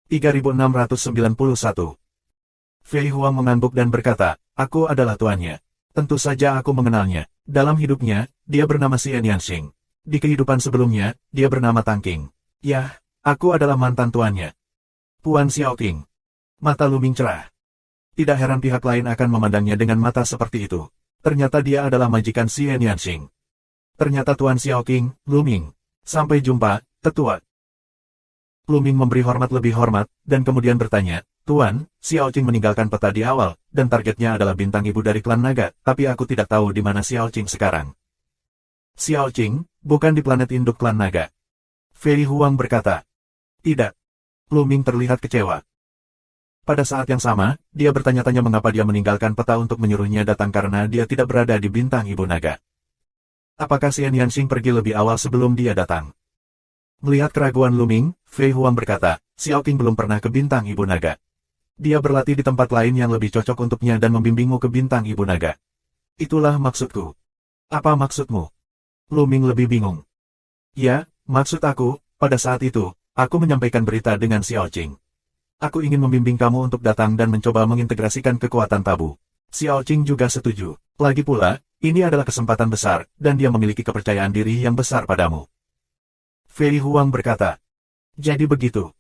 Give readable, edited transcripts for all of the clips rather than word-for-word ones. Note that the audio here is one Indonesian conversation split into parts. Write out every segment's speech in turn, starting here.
3691. Fei Huang mengangguk dan berkata, aku adalah tuannya. Tentu saja aku mengenalnya. Dalam hidupnya, dia bernama Xian Yanxing. Di kehidupan sebelumnya, dia bernama Tang Qing. Yah, aku adalah mantan tuannya. Puan Xiaoqing. Mata Luming cerah. Tidak heran pihak lain akan memandangnya dengan mata seperti itu. Ternyata dia adalah majikan Xian Yanxing. Ternyata Tuan Xiaoqing, Luming. Sampai jumpa, tetua. Luming memberi hormat lebih hormat, dan kemudian bertanya, Tuan, Xiaoqing meninggalkan peta di awal, dan targetnya adalah bintang ibu dari klan naga, tapi aku tidak tahu di mana Xiaoqing sekarang. Xiaoqing, bukan di planet induk klan naga. Fei Huang berkata. Tidak. Luming terlihat kecewa. Pada saat yang sama, dia bertanya-tanya mengapa dia meninggalkan peta untuk menyuruhnya datang karena dia tidak berada di bintang ibu naga. Apakah Xian Yanxing pergi lebih awal sebelum dia datang? Melihat keraguan Luming, Fei Huang berkata, Xiaoqing belum pernah ke bintang ibu naga. Dia berlatih di tempat lain yang lebih cocok untuknya dan membimbingmu ke bintang ibu naga. Itulah maksudku. Apa maksudmu? Luming lebih bingung. Ya, maksud aku, pada saat itu, aku menyampaikan berita dengan Xiaoqing. Aku ingin membimbing kamu untuk datang dan mencoba mengintegrasikan kekuatan tabu. Xiaoqing juga setuju. Lagi pula, ini adalah kesempatan besar, dan dia memiliki kepercayaan diri yang besar padamu. Fei Huang berkata. Jadi begitu.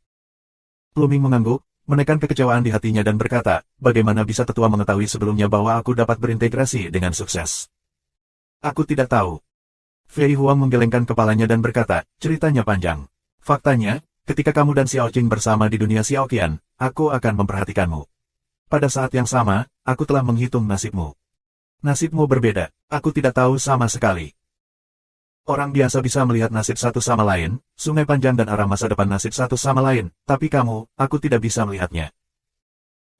Luming mengangguk, menekan kekecewaan di hatinya dan berkata, bagaimana bisa tetua mengetahui sebelumnya bahwa aku dapat berintegrasi dengan sukses? Aku tidak tahu. Fei Huang menggelengkan kepalanya dan berkata, ceritanya panjang. Faktanya, ketika kamu dan Xiaoqing bersama di dunia Xiaoqian, aku akan memperhatikanmu. Pada saat yang sama, aku telah menghitung nasibmu. Nasibmu berbeda, aku tidak tahu sama sekali. Orang biasa bisa melihat nasib satu sama lain, sungai panjang dan arah masa depan nasib satu sama lain, tapi kamu, aku tidak bisa melihatnya.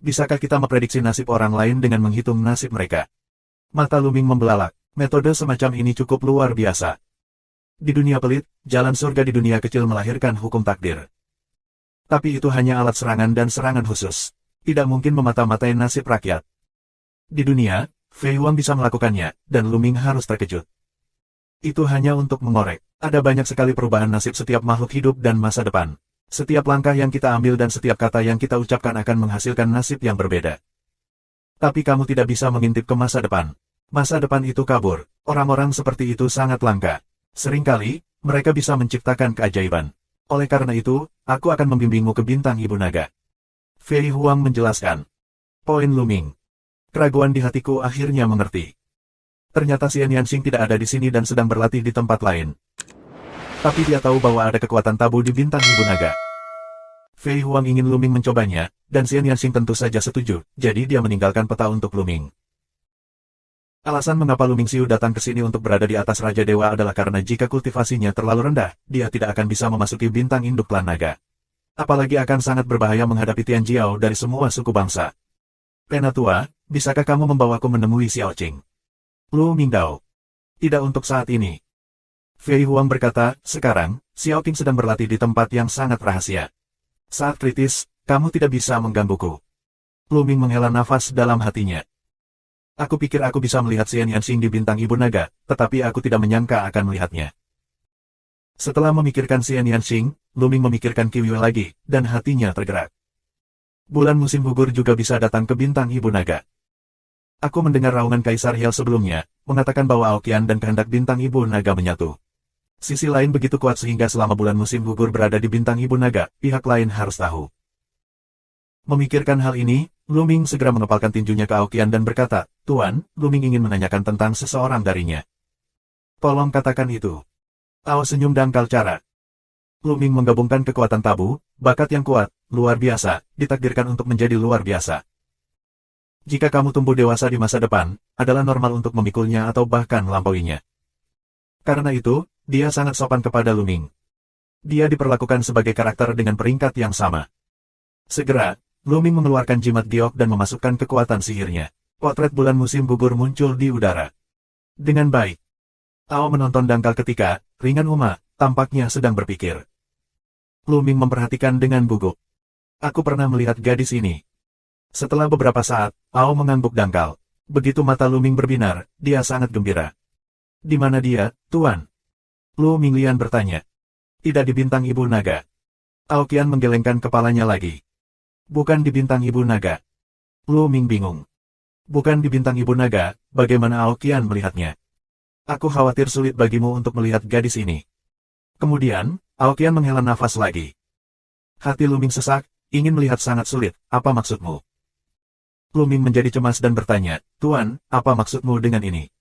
Bisakah kita memprediksi nasib orang lain dengan menghitung nasib mereka? Mata Luming membelalak, metode semacam ini cukup luar biasa. Di dunia pelit, jalan surga di dunia kecil melahirkan hukum takdir. Tapi itu hanya alat serangan dan serangan khusus. Tidak mungkin memata-matai nasib rakyat. Di dunia, Fei Huang bisa melakukannya, dan Luming harus terkejut. Itu hanya untuk mengorek. Ada banyak sekali perubahan nasib setiap makhluk hidup dan masa depan. Setiap langkah yang kita ambil dan setiap kata yang kita ucapkan akan menghasilkan nasib yang berbeda. Tapi kamu tidak bisa mengintip ke masa depan. Masa depan itu kabur. Orang-orang seperti itu sangat langka. Seringkali, mereka bisa menciptakan keajaiban. Oleh karena itu, aku akan membimbingmu ke bintang ibu naga. Fei Huang menjelaskan. Poin Luming. Keraguan di hatiku akhirnya mengerti. Ternyata Xian Yanxing tidak ada di sini dan sedang berlatih di tempat lain. Tapi dia tahu bahwa ada kekuatan tabu di bintang ibu naga. Fei Huang ingin Luming mencobanya, dan Xian Yanxing tentu saja setuju, jadi dia meninggalkan peta untuk Luming. Alasan mengapa Luming Xiu datang ke sini untuk berada di atas Raja Dewa adalah karena jika kultivasinya terlalu rendah, dia tidak akan bisa memasuki bintang induk klan naga. Apalagi akan sangat berbahaya menghadapi Tian Jiao dari semua suku bangsa. Penatua, bisakah kamu membawaku menemui Xiaoqing? Lu Mingdao. Tidak untuk saat ini. Fei Huang berkata, sekarang, Xiaoqing sedang berlatih di tempat yang sangat rahasia. Saat kritis, kamu tidak bisa menggangguku. Lu Ming menghela nafas dalam hatinya. Aku pikir aku bisa melihat Xian Yanxing di bintang ibu naga, tetapi aku tidak menyangka akan melihatnya. Setelah memikirkan Xian Yanxing, Lu Ming memikirkan Qi Yue lagi, dan hatinya tergerak. Bulan musim gugur juga bisa datang ke bintang ibu naga. Aku mendengar raungan Kaisar Hiel sebelumnya, mengatakan bahwa Aoqian dan kehendak bintang ibu naga menyatu. Sisi lain begitu kuat sehingga selama bulan musim gugur berada di bintang ibu naga, pihak lain harus tahu. Memikirkan hal ini, Lu Ming segera mengepalkan tinjunya ke Aoqian dan berkata, Tuan, Lu Ming ingin menanyakan tentang seseorang darinya. Tolong katakan itu. Ao senyum dangkal cara. Lu Ming menggabungkan kekuatan tabu, bakat yang kuat, luar biasa, ditakdirkan untuk menjadi luar biasa. Jika kamu tumbuh dewasa di masa depan, adalah normal untuk memikulnya atau bahkan melampauinya. Karena itu, dia sangat sopan kepada Lu Ming. Dia diperlakukan sebagai karakter dengan peringkat yang sama. Segera, Lu Ming mengeluarkan jimat giok dan memasukkan kekuatan sihirnya. Potret bulan musim gugur muncul di udara. Dengan baik. Ao menonton dangkal ketika, ringan Uma, tampaknya sedang berpikir. Lu Ming memperhatikan dengan gugup. Aku pernah melihat gadis ini. Setelah beberapa saat, Ao mengangguk dangkal. Begitu mata Lu Ming berbinar, dia sangat gembira. Di mana dia, Tuan? Lu Minglian bertanya. Tidak di bintang ibu naga. Aoqian menggelengkan kepalanya lagi. Bukan di bintang Ibu Naga. Lu Ming bingung. Bukan di bintang Ibu Naga, bagaimana Aoqian melihatnya? Aku khawatir sulit bagimu untuk melihat gadis ini. Kemudian, Aoqian menghela nafas lagi. Hati Lu Ming sesak, ingin melihat sangat sulit, apa maksudmu? Lu Ming menjadi cemas dan bertanya, Tuan, apa maksudmu dengan ini?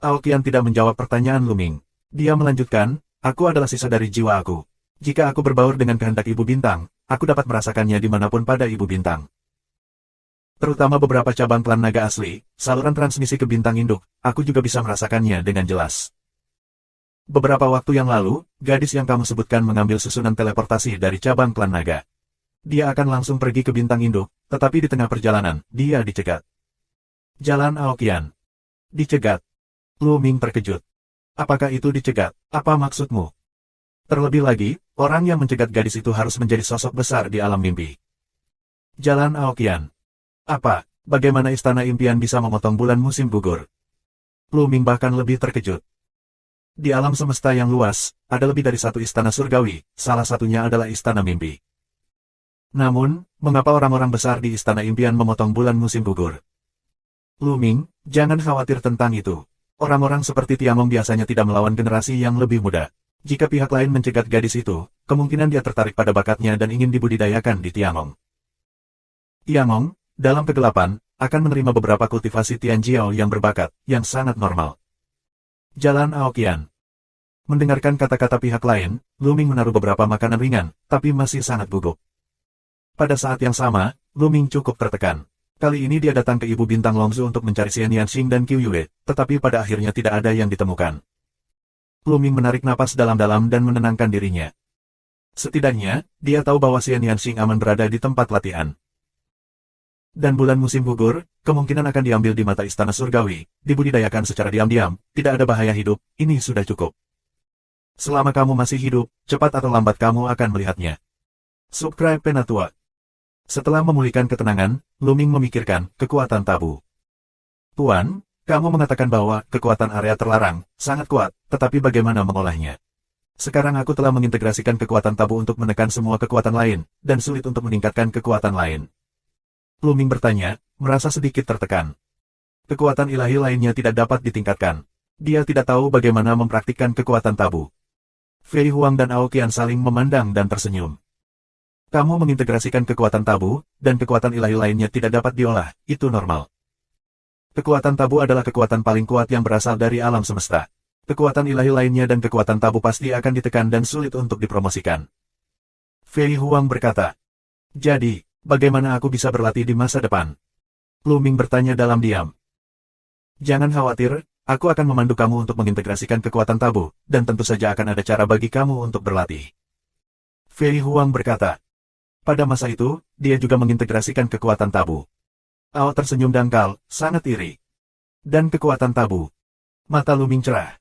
Aoqian tidak menjawab pertanyaan Lu Ming. Dia melanjutkan, aku adalah sisa dari jiwa aku. Jika aku berbaur dengan kehendak Ibu Bintang, aku dapat merasakannya dimanapun pada Ibu Bintang. Terutama beberapa cabang klan naga asli, saluran transmisi ke bintang induk, aku juga bisa merasakannya dengan jelas. Beberapa waktu yang lalu, gadis yang kamu sebutkan mengambil susunan teleportasi dari cabang klan naga. Dia akan langsung pergi ke bintang induk, tetapi di tengah perjalanan, dia dicegat. Jalan Aoqian. Dicegat. Lu Ming terkejut. Apakah itu dicegat? Apa maksudmu? Terlebih lagi, orang yang mencegat gadis itu harus menjadi sosok besar di alam mimpi. Jalan Aoqian. Apa? Bagaimana istana impian bisa memotong bulan musim gugur? Lu Ming bahkan lebih terkejut. Di alam semesta yang luas, ada lebih dari satu istana surgawi, salah satunya adalah istana mimpi. Namun, mengapa orang-orang besar di istana impian memotong bulan musim gugur? Lu Ming, jangan khawatir tentang itu. Orang-orang seperti Tiamong biasanya tidak melawan generasi yang lebih muda. Jika pihak lain mencegat gadis itu, kemungkinan dia tertarik pada bakatnya dan ingin dibudidayakan di Tiamong. Tiamong, dalam kegelapan, akan menerima beberapa kultivasi Tianjiao yang berbakat, yang sangat normal. Jalan Aoqian. Mendengarkan kata-kata pihak lain, Lu Ming menaruh beberapa makanan ringan, tapi masih sangat gugup. Pada saat yang sama, Lu Ming cukup tertekan. Kali ini dia datang ke Ibu Bintang Longzu untuk mencari Xian Yanxing dan Qiu Yue, tetapi pada akhirnya tidak ada yang ditemukan. Lu Ming menarik napas dalam-dalam dan menenangkan dirinya. Setidaknya, dia tahu bahwa Xian Yanxing aman berada di tempat latihan. Dan bulan musim gugur, kemungkinan akan diambil di mata istana surgawi, dibudidayakan secara diam-diam, tidak ada bahaya hidup, ini sudah cukup. Selama kamu masih hidup, cepat atau lambat kamu akan melihatnya. Subscribe Penatua. Setelah memulihkan ketenangan, Lu Ming memikirkan kekuatan tabu. Tuan, kamu mengatakan bahwa kekuatan area terlarang sangat kuat, tetapi bagaimana mengolahnya? Sekarang aku telah mengintegrasikan kekuatan tabu untuk menekan semua kekuatan lain, dan sulit untuk meningkatkan kekuatan lain. Lu Ming bertanya, merasa sedikit tertekan. Kekuatan ilahi lainnya tidak dapat ditingkatkan. Dia tidak tahu bagaimana mempraktikkan kekuatan tabu. Fei Huang dan Aoqian saling memandang dan tersenyum. Kamu mengintegrasikan kekuatan tabu, dan kekuatan ilahi lainnya tidak dapat diolah, itu normal. Kekuatan tabu adalah kekuatan paling kuat yang berasal dari alam semesta. Kekuatan ilahi lainnya dan kekuatan tabu pasti akan ditekan dan sulit untuk dipromosikan. Fei Huang berkata. Jadi, bagaimana aku bisa berlatih di masa depan? Lu Ming bertanya dalam diam. Jangan khawatir, aku akan memandu kamu untuk mengintegrasikan kekuatan tabu, dan tentu saja akan ada cara bagi kamu untuk berlatih. Fei Huang berkata. Pada masa itu, dia juga mengintegrasikan kekuatan tabu. Ao tersenyum dangkal, sangat iri. Dan kekuatan tabu. Mata Lu Ming cerah.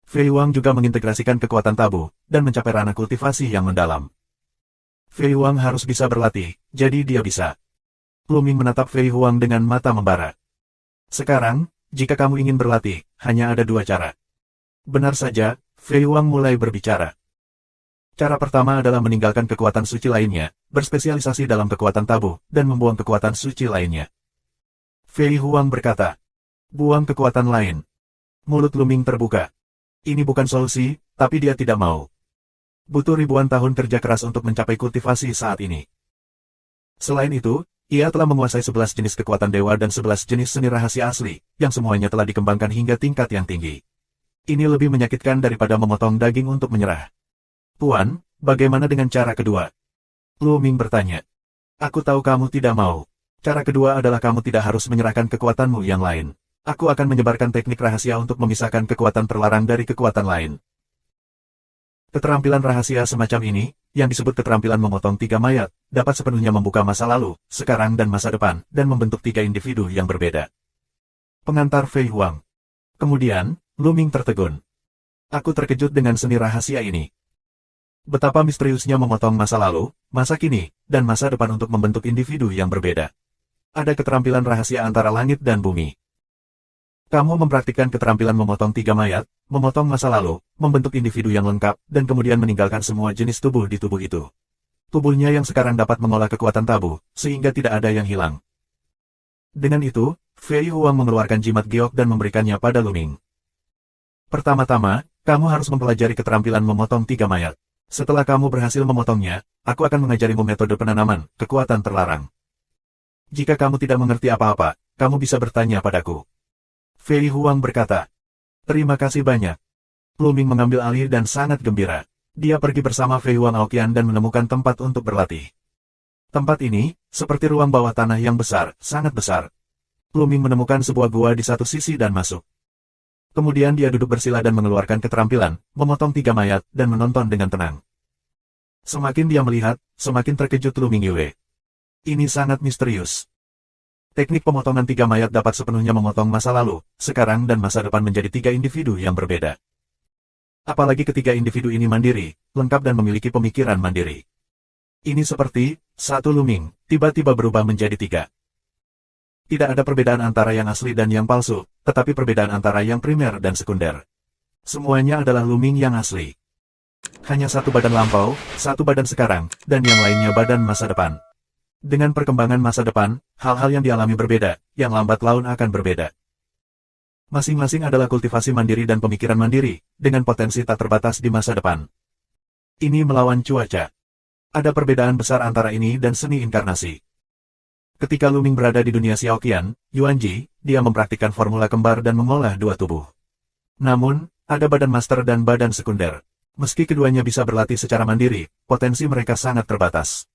Fei Huang juga mengintegrasikan kekuatan tabu, dan mencapai ranah kultivasi yang mendalam. Fei Huang harus bisa berlatih, jadi dia bisa. Lu Ming menatap Fei Huang dengan mata membara. Sekarang, jika kamu ingin berlatih, hanya ada dua cara. Benar saja, Fei Huang mulai berbicara. Cara pertama adalah meninggalkan kekuatan suci lainnya, berspesialisasi dalam kekuatan tabu, dan membuang kekuatan suci lainnya. Fei Huang berkata, buang kekuatan lain. Mulut Lu Ming terbuka. Ini bukan solusi, tapi dia tidak mau. Butuh ribuan tahun kerja keras untuk mencapai kultivasi saat ini. Selain itu, ia telah menguasai 11 jenis kekuatan dewa dan 11 jenis seni rahasia asli, yang semuanya telah dikembangkan hingga tingkat yang tinggi. Ini lebih menyakitkan daripada memotong daging untuk menyerah. Tuan, bagaimana dengan cara kedua? Lu Ming bertanya. Aku tahu kamu tidak mau. Cara kedua adalah kamu tidak harus menyerahkan kekuatanmu yang lain. Aku akan menyebarkan teknik rahasia untuk memisahkan kekuatan terlarang dari kekuatan lain. Keterampilan rahasia semacam ini, yang disebut keterampilan memotong 3 mayat, dapat sepenuhnya membuka masa lalu, sekarang dan masa depan, dan membentuk 3 individu yang berbeda. Pengantar Fei Huang. Kemudian, Lu Ming tertegun. Aku terkejut dengan seni rahasia ini. Betapa misteriusnya memotong masa lalu, masa kini, dan masa depan untuk membentuk individu yang berbeda. Ada keterampilan rahasia antara langit dan bumi. Kamu mempraktikkan keterampilan memotong 3 mayat, memotong masa lalu, membentuk individu yang lengkap, dan kemudian meninggalkan semua jenis tubuh di tubuh itu. Tubuhnya yang sekarang dapat mengolah kekuatan tabu, sehingga tidak ada yang hilang. Dengan itu, Fei Huang mengeluarkan jimat giok dan memberikannya pada Luming. Pertama-tama, kamu harus mempelajari keterampilan memotong 3 mayat. Setelah kamu berhasil memotongnya, aku akan mengajarimu metode penanaman, kekuatan terlarang. Jika kamu tidak mengerti apa-apa, kamu bisa bertanya padaku. Fei Huang berkata. Terima kasih banyak. Luming mengambil alih dan sangat gembira. Dia pergi bersama Fei Huang Aoqian dan menemukan tempat untuk berlatih. Tempat ini, seperti ruang bawah tanah yang besar, sangat besar. Luming menemukan sebuah gua di satu sisi dan masuk. Kemudian dia duduk bersila dan mengeluarkan keterampilan, memotong 3 mayat, dan menonton dengan tenang. Semakin dia melihat, semakin terkejut Luming Yue. Ini sangat misterius. Teknik pemotongan 3 mayat dapat sepenuhnya memotong masa lalu, sekarang dan masa depan menjadi 3 individu yang berbeda. Apalagi ketiga individu ini mandiri, lengkap dan memiliki pemikiran mandiri. Ini seperti, satu Luming, tiba-tiba berubah menjadi 3. Tidak ada perbedaan antara yang asli dan yang palsu, tetapi perbedaan antara yang primer dan sekunder. Semuanya adalah Luming yang asli. Hanya satu badan lampau, satu badan sekarang, dan yang lainnya badan masa depan. Dengan perkembangan masa depan, hal-hal yang dialami berbeda, yang lambat laun akan berbeda. Masing-masing adalah kultivasi mandiri dan pemikiran mandiri, dengan potensi tak terbatas di masa depan. Ini melawan cuaca. Ada perbedaan besar antara ini dan seni inkarnasi. Ketika Luming berada di dunia Xiaoqian, Yuanji, dia mempraktikkan formula kembar dan mengolah 2 tubuh. Namun, ada badan master dan badan sekunder. Meski keduanya bisa berlatih secara mandiri, potensi mereka sangat terbatas.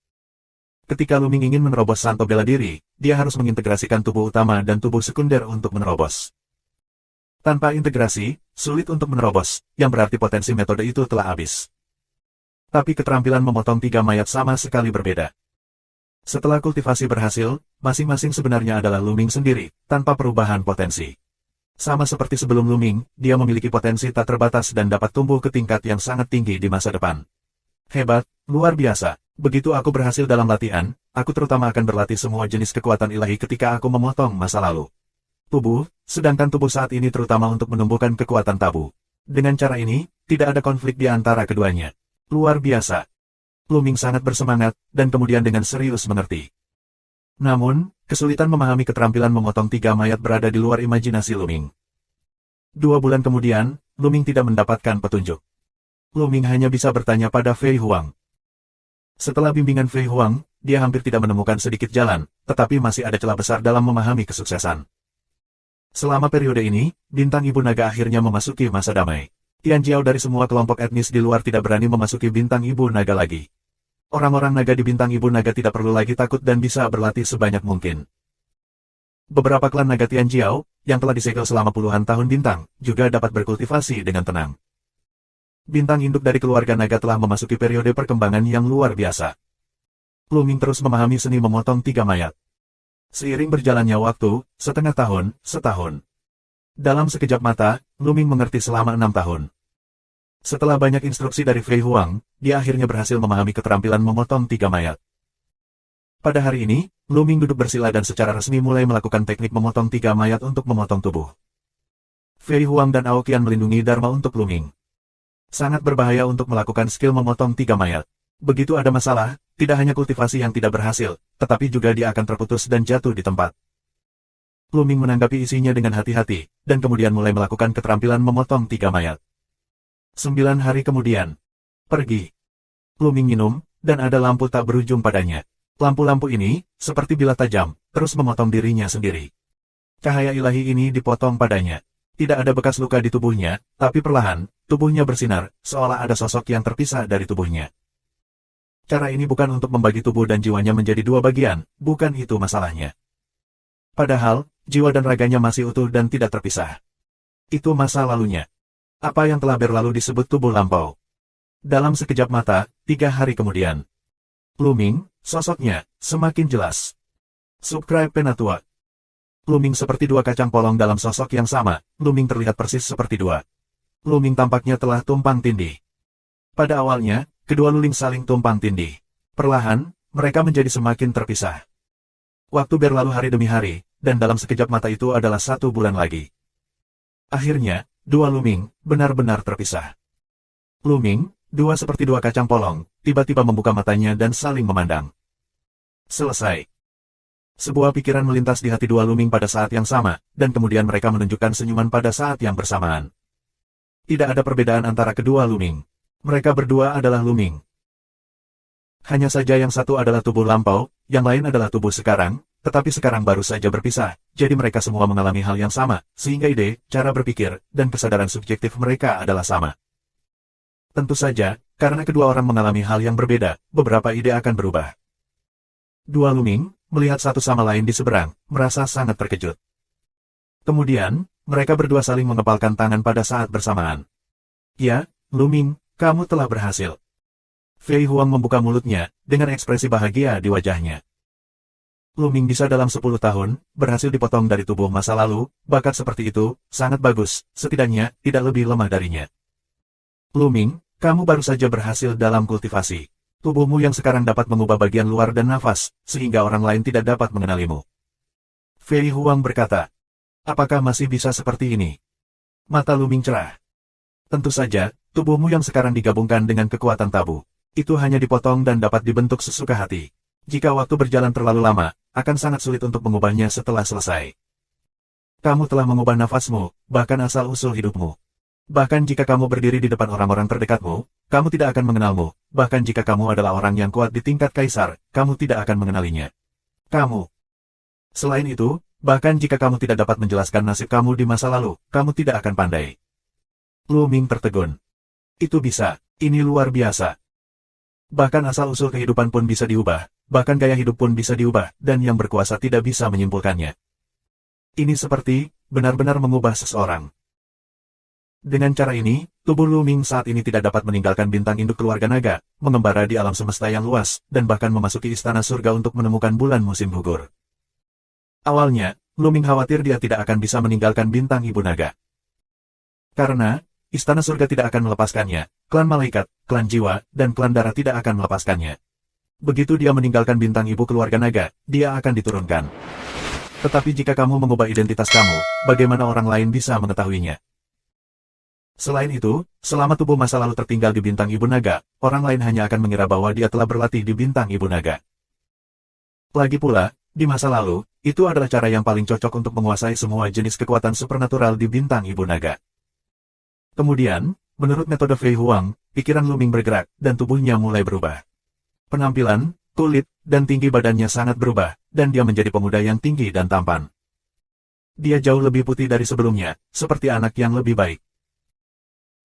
Ketika Luming ingin menerobos Santo bela diri, dia harus mengintegrasikan tubuh utama dan tubuh sekunder untuk menerobos. Tanpa integrasi, sulit untuk menerobos, yang berarti potensi metode itu telah habis. Tapi keterampilan memotong 3 mayat sama sekali berbeda. Setelah kultivasi berhasil, masing-masing sebenarnya adalah Luming sendiri, tanpa perubahan potensi. Sama seperti sebelum Luming, dia memiliki potensi tak terbatas dan dapat tumbuh ke tingkat yang sangat tinggi di masa depan. Hebat, luar biasa. Begitu aku berhasil dalam latihan, aku terutama akan berlatih semua jenis kekuatan ilahi ketika aku memotong masa lalu. Tubuh, sedangkan tubuh saat ini terutama untuk menumbuhkan kekuatan tabu. Dengan cara ini, tidak ada konflik di antara keduanya. Luar biasa. Luming sangat bersemangat, dan kemudian dengan serius mengerti. Namun, kesulitan memahami keterampilan memotong 3 mayat berada di luar imajinasi Luming. 2 bulan kemudian, Luming tidak mendapatkan petunjuk. Luming hanya bisa bertanya pada Fei Huang. Setelah bimbingan Fei Huang, dia hampir tidak menemukan sedikit jalan, tetapi masih ada celah besar dalam memahami kesuksesan. Selama periode ini, bintang Ibu Naga akhirnya memasuki masa damai. Tianjiao dari semua kelompok etnis di luar tidak berani memasuki bintang Ibu Naga lagi. Orang-orang naga di bintang Ibu Naga tidak perlu lagi takut dan bisa berlatih sebanyak mungkin. Beberapa klan naga Tianjiao, yang telah disegel selama puluhan tahun bintang, juga dapat berkultivasi dengan tenang. Bintang induk dari keluarga naga telah memasuki periode perkembangan yang luar biasa. Luming terus memahami seni memotong 3 mayat. Seiring berjalannya waktu, setahun. Dalam sekejap mata, Luming mengerti selama 6 tahun. Setelah banyak instruksi dari Fei Huang, dia akhirnya berhasil memahami keterampilan memotong 3 mayat. Pada hari ini, Luming duduk bersila dan secara resmi mulai melakukan teknik memotong 3 mayat untuk memotong tubuh. Fei Huang dan Aoqian melindungi Dharma untuk Luming. Sangat berbahaya untuk melakukan skill memotong 3 mayat. Begitu ada masalah, tidak hanya kultivasi yang tidak berhasil, tetapi juga dia akan terputus dan jatuh di tempat. Luming menanggapi isinya dengan hati-hati, dan kemudian mulai melakukan keterampilan memotong 3 mayat. 9 hari kemudian. Pergi. Luming minum, dan ada lampu tak berujung padanya. Lampu-lampu ini, seperti bilah tajam, terus memotong dirinya sendiri. Cahaya ilahi ini dipotong padanya. Tidak ada bekas luka di tubuhnya, tapi perlahan, tubuhnya bersinar, seolah ada sosok yang terpisah dari tubuhnya. Cara ini bukan untuk membagi tubuh dan jiwanya menjadi 2 bagian, bukan itu masalahnya. Padahal, jiwa dan raganya masih utuh dan tidak terpisah. Itu masa lalunya. Apa yang telah berlalu disebut tubuh lampau. Dalam sekejap mata, 3 hari kemudian. Luming, sosoknya, semakin jelas. Subscribe Penatua. Luming seperti 2 kacang polong dalam sosok yang sama, Luming terlihat persis seperti 2. Luming tampaknya telah tumpang tindih. Pada awalnya, kedua Luling saling tumpang tindih. Perlahan, mereka menjadi semakin terpisah. Waktu berlalu hari demi hari, dan dalam sekejap mata itu adalah 1 bulan lagi. Akhirnya, dua Luming benar-benar terpisah. Luming, dua seperti dua kacang polong, tiba-tiba membuka matanya dan saling memandang. Selesai. Sebuah pikiran melintas di hati dua Luming pada saat yang sama, dan kemudian mereka menunjukkan senyuman pada saat yang bersamaan. Tidak ada perbedaan antara kedua Luming. Mereka berdua adalah Luming. Hanya saja yang satu adalah tubuh lampau, yang lain adalah tubuh sekarang, tetapi sekarang baru saja berpisah, jadi mereka semua mengalami hal yang sama, sehingga ide, cara berpikir, dan kesadaran subjektif mereka adalah sama. Tentu saja, karena kedua orang mengalami hal yang berbeda, beberapa ide akan berubah. Dua Luming, melihat satu sama lain di seberang, merasa sangat terkejut. Kemudian, mereka berdua saling mengepalkan tangan pada saat bersamaan. Ya, Luming, kamu telah berhasil. Fei Huang membuka mulutnya, dengan ekspresi bahagia di wajahnya. Luming bisa dalam 10 tahun, berhasil dipotong dari tubuh masa lalu, bakat seperti itu, sangat bagus, setidaknya, tidak lebih lemah darinya. Luming, kamu baru saja berhasil dalam kultivasi. Tubuhmu yang sekarang dapat mengubah bagian luar dan nafas, sehingga orang lain tidak dapat mengenalimu. Fei Huang berkata, apakah masih bisa seperti ini? Mata Luming cerah. Tentu saja, tubuhmu yang sekarang digabungkan dengan kekuatan tabu. Itu hanya dipotong dan dapat dibentuk sesuka hati. Jika waktu berjalan terlalu lama, akan sangat sulit untuk mengubahnya setelah selesai. Kamu telah mengubah nafasmu, bahkan asal-usul hidupmu. Bahkan jika kamu berdiri di depan orang-orang terdekatmu, kamu tidak akan mengenalmu. Bahkan jika kamu adalah orang yang kuat di tingkat kaisar, kamu tidak akan mengenalinya. Kamu. Selain itu, bahkan jika kamu tidak dapat menjelaskan nasib kamu di masa lalu, kamu tidak akan pandai. Luming tertegun. Itu bisa, ini luar biasa. Bahkan asal-usul kehidupan pun bisa diubah, bahkan gaya hidup pun bisa diubah, dan yang berkuasa tidak bisa menyimpulkannya. Ini seperti, benar-benar mengubah seseorang. Dengan cara ini, tubuh Luming saat ini tidak dapat meninggalkan bintang induk keluarga naga, mengembara di alam semesta yang luas, dan bahkan memasuki istana surga untuk menemukan bulan musim gugur. Awalnya, Luming khawatir dia tidak akan bisa meninggalkan bintang ibu naga. Karena, istana surga tidak akan melepaskannya, klan malaikat, klan jiwa, dan klan darah tidak akan melepaskannya. Begitu dia meninggalkan bintang ibu keluarga naga, dia akan diturunkan. Tetapi jika kamu mengubah identitas kamu, bagaimana orang lain bisa mengetahuinya? Selain itu, selama tubuh masa lalu tertinggal di bintang ibu naga, orang lain hanya akan mengira bahwa dia telah berlatih di bintang ibu naga. Lagi pula, di masa lalu, itu adalah cara yang paling cocok untuk menguasai semua jenis kekuatan supernatural di bintang ibu naga. Kemudian, menurut metode Fei Huang, pikiran Luming bergerak, dan tubuhnya mulai berubah. Penampilan, kulit, dan tinggi badannya sangat berubah, dan dia menjadi pemuda yang tinggi dan tampan. Dia jauh lebih putih dari sebelumnya, seperti anak yang lebih baik.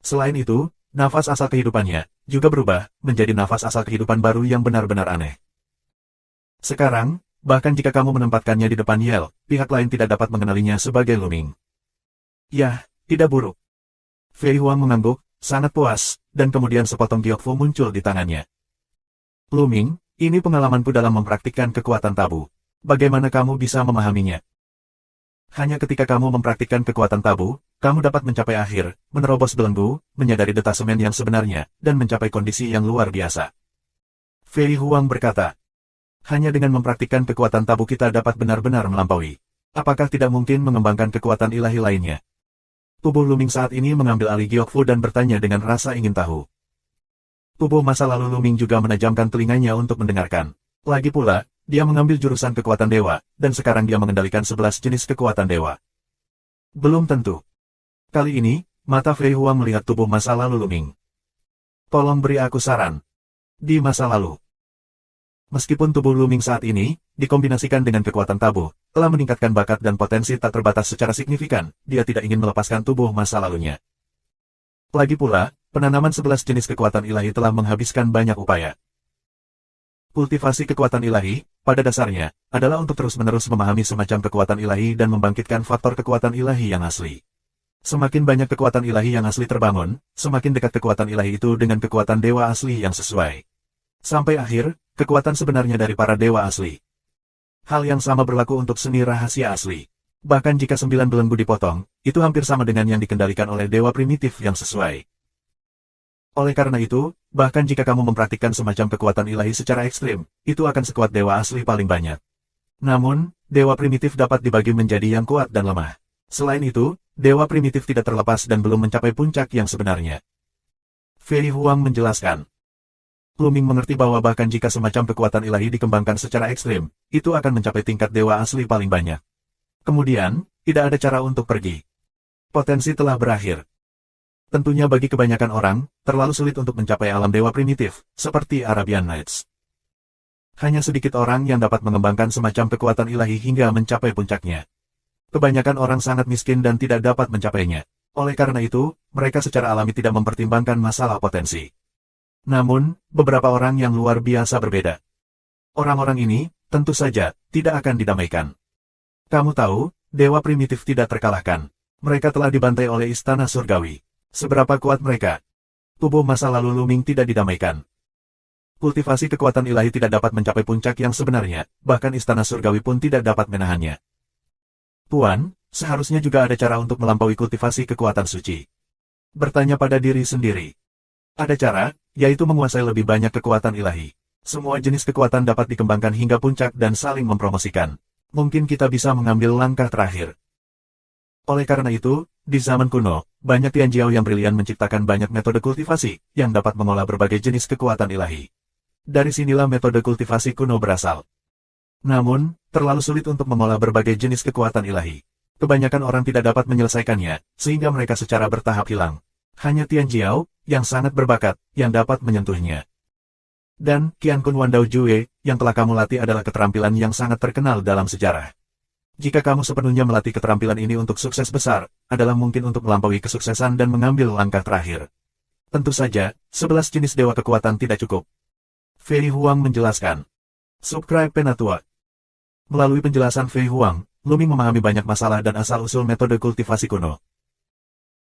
Selain itu, nafas asal kehidupannya juga berubah menjadi nafas asal kehidupan baru yang benar-benar aneh. Sekarang, bahkan jika kamu menempatkannya di depan Yel, pihak lain tidak dapat mengenalinya sebagai Luming. Yah, tidak buruk. Fei Huang mengangguk, sangat puas, dan kemudian sepotong gyokfu muncul di tangannya. Luming, ini pengalamanku dalam mempraktikkan kekuatan tabu. Bagaimana kamu bisa memahaminya? Hanya ketika kamu mempraktikkan kekuatan tabu, kamu dapat mencapai akhir, menerobos belenggu, menyadari detasemen yang sebenarnya, dan mencapai kondisi yang luar biasa. Fei Huang berkata, hanya dengan mempraktikkan kekuatan tabu kita dapat benar-benar melampaui. Apakah tidak mungkin mengembangkan kekuatan ilahi lainnya? Tubuh Luming saat ini mengambil alih gyokfu dan bertanya dengan rasa ingin tahu. Tubuh masa lalu Luming juga menajamkan telinganya untuk mendengarkan. Lagi pula, dia mengambil jurusan kekuatan dewa, dan sekarang dia mengendalikan 11 jenis kekuatan dewa. Belum tentu. Kali ini, mata Fei Huang melihat tubuh masa lalu Luming. Tolong beri aku saran. Di masa lalu. Meskipun tubuh Luming saat ini, dikombinasikan dengan kekuatan tabu, telah meningkatkan bakat dan potensi tak terbatas secara signifikan, dia tidak ingin melepaskan tubuh masa lalunya. Lagi pula, penanaman 11 jenis kekuatan ilahi telah menghabiskan banyak upaya. Kultivasi kekuatan ilahi, pada dasarnya, adalah untuk terus-menerus memahami semacam kekuatan ilahi dan membangkitkan faktor kekuatan ilahi yang asli. Semakin banyak kekuatan ilahi yang asli terbangun, semakin dekat kekuatan ilahi itu dengan kekuatan dewa asli yang sesuai. Sampai akhir, kekuatan sebenarnya dari para dewa asli. Hal yang sama berlaku untuk seni rahasia asli. Bahkan jika 9 belenggu dipotong, itu hampir sama dengan yang dikendalikan oleh dewa primitif yang sesuai. Oleh karena itu, bahkan jika kamu mempraktikkan semacam kekuatan ilahi secara ekstrim, itu akan sekuat dewa asli paling banyak. Namun, dewa primitif dapat dibagi menjadi yang kuat dan lemah. Selain itu, dewa primitif tidak terlepas dan belum mencapai puncak yang sebenarnya. Fei Huang menjelaskan. Luming mengerti bahwa bahkan jika semacam kekuatan ilahi dikembangkan secara ekstrim, itu akan mencapai tingkat dewa asli paling banyak. Kemudian, tidak ada cara untuk pergi. Potensi telah berakhir. Tentunya bagi kebanyakan orang, terlalu sulit untuk mencapai alam dewa primitif, seperti Arabian Nights. Hanya sedikit orang yang dapat mengembangkan semacam kekuatan ilahi hingga mencapai puncaknya. Kebanyakan orang sangat miskin dan tidak dapat mencapainya. Oleh karena itu, mereka secara alami tidak mempertimbangkan masalah potensi. Namun, beberapa orang yang luar biasa berbeda. Orang-orang ini, tentu saja, tidak akan didamaikan. Kamu tahu, dewa primitif tidak terkalahkan. Mereka telah dibantai oleh istana surgawi. Seberapa kuat mereka? Tubuh masa lalu Luming tidak didamaikan. Kultivasi kekuatan ilahi tidak dapat mencapai puncak yang sebenarnya, bahkan istana surgawi pun tidak dapat menahannya. Tuan, seharusnya juga ada cara untuk melampaui kultivasi kekuatan suci. Bertanya pada diri sendiri. Ada cara, yaitu menguasai lebih banyak kekuatan ilahi. Semua jenis kekuatan dapat dikembangkan hingga puncak dan saling mempromosikan. Mungkin kita bisa mengambil langkah terakhir. Oleh karena itu, di zaman kuno, banyak Tianjiao yang brilian menciptakan banyak metode kultivasi yang dapat mengolah berbagai jenis kekuatan ilahi. Dari sinilah metode kultivasi kuno berasal. Namun, terlalu sulit untuk mengolah berbagai jenis kekuatan ilahi. Kebanyakan orang tidak dapat menyelesaikannya, sehingga mereka secara bertahap hilang. Hanya Tianjiao, yang sangat berbakat, yang dapat menyentuhnya. Dan, Qiankun Wandao Jue, yang telah kamu latih adalah keterampilan yang sangat terkenal dalam sejarah. Jika kamu sepenuhnya melatih keterampilan ini untuk sukses besar, adalah mungkin untuk melampaui kesuksesan dan mengambil langkah terakhir. Tentu saja, 11 jenis dewa kekuatan tidak cukup. Fei Huang menjelaskan. Subscribe Penatua. Melalui penjelasan Fei Huang, Luming memahami banyak masalah dan asal-usul metode kultivasi kuno.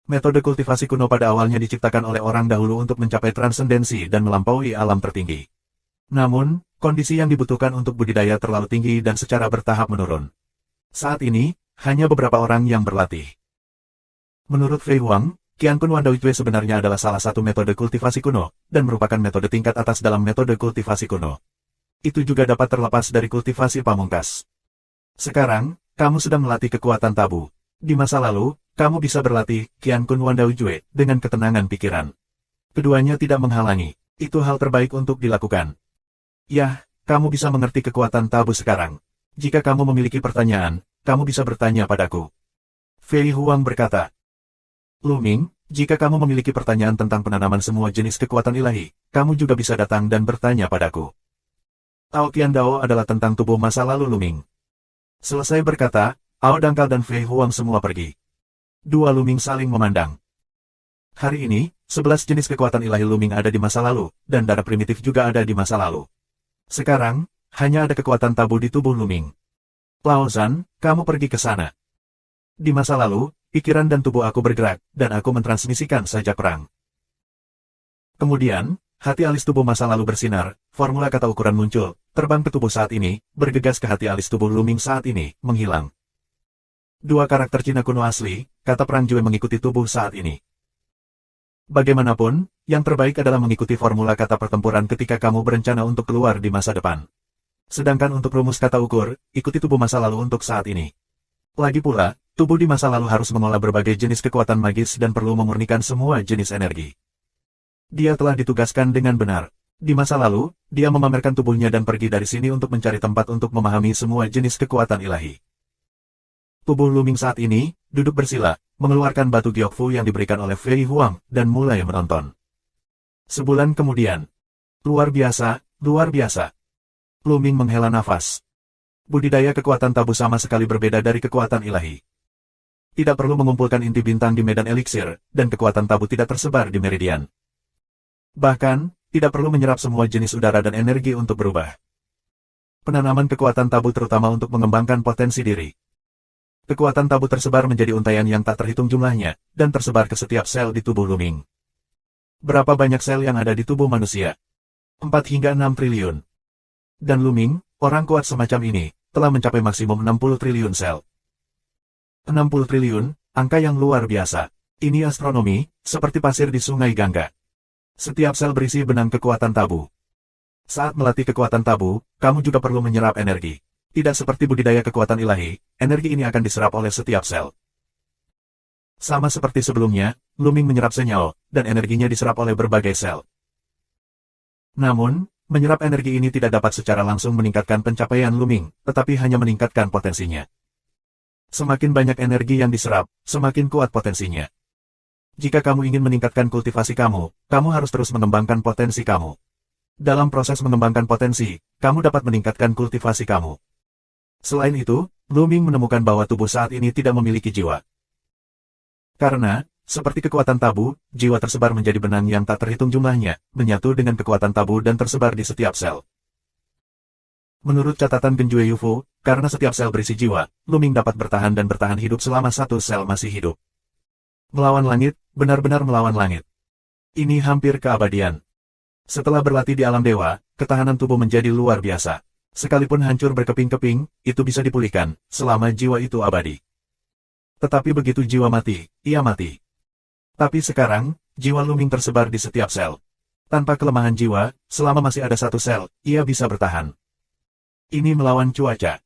Metode kultivasi kuno pada awalnya diciptakan oleh orang dahulu untuk mencapai transendensi dan melampaui alam tertinggi. Namun, kondisi yang dibutuhkan untuk budidaya terlalu tinggi dan secara bertahap menurun. Saat ini, hanya beberapa orang yang berlatih. Menurut Fei Huang, Qiankun Wandao Jue sebenarnya adalah salah satu metode kultivasi kuno, dan merupakan metode tingkat atas dalam metode kultivasi kuno. Itu juga dapat terlepas dari kultivasi pamungkas. Sekarang, kamu sedang melatih kekuatan tabu. Di masa lalu, kamu bisa berlatih Qiankun Wandao Jue dengan ketenangan pikiran. Keduanya tidak menghalangi. Itu hal terbaik untuk dilakukan. Yah, kamu bisa mengerti kekuatan tabu sekarang. Jika kamu memiliki pertanyaan, kamu bisa bertanya padaku. Fei Huang berkata. Luming, jika kamu memiliki pertanyaan tentang penanaman semua jenis kekuatan ilahi, kamu juga bisa datang dan bertanya padaku. Ao Qiandao adalah tentang tubuh masa lalu Luming. Selesai berkata, Ao Dangkal dan Fei Huang semua pergi. Dua Luming saling memandang. Hari ini, 11 jenis kekuatan ilahi Luming ada di masa lalu, dan darah primitif juga ada di masa lalu. Sekarang, hanya ada kekuatan tabu di tubuh Luming. Lao Zhan, kamu pergi ke sana. Di masa lalu, pikiran dan tubuh aku bergerak, dan aku mentransmisikan sajak perang. Kemudian, hati alis tubuh masa lalu bersinar, formula kata ukuran muncul, terbang ke tubuh saat ini, bergegas ke hati alis tubuh Luming saat ini, menghilang. Dua karakter Cina kuno asli, kata perang Jue mengikuti tubuh saat ini. Bagaimanapun, yang terbaik adalah mengikuti formula kata pertempuran ketika kamu berencana untuk keluar di masa depan. Sedangkan untuk rumus kata ukur, ikuti tubuh masa lalu untuk saat ini. Lagi pula, tubuh di masa lalu harus mengolah berbagai jenis kekuatan magis dan perlu memurnikan semua jenis energi. Dia telah ditugaskan dengan benar. Di masa lalu, dia memamerkan tubuhnya dan pergi dari sini untuk mencari tempat untuk memahami semua jenis kekuatan ilahi. Tubuh Luming saat ini, duduk bersila, mengeluarkan batu Gyokfu yang diberikan oleh Fei Huang, dan mulai menonton. Sebulan kemudian. Luar biasa, luar biasa. Luming menghela nafas. Budidaya kekuatan tabu sama sekali berbeda dari kekuatan ilahi. Tidak perlu mengumpulkan inti bintang di medan eliksir, dan kekuatan tabu tidak tersebar di meridian. Bahkan, tidak perlu menyerap semua jenis udara dan energi untuk berubah. Penanaman kekuatan tabu terutama untuk mengembangkan potensi diri. Kekuatan tabu tersebar menjadi untaian yang tak terhitung jumlahnya, dan tersebar ke setiap sel di tubuh Luming. Berapa banyak sel yang ada di tubuh manusia? 4 hingga 6 triliun. Dan Luming, orang kuat semacam ini, telah mencapai maksimum 60 triliun sel. 60 triliun, angka yang luar biasa. Ini astronomi, seperti pasir di sungai Gangga. Setiap sel berisi benang kekuatan tabu. Saat melatih kekuatan tabu, kamu juga perlu menyerap energi. Tidak seperti budidaya kekuatan ilahi, energi ini akan diserap oleh setiap sel. Sama seperti sebelumnya, Lu Ming menyerap senyawa, dan energinya diserap oleh berbagai sel. Namun, menyerap energi ini tidak dapat secara langsung meningkatkan pencapaian Lu Ming, tetapi hanya meningkatkan potensinya. Semakin banyak energi yang diserap, semakin kuat potensinya. Jika kamu ingin meningkatkan kultivasi kamu, kamu harus terus mengembangkan potensi kamu. Dalam proses mengembangkan potensi, kamu dapat meningkatkan kultivasi kamu. Selain itu, Lu Ming menemukan bahwa tubuh saat ini tidak memiliki jiwa. Karena, seperti kekuatan tabu, jiwa tersebar menjadi benang yang tak terhitung jumlahnya, menyatu dengan kekuatan tabu dan tersebar di setiap sel. Menurut catatan Genjue Yufu, karena setiap sel berisi jiwa, Lu Ming dapat bertahan dan bertahan hidup selama satu sel masih hidup. Melawan langit, benar-benar melawan langit. Ini hampir keabadian. Setelah berlatih di alam dewa, ketahanan tubuh menjadi luar biasa. Sekalipun hancur berkeping-keping, itu bisa dipulihkan, selama jiwa itu abadi. Tetapi begitu jiwa mati, ia mati. Tapi sekarang, jiwa Lu Ming tersebar di setiap sel. Tanpa kelemahan jiwa, selama masih ada satu sel, ia bisa bertahan. Ini melawan cuaca.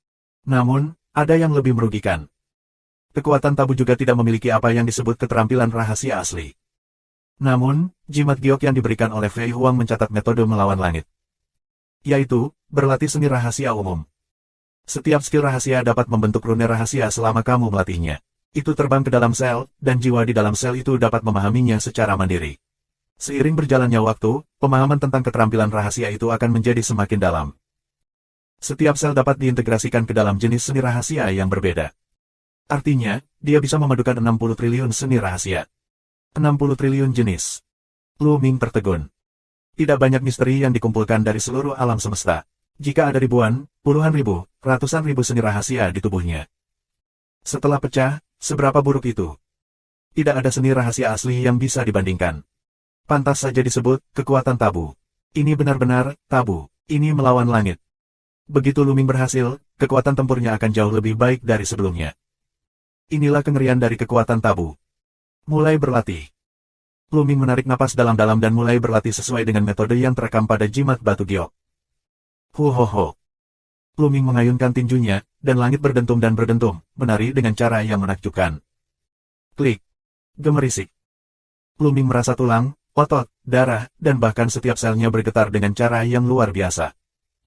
Namun, ada yang lebih merugikan. Kekuatan tabu juga tidak memiliki apa yang disebut keterampilan rahasia asli. Namun, jimat giok yang diberikan oleh Fei Huang mencatat metode melawan langit. Yaitu, berlatih seni rahasia umum. Setiap skill rahasia dapat membentuk rune rahasia selama kamu melatihnya. Itu terbang ke dalam sel, dan jiwa di dalam sel itu dapat memahaminya secara mandiri. Seiring berjalannya waktu, pemahaman tentang keterampilan rahasia itu akan menjadi semakin dalam. Setiap sel dapat diintegrasikan ke dalam jenis seni rahasia yang berbeda. Artinya, dia bisa memadukan 60 triliun seni rahasia. 60 triliun jenis. Lu Ming tertegun. Tidak banyak misteri yang dikumpulkan dari seluruh alam semesta. Jika ada ribuan, puluhan ribu, ratusan ribu seni rahasia di tubuhnya. Setelah pecah, seberapa buruk itu? Tidak ada seni rahasia asli yang bisa dibandingkan. Pantas saja disebut kekuatan tabu. Ini benar-benar tabu. Ini melawan langit. Begitu Lu Ming berhasil, kekuatan tempurnya akan jauh lebih baik dari sebelumnya. Inilah kengerian dari kekuatan tabu. Mulai berlatih. Lu Ming menarik napas dalam-dalam dan mulai berlatih sesuai dengan metode yang terekam pada jimat batu giok. Huhoho. Lu Ming mengayunkan tinjunya, dan langit berdentum dan berdentum, menari dengan cara yang menakjubkan. Klik. Gemerisik. Lu Ming merasa tulang, otot, darah, dan bahkan setiap selnya bergetar dengan cara yang luar biasa.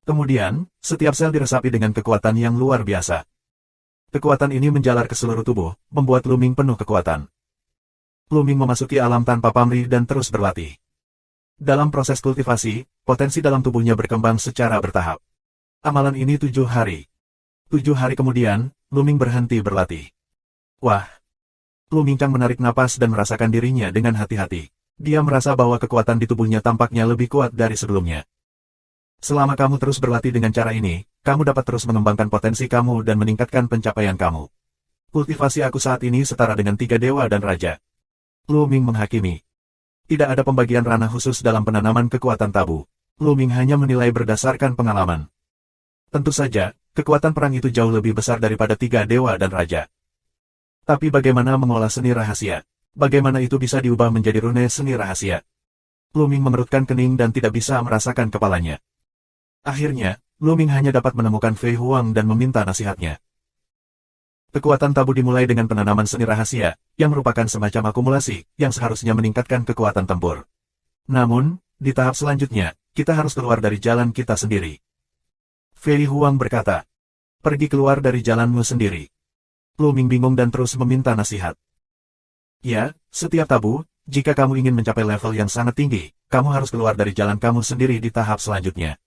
Kemudian, setiap sel diresapi dengan kekuatan yang luar biasa. Kekuatan ini menjalar ke seluruh tubuh, membuat Lu Ming penuh kekuatan. Lu Ming memasuki alam tanpa pamrih dan terus berlatih. Dalam proses kultivasi, potensi dalam tubuhnya berkembang secara bertahap. Amalan ini 7 hari. 7 hari kemudian, Lu Ming berhenti berlatih. Wah! Lu Ming Chang menarik napas dan merasakan dirinya dengan hati-hati. Dia merasa bahwa kekuatan di tubuhnya tampaknya lebih kuat dari sebelumnya. Selama kamu terus berlatih dengan cara ini, kamu dapat terus mengembangkan potensi kamu dan meningkatkan pencapaian kamu. Kultivasi aku saat ini setara dengan 3 dewa dan raja. Lu Ming menghakimi. Tidak ada pembagian ranah khusus dalam penanaman kekuatan tabu. Lu Ming hanya menilai berdasarkan pengalaman. Tentu saja, kekuatan perang itu jauh lebih besar daripada 3 dewa dan raja. Tapi bagaimana mengolah seni rahasia? Bagaimana itu bisa diubah menjadi rune seni rahasia? Lu Ming mengerutkan kening dan tidak bisa merasakan kepalanya. Akhirnya, Lu Ming hanya dapat menemukan Fei Huang dan meminta nasihatnya. Kekuatan tabu dimulai dengan penanaman seni rahasia, yang merupakan semacam akumulasi, yang seharusnya meningkatkan kekuatan tempur. Namun, di tahap selanjutnya, kita harus keluar dari jalan kita sendiri. Fei Huang berkata, pergi keluar dari jalanmu sendiri. Lu Ming bingung dan terus meminta nasihat. Ya, setiap tabu, jika kamu ingin mencapai level yang sangat tinggi, kamu harus keluar dari jalan kamu sendiri di tahap selanjutnya.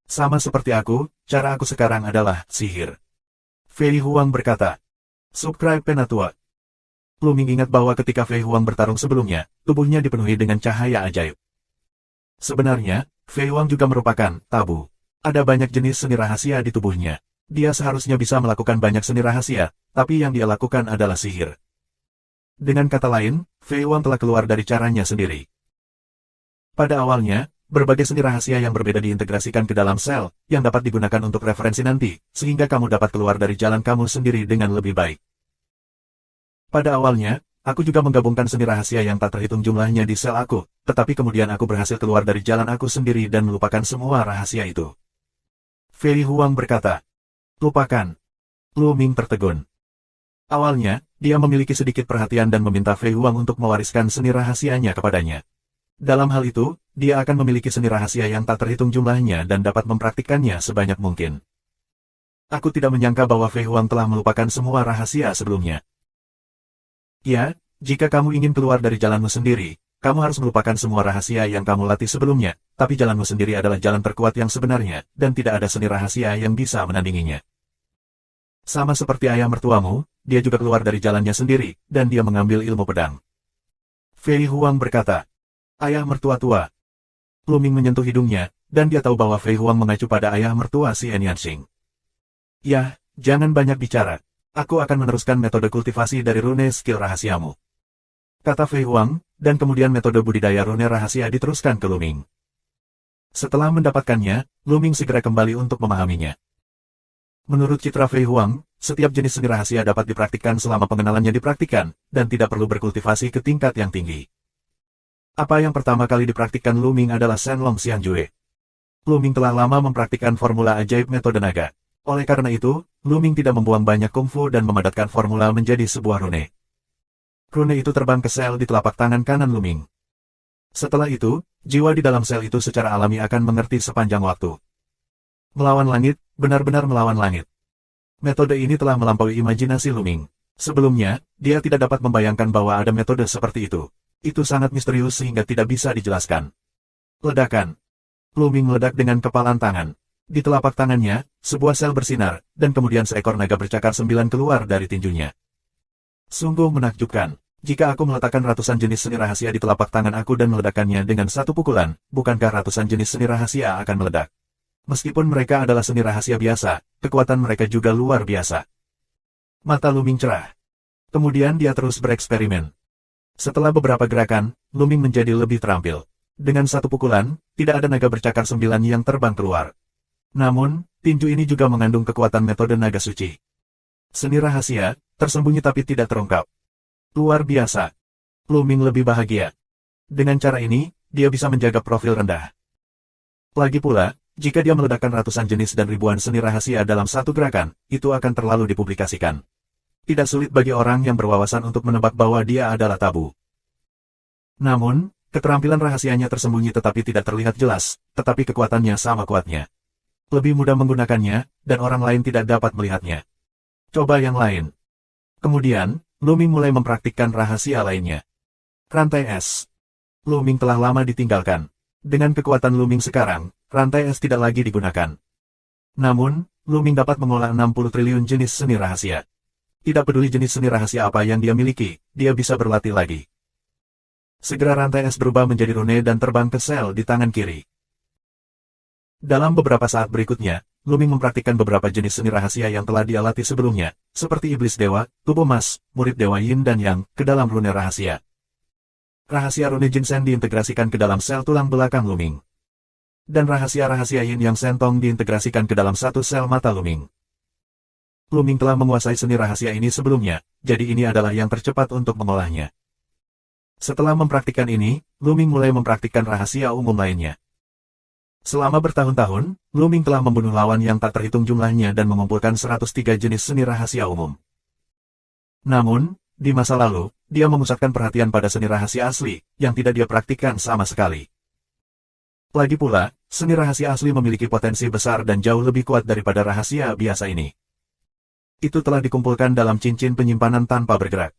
Sama seperti aku, cara aku sekarang adalah sihir. Fei Huang berkata. Subscribe Penatua. Lu Ming ingat bahwa ketika Fei Huang bertarung sebelumnya, tubuhnya dipenuhi dengan cahaya ajaib. Sebenarnya, Fei Huang juga merupakan tabu. Ada banyak jenis seni rahasia di tubuhnya. Dia seharusnya bisa melakukan banyak seni rahasia, tapi yang dia lakukan adalah sihir. Dengan kata lain, Fei Huang telah keluar dari caranya sendiri. Pada awalnya, berbagai seni rahasia yang berbeda diintegrasikan ke dalam sel, yang dapat digunakan untuk referensi nanti, sehingga kamu dapat keluar dari jalan kamu sendiri dengan lebih baik. Pada awalnya, aku juga menggabungkan seni rahasia yang tak terhitung jumlahnya di sel aku, tetapi kemudian aku berhasil keluar dari jalan aku sendiri dan melupakan semua rahasia itu. Fei Huang berkata, lupakan. Lu Ming tertegun. Awalnya, dia memiliki sedikit perhatian dan meminta Fei Huang untuk mewariskan seni rahasianya kepadanya. Dalam hal itu, dia akan memiliki seni rahasia yang tak terhitung jumlahnya dan dapat mempraktikkannya sebanyak mungkin. Aku tidak menyangka bahwa Fei Huang telah melupakan semua rahasia sebelumnya. Ya, jika kamu ingin keluar dari jalanmu sendiri, kamu harus melupakan semua rahasia yang kamu latih sebelumnya, tapi jalanmu sendiri adalah jalan terkuat yang sebenarnya, dan tidak ada seni rahasia yang bisa menandinginya. Sama seperti ayah mertuamu, dia juga keluar dari jalannya sendiri, dan dia mengambil ilmu pedang. Fei Huang berkata, ayah mertua tua. Lu Ming menyentuh hidungnya, dan dia tahu bahwa Fei Huang mengacu pada ayah mertua si Enyansing. Yah, jangan banyak bicara. Aku akan meneruskan metode kultivasi dari rune skill rahasiamu. Kata Fei Huang, dan kemudian metode budidaya rune rahasia diteruskan ke Lu Ming. Setelah mendapatkannya, Lu Ming segera kembali untuk memahaminya. Menurut citra Fei Huang, setiap jenis seni rahasia dapat dipraktikkan selama pengenalannya dipraktikkan, dan tidak perlu berkultivasi ke tingkat yang tinggi. Apa yang pertama kali dipraktikkan Lu Ming adalah Shenlong Xianjue. Lu Ming telah lama mempraktikkan formula ajaib metode naga. Oleh karena itu, Lu Ming tidak membuang banyak kungfu dan memadatkan formula menjadi sebuah rune. Rune itu terbang ke sel di telapak tangan kanan Lu Ming. Setelah itu, jiwa di dalam sel itu secara alami akan mengerti sepanjang waktu. Melawan langit, benar-benar melawan langit. Metode ini telah melampaui imajinasi Lu Ming. Sebelumnya, dia tidak dapat membayangkan bahwa ada metode seperti itu. Itu sangat misterius sehingga tidak bisa dijelaskan. Ledakan. Lu Ming meledak dengan kepalan tangan. Di telapak tangannya, sebuah sel bersinar, dan kemudian seekor naga bercakar 9 keluar dari tinjunya. Sungguh menakjubkan. Jika aku meletakkan ratusan jenis seni rahasia di telapak tangan aku dan meledakkannya dengan satu pukulan, bukankah ratusan jenis seni rahasia akan meledak? Meskipun mereka adalah seni rahasia biasa, kekuatan mereka juga luar biasa. Mata Lu Ming cerah. Kemudian dia terus bereksperimen. Setelah beberapa gerakan, Lu Ming menjadi lebih terampil. Dengan satu pukulan, tidak ada naga bercakar 9 yang terbang keluar. Namun, tinju ini juga mengandung kekuatan metode naga suci. Seni rahasia, tersembunyi tapi tidak terungkap. Luar biasa. Lu Ming lebih bahagia. Dengan cara ini, dia bisa menjaga profil rendah. Lagi pula, jika dia meledakkan ratusan jenis dan ribuan seni rahasia dalam satu gerakan, itu akan terlalu dipublikasikan. Tidak sulit bagi orang yang berwawasan untuk menebak bahwa dia adalah tabu. Namun, keterampilan rahasianya tersembunyi tetapi tidak terlihat jelas, tetapi kekuatannya sama kuatnya. Lebih mudah menggunakannya, dan orang lain tidak dapat melihatnya. Coba yang lain. Kemudian, Lu Ming mulai mempraktikkan rahasia lainnya. Rantai es. Lu Ming telah lama ditinggalkan. Dengan kekuatan Lu Ming sekarang, rantai es tidak lagi digunakan. Namun, Lu Ming dapat mengolah 60 triliun jenis seni rahasia. Tidak peduli jenis seni rahasia apa yang dia miliki, dia bisa berlatih lagi. Segera rantai es berubah menjadi rune dan terbang ke sel di tangan kiri. Dalam beberapa saat berikutnya, Lu Ming mempraktikkan beberapa jenis seni rahasia yang telah dia latih sebelumnya, seperti Iblis Dewa, Tubuh Emas, Murid Dewa Yin dan Yang, ke dalam rune rahasia. Rahasia rune Jinsen diintegrasikan ke dalam sel tulang belakang Lu Ming. Dan rahasia-rahasia Yin Yang Sentong diintegrasikan ke dalam satu sel mata Lu Ming. Lu Ming telah menguasai seni rahasia ini sebelumnya, jadi ini adalah yang tercepat untuk mengolahnya. Setelah mempraktikkan ini, Lu Ming mulai mempraktikkan rahasia umum lainnya. Selama bertahun-tahun, Lu Ming telah membunuh lawan yang tak terhitung jumlahnya dan mengumpulkan 103 jenis seni rahasia umum. Namun, di masa lalu, dia memusatkan perhatian pada seni rahasia asli, yang tidak dia praktikkan sama sekali. Lagi pula, seni rahasia asli memiliki potensi besar dan jauh lebih kuat daripada rahasia biasa ini. Itu telah dikumpulkan dalam cincin penyimpanan tanpa bergerak.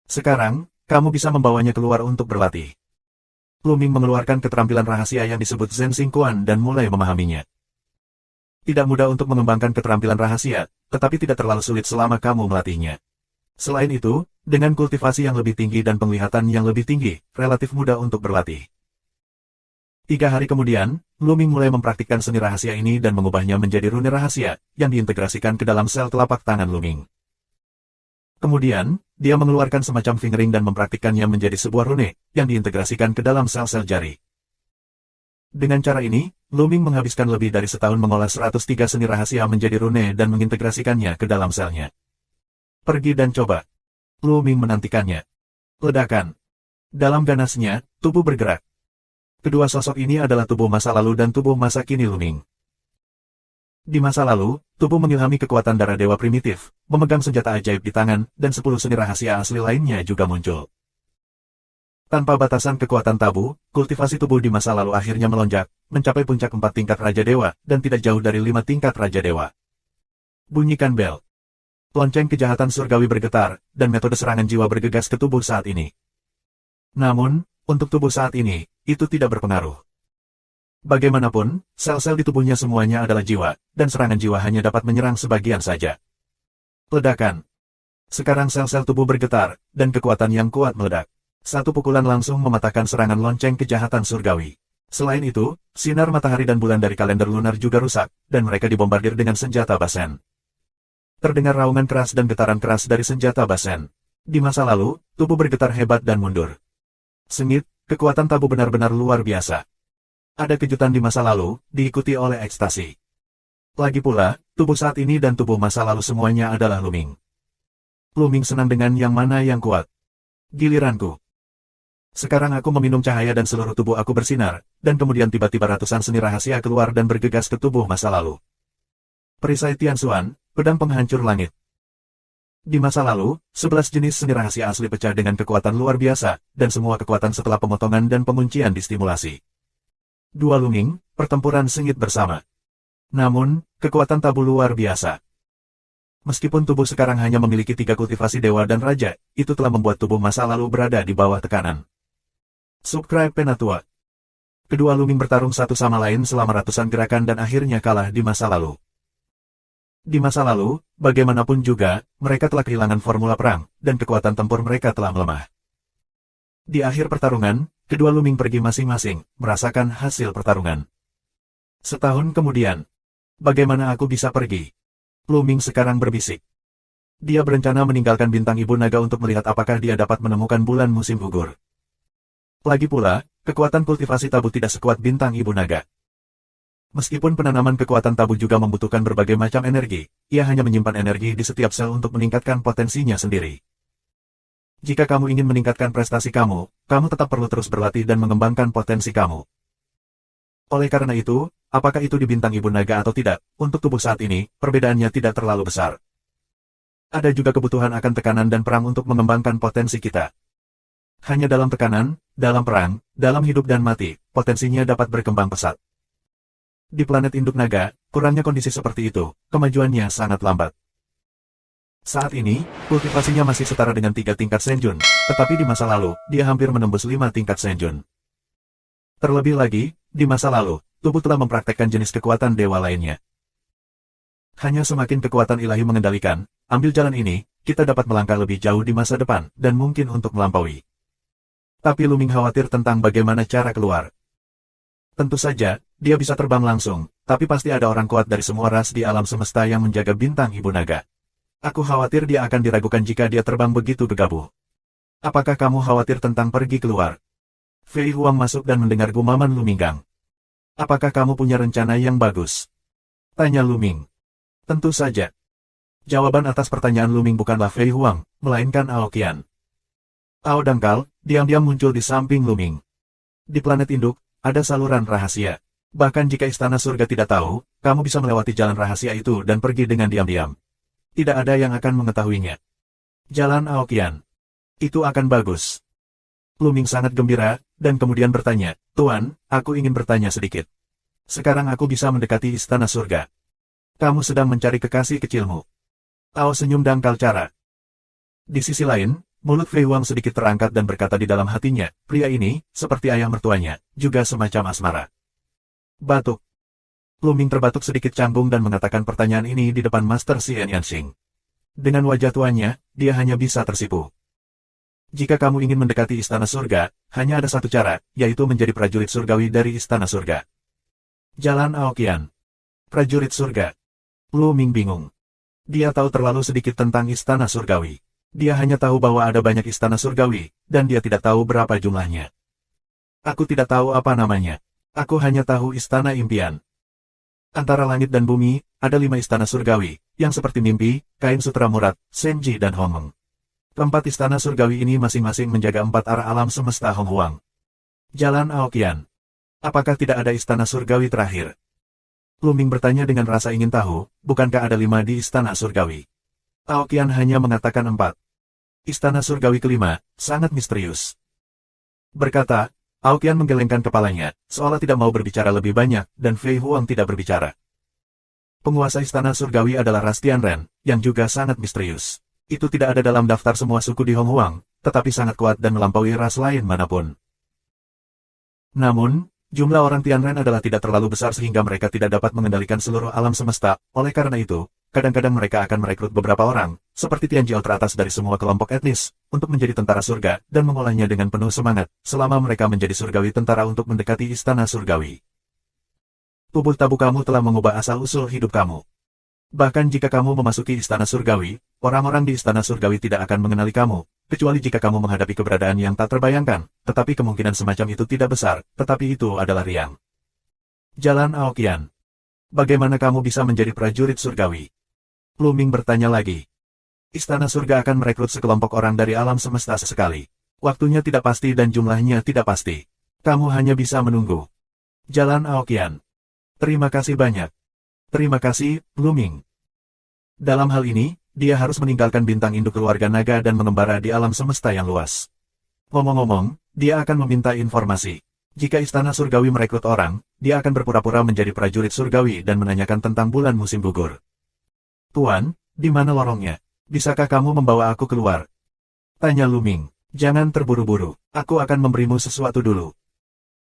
Sekarang, kamu bisa membawanya keluar untuk berlatih. Lu Ming mengeluarkan keterampilan rahasia yang disebut Zhen Xingquan dan mulai memahaminya. Tidak mudah untuk mengembangkan keterampilan rahasia, tetapi tidak terlalu sulit selama kamu melatihnya. Selain itu, dengan kultivasi yang lebih tinggi dan penglihatan yang lebih tinggi, relatif mudah untuk berlatih. 3 hari kemudian, Lu Ming mulai mempraktikkan seni rahasia ini dan mengubahnya menjadi rune rahasia, yang diintegrasikan ke dalam sel telapak tangan Lu Ming. Kemudian, dia mengeluarkan semacam fingering dan mempraktikkannya menjadi sebuah rune, yang diintegrasikan ke dalam sel-sel jari. Dengan cara ini, Lu Ming menghabiskan lebih dari setahun mengolah 103 seni rahasia menjadi rune dan mengintegrasikannya ke dalam selnya. Pergi dan coba. Lu Ming menantikannya. Ledakan. Dalam ganasnya, tubuh bergerak. Kedua sosok ini adalah tubuh masa lalu dan tubuh masa kini Lu Ming. Di masa lalu, tubuh mengilhami kekuatan darah dewa primitif, memegang senjata ajaib di tangan, dan 10 seni rahasia asli lainnya juga muncul. Tanpa batasan kekuatan tabu, kultivasi tubuh di masa lalu akhirnya melonjak, mencapai puncak 4 tingkat Raja Dewa, dan tidak jauh dari 5 tingkat Raja Dewa. Bunyikan bel. Lonceng kejahatan surgawi bergetar, dan metode serangan jiwa bergegas ke tubuh saat ini. Namun, untuk tubuh saat ini, itu tidak berpengaruh. Bagaimanapun, sel-sel di tubuhnya semuanya adalah jiwa, dan serangan jiwa hanya dapat menyerang sebagian saja. Ledakan. Sekarang sel-sel tubuh bergetar, dan kekuatan yang kuat meledak. Satu pukulan langsung mematahkan serangan lonceng kejahatan surgawi. Selain itu, sinar matahari dan bulan dari kalender lunar juga rusak, dan mereka dibombardir dengan senjata basen. Terdengar raungan keras dan getaran keras dari senjata basen. Di masa lalu, tubuh bergetar hebat dan mundur. Sengit, kekuatan tabu benar-benar luar biasa. Ada kejutan di masa lalu, diikuti oleh ekstasi. Lagi pula, tubuh saat ini dan tubuh masa lalu semuanya adalah Luming. Luming senang dengan yang mana yang kuat. Giliranku. Sekarang aku meminum cahaya dan seluruh tubuh aku bersinar, dan kemudian tiba-tiba ratusan seni rahasia keluar dan bergegas ke tubuh masa lalu. Perisai Tianxuan, pedang penghancur langit. Di masa lalu, 11 jenis seni rahasia asli pecah dengan kekuatan luar biasa, dan semua kekuatan setelah pemotongan dan penguncian distimulasi. Dua Luming, pertempuran sengit bersama. Namun, kekuatan tabu luar biasa. Meskipun tubuh sekarang hanya memiliki 3 kultivasi dewa dan raja, itu telah membuat tubuh masa lalu berada di bawah tekanan. Subscribe Penatua. Kedua Luming bertarung satu sama lain selama ratusan gerakan dan akhirnya kalah di masa lalu. Di masa lalu, bagaimanapun juga, mereka telah kehilangan formula perang, dan kekuatan tempur mereka telah melemah. Di akhir pertarungan, kedua Luming pergi masing-masing, merasakan hasil pertarungan. Setahun kemudian, bagaimana aku bisa pergi? Luming sekarang berbisik. Dia berencana meninggalkan bintang Ibu Naga untuk melihat apakah dia dapat menemukan bulan musim gugur. Lagi pula, kekuatan kultivasi tabu tidak sekuat bintang Ibu Naga. Meskipun penanaman kekuatan tabu juga membutuhkan berbagai macam energi, ia hanya menyimpan energi di setiap sel untuk meningkatkan potensinya sendiri. Jika kamu ingin meningkatkan prestasi kamu, kamu tetap perlu terus berlatih dan mengembangkan potensi kamu. Oleh karena itu, apakah itu di bintang Ibu Naga atau tidak, untuk tubuh saat ini, perbedaannya tidak terlalu besar. Ada juga kebutuhan akan tekanan dan perang untuk mengembangkan potensi kita. Hanya dalam tekanan, dalam perang, dalam hidup dan mati, potensinya dapat berkembang pesat. Di planet induk naga, kurangnya kondisi seperti itu, kemajuannya sangat lambat. Saat ini, kultivasinya masih setara dengan 3 tingkat Senjun, tetapi di masa lalu, dia hampir menembus 5 tingkat Senjun. Terlebih lagi, di masa lalu, tubuh telah mempraktekkan jenis kekuatan dewa lainnya. Hanya semakin kekuatan ilahi mengendalikan, ambil jalan ini, kita dapat melangkah lebih jauh di masa depan, dan mungkin untuk melampaui. Tapi Luming khawatir tentang bagaimana cara keluar. Tentu saja, dia bisa terbang langsung, tapi pasti ada orang kuat dari semua ras di alam semesta yang menjaga bintang Ibu Naga. Aku khawatir dia akan diragukan jika dia terbang begitu gegabah. Apakah kamu khawatir tentang pergi keluar? Fei Huang masuk dan mendengar gumaman Luminggang. Apakah kamu punya rencana yang bagus? Tanya Luming. Tentu saja. Jawaban atas pertanyaan Luming bukanlah Fei Huang, melainkan Aoqian. Ao dangkal, diam-diam muncul di samping Luming. Di planet induk, ada saluran rahasia. Bahkan jika Istana Surga tidak tahu, kamu bisa melewati jalan rahasia itu dan pergi dengan diam-diam. Tidak ada yang akan mengetahuinya. Jalan Aoqian. Itu akan bagus. Luming sangat gembira, dan kemudian bertanya, Tuan, aku ingin bertanya sedikit. Sekarang aku bisa mendekati Istana Surga. Kamu sedang mencari kekasih kecilmu. Ao senyum dangkal cara. Di sisi lain, mulut Fei Huang sedikit terangkat dan berkata di dalam hatinya, pria ini, seperti ayah mertuanya, juga semacam asmara. Batuk. Luming terbatuk sedikit canggung dan mengatakan pertanyaan ini di depan Master Xian Yanxing. Dengan wajah tuannya, dia hanya bisa tersipu. Jika kamu ingin mendekati Istana Surga, hanya ada satu cara, yaitu menjadi prajurit surgawi dari Istana Surga. Jalan Aoqian. Prajurit surga. Luming bingung. Dia tahu terlalu sedikit tentang Istana Surgawi. Dia hanya tahu bahwa ada banyak Istana Surgawi, dan dia tidak tahu berapa jumlahnya. Aku tidak tahu apa namanya. Aku hanya tahu Istana Impian. Antara langit dan bumi, ada 5 istana surgawi, yang seperti mimpi, kain sutra murat, Senji dan Hongmeng. Keempat istana surgawi ini masing-masing menjaga 4 arah alam semesta Hong Huang. Jalan Aoqian. Apakah tidak ada istana surgawi terakhir? Lu Ming bertanya dengan rasa ingin tahu, bukankah ada 5 di Istana Surgawi? Aokian hanya mengatakan 4. Istana Surgawi kelima, sangat misterius. Berkata, Aokian menggelengkan kepalanya, seolah tidak mau berbicara lebih banyak, dan Fei Huang tidak berbicara. Penguasa Istana Surgawi adalah Ras Tianren, yang juga sangat misterius. Itu tidak ada dalam daftar semua suku di Hong Huang, tetapi sangat kuat dan melampaui ras lain manapun. Namun, jumlah orang Tianren adalah tidak terlalu besar sehingga mereka tidak dapat mengendalikan seluruh alam semesta, oleh karena itu, kadang-kadang mereka akan merekrut beberapa orang, seperti Tianjiao teratas dari semua kelompok etnis, untuk menjadi tentara surga dan mengolahnya dengan penuh semangat, selama mereka menjadi surgawi tentara untuk mendekati Istana Surgawi. Tubuh tabu kamu telah mengubah asal-usul hidup kamu. Bahkan jika kamu memasuki Istana Surgawi, orang-orang di Istana Surgawi tidak akan mengenali kamu, kecuali jika kamu menghadapi keberadaan yang tak terbayangkan, tetapi kemungkinan semacam itu tidak besar, tetapi itu adalah riang. Jalan Aokian. Bagaimana kamu bisa menjadi prajurit surgawi? Lu Ming bertanya lagi. Istana surga akan merekrut sekelompok orang dari alam semesta sesekali. Waktunya tidak pasti dan jumlahnya tidak pasti. Kamu hanya bisa menunggu. Jalan Aokian. Terima kasih banyak. Terima kasih, Lu Ming. Dalam hal ini, dia harus meninggalkan bintang induk keluarga naga dan mengembara di alam semesta yang luas. Ngomong-ngomong, dia akan meminta informasi. Jika Istana Surgawi merekrut orang, dia akan berpura-pura menjadi prajurit surgawi dan menanyakan tentang bulan musim gugur. Tuan, di mana lorongnya? Bisakah kamu membawa aku keluar? Tanya Lu Ming. Jangan terburu-buru, aku akan memberimu sesuatu dulu.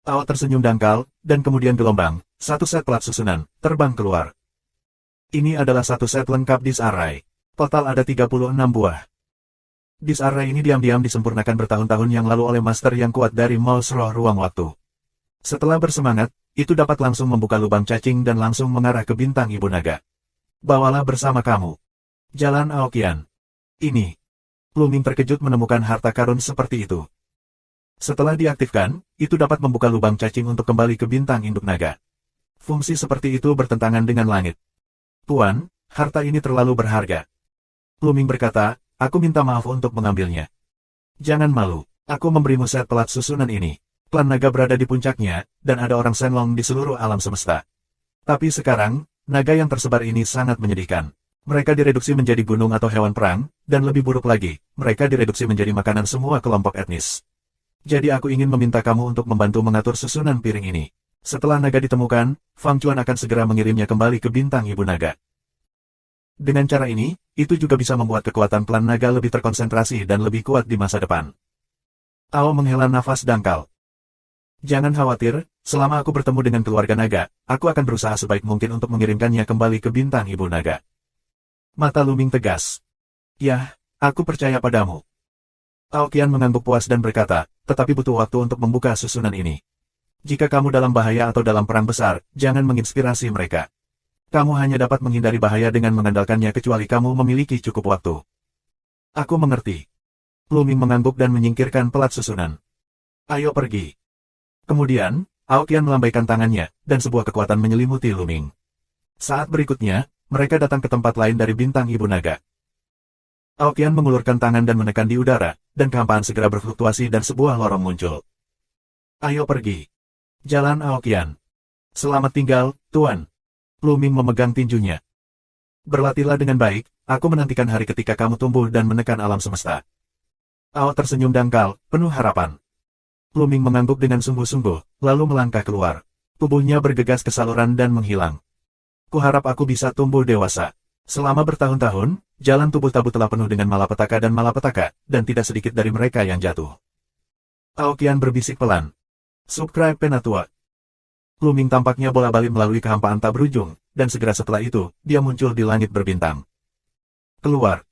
Ao tersenyum dangkal, dan kemudian gelombang, satu set pelat susunan, terbang keluar. Ini adalah satu set lengkap disk array. Total ada 36 buah. Disk array ini diam-diam disempurnakan bertahun-tahun yang lalu oleh master yang kuat dari Mouse Roh Ruang Waktu. Setelah bersemangat, itu dapat langsung membuka lubang cacing dan langsung mengarah ke bintang Ibu Naga. Bawalah bersama kamu. Jalan Aokian. Ini. Lu Ming terkejut menemukan harta karun seperti itu. Setelah diaktifkan, itu dapat membuka lubang cacing untuk kembali ke bintang induk naga. Fungsi seperti itu bertentangan dengan langit. Tuan, harta ini terlalu berharga. Lu Ming berkata, aku minta maaf untuk mengambilnya. Jangan malu, aku memberimu set pelat susunan ini. Klan naga berada di puncaknya, dan ada orang Shenlong di seluruh alam semesta. Tapi sekarang, naga yang tersebar ini sangat menyedihkan. Mereka direduksi menjadi gunung atau hewan perang, dan lebih buruk lagi, mereka direduksi menjadi makanan semua kelompok etnis. Jadi aku ingin meminta kamu untuk membantu mengatur susunan piring ini. Setelah naga ditemukan, Fang Chuan akan segera mengirimnya kembali ke bintang Ibu Naga. Dengan cara ini, itu juga bisa membuat kekuatan klan naga lebih terkonsentrasi dan lebih kuat di masa depan. Ao menghela nafas dangkal. Jangan khawatir, selama aku bertemu dengan keluarga naga, aku akan berusaha sebaik mungkin untuk mengirimkannya kembali ke bintang Ibu Naga. Mata Lu Ming tegas. Yah, aku percaya padamu. Aokian mengangguk puas dan berkata, tetapi butuh waktu untuk membuka susunan ini. Jika kamu dalam bahaya atau dalam perang besar, jangan menginspirasi mereka. Kamu hanya dapat menghindari bahaya dengan mengandalkannya kecuali kamu memiliki cukup waktu. Aku mengerti. Lu Ming mengangguk dan menyingkirkan pelat susunan. Ayo pergi. Kemudian, Aokian melambaikan tangannya, dan sebuah kekuatan menyelimuti Lu Ming. Saat berikutnya, mereka datang ke tempat lain dari bintang Ibu Naga. Aokian mengulurkan tangan dan menekan di udara, dan kehampaan segera berfluktuasi dan sebuah lorong muncul. Ayo pergi. Jalan Aokian. Selamat tinggal, Tuan. Lu Ming memegang tinjunya. Berlatihlah dengan baik, aku menantikan hari ketika kamu tumbuh dan menekan alam semesta. Ao tersenyum dangkal, penuh harapan. Lu Ming mengangguk dengan sungguh-sungguh, lalu melangkah keluar. Tubuhnya bergegas ke saluran dan menghilang. Kuharap aku bisa tumbuh dewasa. Selama bertahun-tahun, jalan tubuh tabu telah penuh dengan malapetaka, dan tidak sedikit dari mereka yang jatuh. Aokian berbisik pelan. Subscribe Penatua. Lu Ming tampaknya bola-balik melalui kehampaan tak berujung, dan segera setelah itu, dia muncul di langit berbintang. Keluar.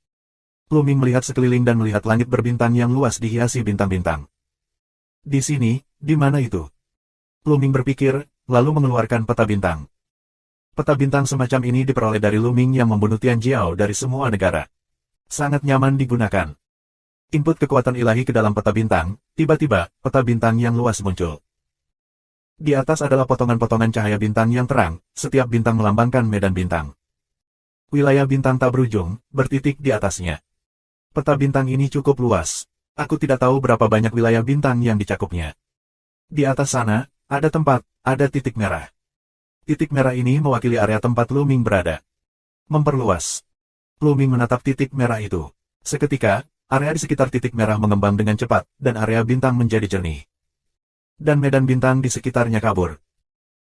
Lu Ming melihat sekeliling dan melihat langit berbintang yang luas dihiasi bintang-bintang. Di sini, di mana itu? Lu Ming berpikir, lalu mengeluarkan peta bintang. Peta bintang semacam ini diperoleh dari Lu Ming yang membunuh Tianjiao dari semua negara. Sangat nyaman digunakan. Input kekuatan ilahi ke dalam peta bintang, tiba-tiba, peta bintang yang luas muncul. Di atas adalah potongan-potongan cahaya bintang yang terang, setiap bintang melambangkan medan bintang. Wilayah bintang tak berujung, bertitik di atasnya. Peta bintang ini cukup luas. Aku tidak tahu berapa banyak wilayah bintang yang dicakupnya. Di atas sana, ada tempat, ada titik merah. Titik merah ini mewakili area tempat Lu Ming berada. Memperluas. Lu Ming menatap titik merah itu. Seketika, area di sekitar titik merah mengembang dengan cepat, dan area bintang menjadi jernih. Dan medan bintang di sekitarnya kabur.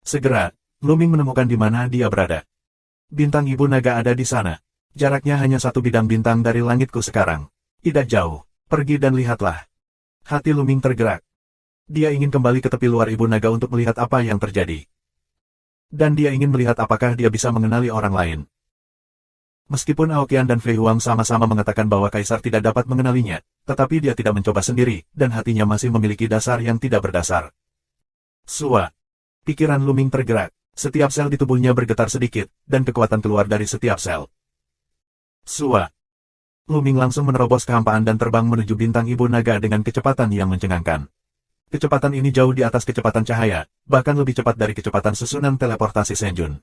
Segera, Lu Ming menemukan di mana dia berada. Bintang Ibu Naga ada di sana. Jaraknya hanya satu bidang bintang dari langitku sekarang. Tidak jauh. Pergi dan lihatlah. Hati Lu Ming tergerak. Dia ingin kembali ke tepi luar Ibu Naga untuk melihat apa yang terjadi. Dan dia ingin melihat apakah dia bisa mengenali orang lain. Meskipun Aoqian dan Fei Huang sama-sama mengatakan bahwa Kaisar tidak dapat mengenalinya, tetapi dia tidak mencoba sendiri, dan hatinya masih memiliki dasar yang tidak berdasar. Sua. Pikiran Lu Ming tergerak. Setiap sel di tubuhnya bergetar sedikit, dan kekuatan keluar dari setiap sel. Sua. Lu Ming langsung menerobos kehampaan dan terbang menuju bintang Ibu Naga dengan kecepatan yang mencengangkan. Kecepatan ini jauh di atas kecepatan cahaya, bahkan lebih cepat dari kecepatan susunan teleportasi Senjun.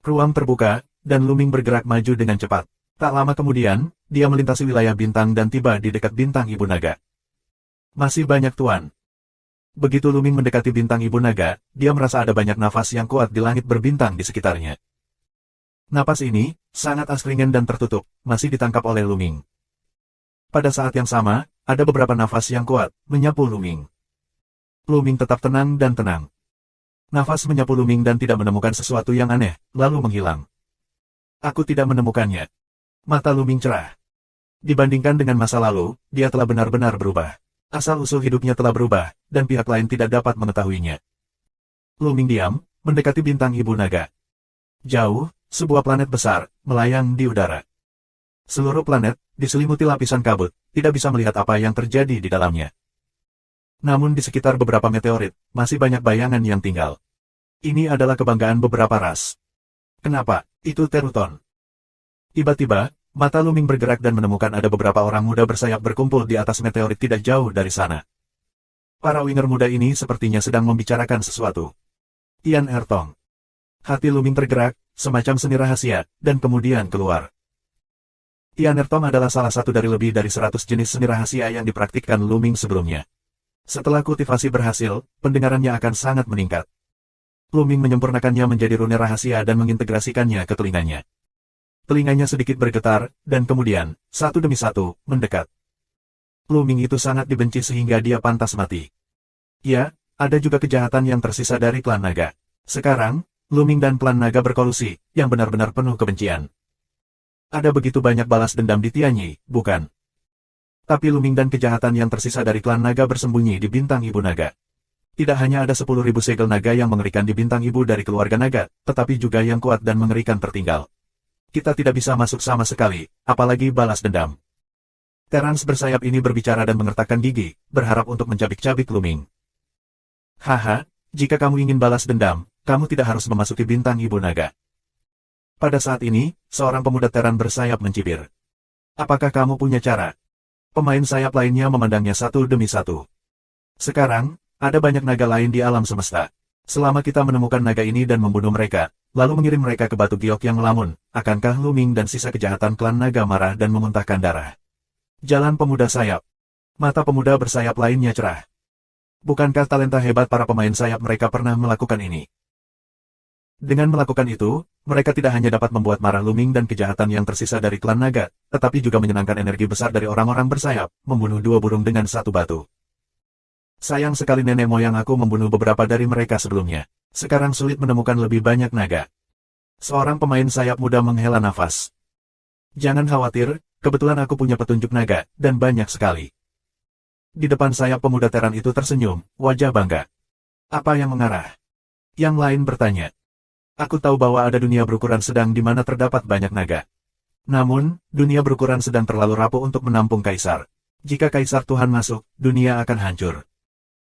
Ruang terbuka, dan Lu Ming bergerak maju dengan cepat. Tak lama kemudian, dia melintasi wilayah bintang dan tiba di dekat bintang Ibu Naga. Masih banyak tuan. Begitu Lu Ming mendekati bintang Ibu Naga, dia merasa ada banyak nafas yang kuat di langit berbintang di sekitarnya. Napas ini, sangat astringen dan tertutup, masih ditangkap oleh Lu Ming. Pada saat yang sama, ada beberapa nafas yang kuat, menyapu Lu Ming. Lu Ming tetap tenang dan tenang. Nafas menyapu Lu Ming dan tidak menemukan sesuatu yang aneh, lalu menghilang. Aku tidak menemukannya. Mata Lu Ming cerah. Dibandingkan dengan masa lalu, dia telah benar-benar berubah. Asal-usul hidupnya telah berubah, dan pihak lain tidak dapat mengetahuinya. Lu Ming diam, mendekati bintang Ibu Naga. Jauh, sebuah planet besar, melayang di udara. Seluruh planet, diselimuti lapisan kabut, tidak bisa melihat apa yang terjadi di dalamnya. Namun di sekitar beberapa meteorit, masih banyak bayangan yang tinggal. Ini adalah kebanggaan beberapa ras. Kenapa? Itu Teruton. Tiba-tiba, mata Lu Ming bergerak dan menemukan ada beberapa orang muda bersayap berkumpul di atas meteorit tidak jauh dari sana. Para winger muda ini sepertinya sedang membicarakan sesuatu. Tian Ertong. Hati Lu Ming tergerak, semacam seni rahasia, dan kemudian keluar. Tian Ertong adalah salah satu dari lebih dari 100 jenis seni rahasia yang dipraktikkan Lu Ming sebelumnya. Setelah kultivasi berhasil, pendengarannya akan sangat meningkat. Lu Ming menyempurnakannya menjadi rune rahasia dan mengintegrasikannya ke telinganya. Telinganya sedikit bergetar, dan kemudian, satu demi satu, mendekat. Lu Ming itu sangat dibenci sehingga dia pantas mati. Ya, ada juga kejahatan yang tersisa dari klan naga. Sekarang, Lu Ming dan klan naga berkolusi, yang benar-benar penuh kebencian. Ada begitu banyak balas dendam di Tianyi, bukan? Tapi Lu Ming dan kejahatan yang tersisa dari klan naga bersembunyi di bintang Ibu Naga. Tidak hanya ada 10.000 segel naga yang mengerikan di bintang ibu dari keluarga naga, tetapi juga yang kuat dan mengerikan tertinggal. Kita tidak bisa masuk sama sekali, apalagi balas dendam. Terans bersayap ini berbicara dan mengertakkan gigi, berharap untuk mencabik-cabik Lu Ming. Haha, jika kamu ingin balas dendam, kamu tidak harus memasuki bintang Ibu Naga. Pada saat ini, seorang pemuda Teran bersayap mencibir. Apakah kamu punya cara? Pemain sayap lainnya memandangnya satu demi satu. Sekarang, ada banyak naga lain di alam semesta. Selama kita menemukan naga ini dan membunuh mereka, lalu mengirim mereka ke batu giok yang melamun, akankah Lu Ming dan sisa kejahatan klan naga marah dan memuntahkan darah? Jalan pemuda sayap. Mata pemuda bersayap lainnya cerah. Bukankah talenta hebat para pemain sayap mereka pernah melakukan ini? Dengan melakukan itu, mereka tidak hanya dapat membuat marah Lu Ming dan kejahatan yang tersisa dari klan naga, tetapi juga menyenangkan energi besar dari orang-orang bersayap, membunuh dua burung dengan satu batu. Sayang sekali nenek moyang aku membunuh beberapa dari mereka sebelumnya. Sekarang sulit menemukan lebih banyak naga. Seorang pemain sayap muda menghela nafas. Jangan khawatir, kebetulan aku punya petunjuk naga, dan banyak sekali. Di depan sayap pemuda Teran itu tersenyum, wajah bangga. Apa yang mengarah? Yang lain bertanya. Aku tahu bahwa ada dunia berukuran sedang di mana terdapat banyak naga. Namun, dunia berukuran sedang terlalu rapuh untuk menampung kaisar. Jika kaisar Tuhan masuk, dunia akan hancur.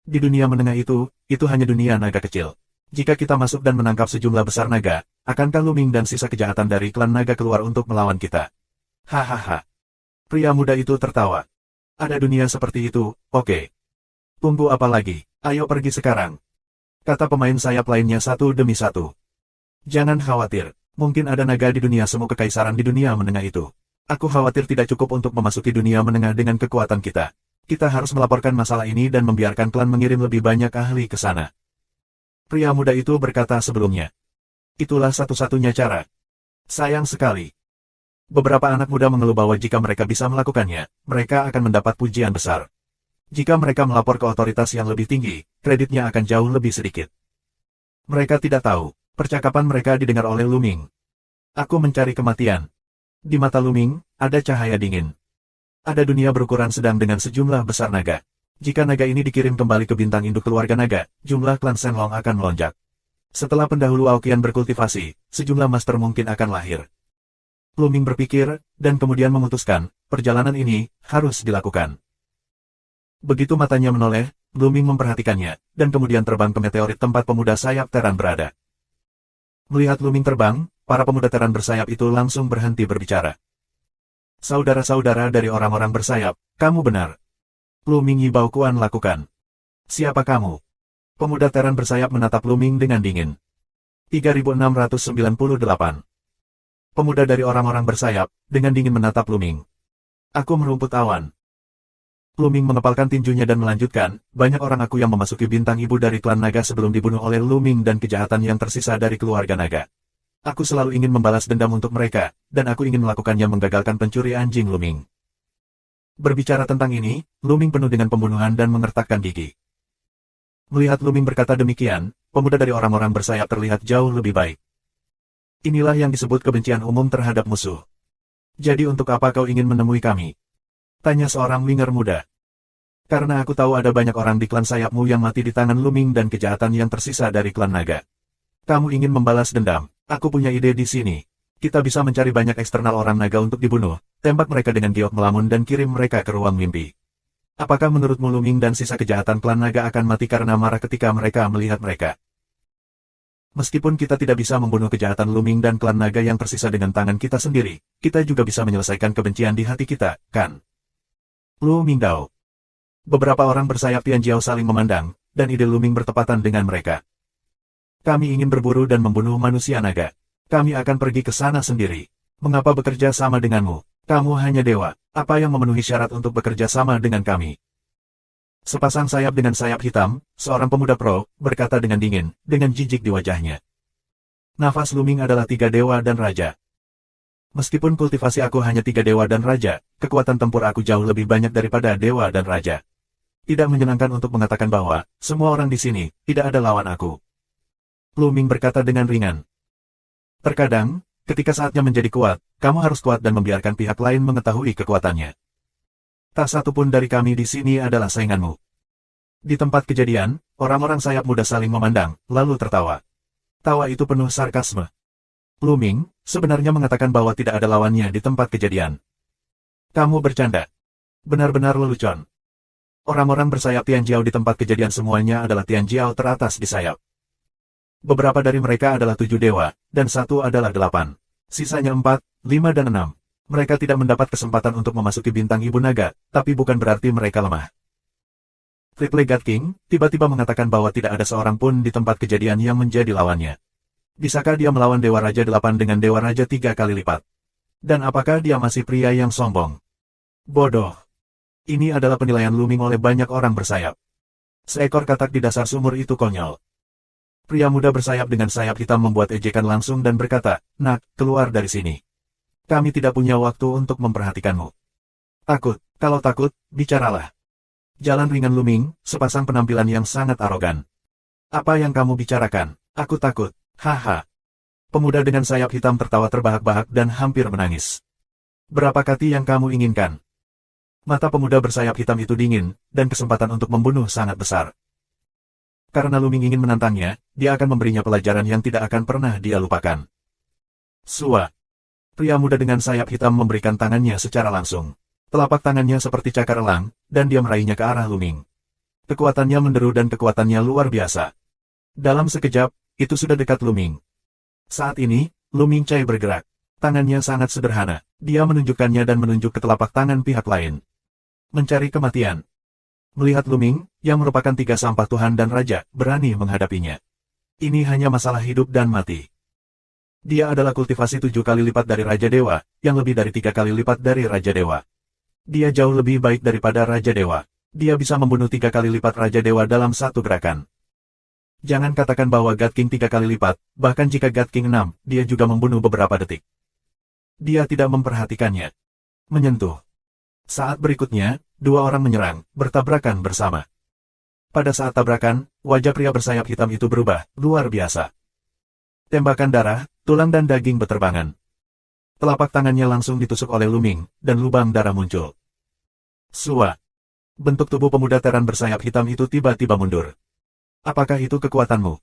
Di dunia menengah itu hanya dunia naga kecil. Jika kita masuk dan menangkap sejumlah besar naga, akankah Lu Ming dan sisa kejahatan dari klan naga keluar untuk melawan kita? Hahaha. Pria muda itu tertawa. Ada dunia seperti itu, oke. Tunggu apa lagi, ayo pergi sekarang. Kata pemain sayap lainnya satu demi satu. Jangan khawatir, mungkin ada naga di dunia semu kekaisaran di dunia menengah itu. Aku khawatir tidak cukup untuk memasuki dunia menengah dengan kekuatan kita. Kita harus melaporkan masalah ini dan membiarkan klan mengirim lebih banyak ahli ke sana. Pria muda itu berkata sebelumnya. Itulah satu-satunya cara. Sayang sekali. Beberapa anak muda mengeluh bahwa jika mereka bisa melakukannya, mereka akan mendapat pujian besar. Jika mereka melapor ke otoritas yang lebih tinggi, kreditnya akan jauh lebih sedikit. Mereka tidak tahu, percakapan mereka didengar oleh Luming. Aku mencari kematian. Di mata Luming, ada cahaya dingin. Ada dunia berukuran sedang dengan sejumlah besar naga. Jika naga ini dikirim kembali ke bintang induk keluarga naga, jumlah klan Shenlong akan melonjak. Setelah pendahulu Aoqian berkultivasi, sejumlah master mungkin akan lahir. Luming berpikir, dan kemudian memutuskan, perjalanan ini harus dilakukan. Begitu matanya menoleh, Luming memperhatikannya, dan kemudian terbang ke meteorit tempat pemuda sayap Teran berada. Melihat Luming terbang, para pemuda Teran bersayap itu langsung berhenti berbicara. Saudara-saudara dari orang-orang bersayap, kamu benar. Luming Yibao Kuan lakukan. Siapa kamu? Pemuda Teran bersayap menatap Luming dengan dingin. 3698. Pemuda dari orang-orang bersayap, dengan dingin menatap Luming. Aku merumput awan. Luming mengepalkan tinjunya dan melanjutkan, banyak orang aku yang memasuki bintang ibu dari klan naga sebelum dibunuh oleh Luming dan kejahatan yang tersisa dari keluarga naga. Aku selalu ingin membalas dendam untuk mereka, dan aku ingin melakukannya menggagalkan pencuri anjing Luming. Berbicara tentang ini, Luming penuh dengan pembunuhan dan mengertakkan gigi. Melihat Luming berkata demikian, pemuda dari orang-orang bersayap terlihat jauh lebih baik. Inilah yang disebut kebencian umum terhadap musuh. Jadi untuk apa kau ingin menemui kami? Tanya seorang winger muda. Karena aku tahu ada banyak orang di klan sayapmu yang mati di tangan Luming dan kejahatan yang tersisa dari klan naga. Kamu ingin membalas dendam. Aku punya ide di sini. Kita bisa mencari banyak eksternal orang naga untuk dibunuh, tembak mereka dengan giok melamun dan kirim mereka ke ruang mimpi. Apakah menurutmu Luming dan sisa kejahatan klan naga akan mati karena marah ketika mereka melihat mereka? Meskipun kita tidak bisa membunuh kejahatan Luming dan klan naga yang tersisa dengan tangan kita sendiri, kita juga bisa menyelesaikan kebencian di hati kita, kan? Luming Dao. Beberapa orang bersayap Tianjiao saling memandang, dan ide Luming bertepatan dengan mereka. Kami ingin berburu dan membunuh manusia naga. Kami akan pergi ke sana sendiri. Mengapa bekerja sama denganmu? Kamu hanya dewa. Apa yang memenuhi syarat untuk bekerja sama dengan kami? Sepasang sayap dengan sayap hitam, seorang pemuda pro, berkata dengan dingin, dengan jijik di wajahnya. Nafas Luming adalah 3 dewa dan raja. Meskipun kultivasi aku hanya 3 dewa dan raja, kekuatan tempur aku jauh lebih banyak daripada dewa dan raja. Tidak menyenangkan untuk mengatakan bahwa, semua orang di sini, tidak ada lawan aku. Luming berkata dengan ringan. Terkadang, ketika saatnya menjadi kuat, kamu harus kuat dan membiarkan pihak lain mengetahui kekuatannya. Tak satu pun dari kami di sini adalah sainganmu. Di tempat kejadian, orang-orang sayap muda saling memandang, lalu tertawa. Tawa itu penuh sarkasme. Luming, sebenarnya mengatakan bahwa tidak ada lawannya di tempat kejadian. Kamu bercanda. Benar-benar lelucon. Orang-orang bersayap Tianjiao di tempat kejadian semuanya adalah Tianjiao teratas di sayap. Beberapa dari mereka adalah 7 dewa, dan 1 adalah 8. Sisanya 4, 5 dan 6. Mereka tidak mendapat kesempatan untuk memasuki bintang ibu naga, tapi bukan berarti mereka lemah. Triple God King, tiba-tiba mengatakan bahwa tidak ada seorang pun di tempat kejadian yang menjadi lawannya. Bisakah dia melawan Dewa Raja 8 dengan Dewa Raja 3 kali lipat? Dan apakah dia masih pria yang sombong? Bodoh. Ini adalah penilaian Luming oleh banyak orang bersayap. Seekor katak di dasar sumur itu konyol. Pria muda bersayap dengan sayap hitam membuat ejekan langsung dan berkata, "Nak, keluar dari sini. Kami tidak punya waktu untuk memperhatikanmu." Takut, kalau takut, bicaralah. Jalan ringan Luming, sepasang penampilan yang sangat arogan. Apa yang kamu bicarakan? Aku takut. Haha. Pemuda dengan sayap hitam tertawa terbahak-bahak dan hampir menangis. Berapa kati yang kamu inginkan? Mata pemuda bersayap hitam itu dingin, dan kesempatan untuk membunuh sangat besar. Karena Luming ingin menantangnya, dia akan memberinya pelajaran yang tidak akan pernah dia lupakan. Sua. Pria muda dengan sayap hitam memberikan tangannya secara langsung. Telapak tangannya seperti cakar elang, dan dia meraihnya ke arah Luming. Kekuatannya menderu dan kekuatannya luar biasa. Dalam sekejap, itu sudah dekat Luming. Saat ini, Luming Chai bergerak. Tangannya sangat sederhana. Dia menunjukkannya dan menunjuk ke telapak tangan pihak lain. Mencari kematian. Melihat Luming, yang merupakan 3 sampah Tuhan dan Raja, berani menghadapinya. Ini hanya masalah hidup dan mati. Dia adalah kultivasi 7 kali lipat dari Raja Dewa, yang lebih dari 3 kali lipat dari Raja Dewa. Dia jauh lebih baik daripada Raja Dewa. Dia bisa membunuh 3 kali lipat Raja Dewa dalam satu gerakan. Jangan katakan bahwa God King 3 kali lipat, bahkan jika God King 6, dia juga membunuh beberapa detik. Dia tidak memperhatikannya. Menyentuh. Saat berikutnya, dua orang menyerang, bertabrakan bersama. Pada saat tabrakan, wajah pria bersayap hitam itu berubah, luar biasa. Tembakan darah, tulang dan daging beterbangan. Telapak tangannya langsung ditusuk oleh Luming, dan lubang darah muncul. Sua. Bentuk tubuh pemuda teran bersayap hitam itu tiba-tiba mundur. Apakah itu kekuatanmu?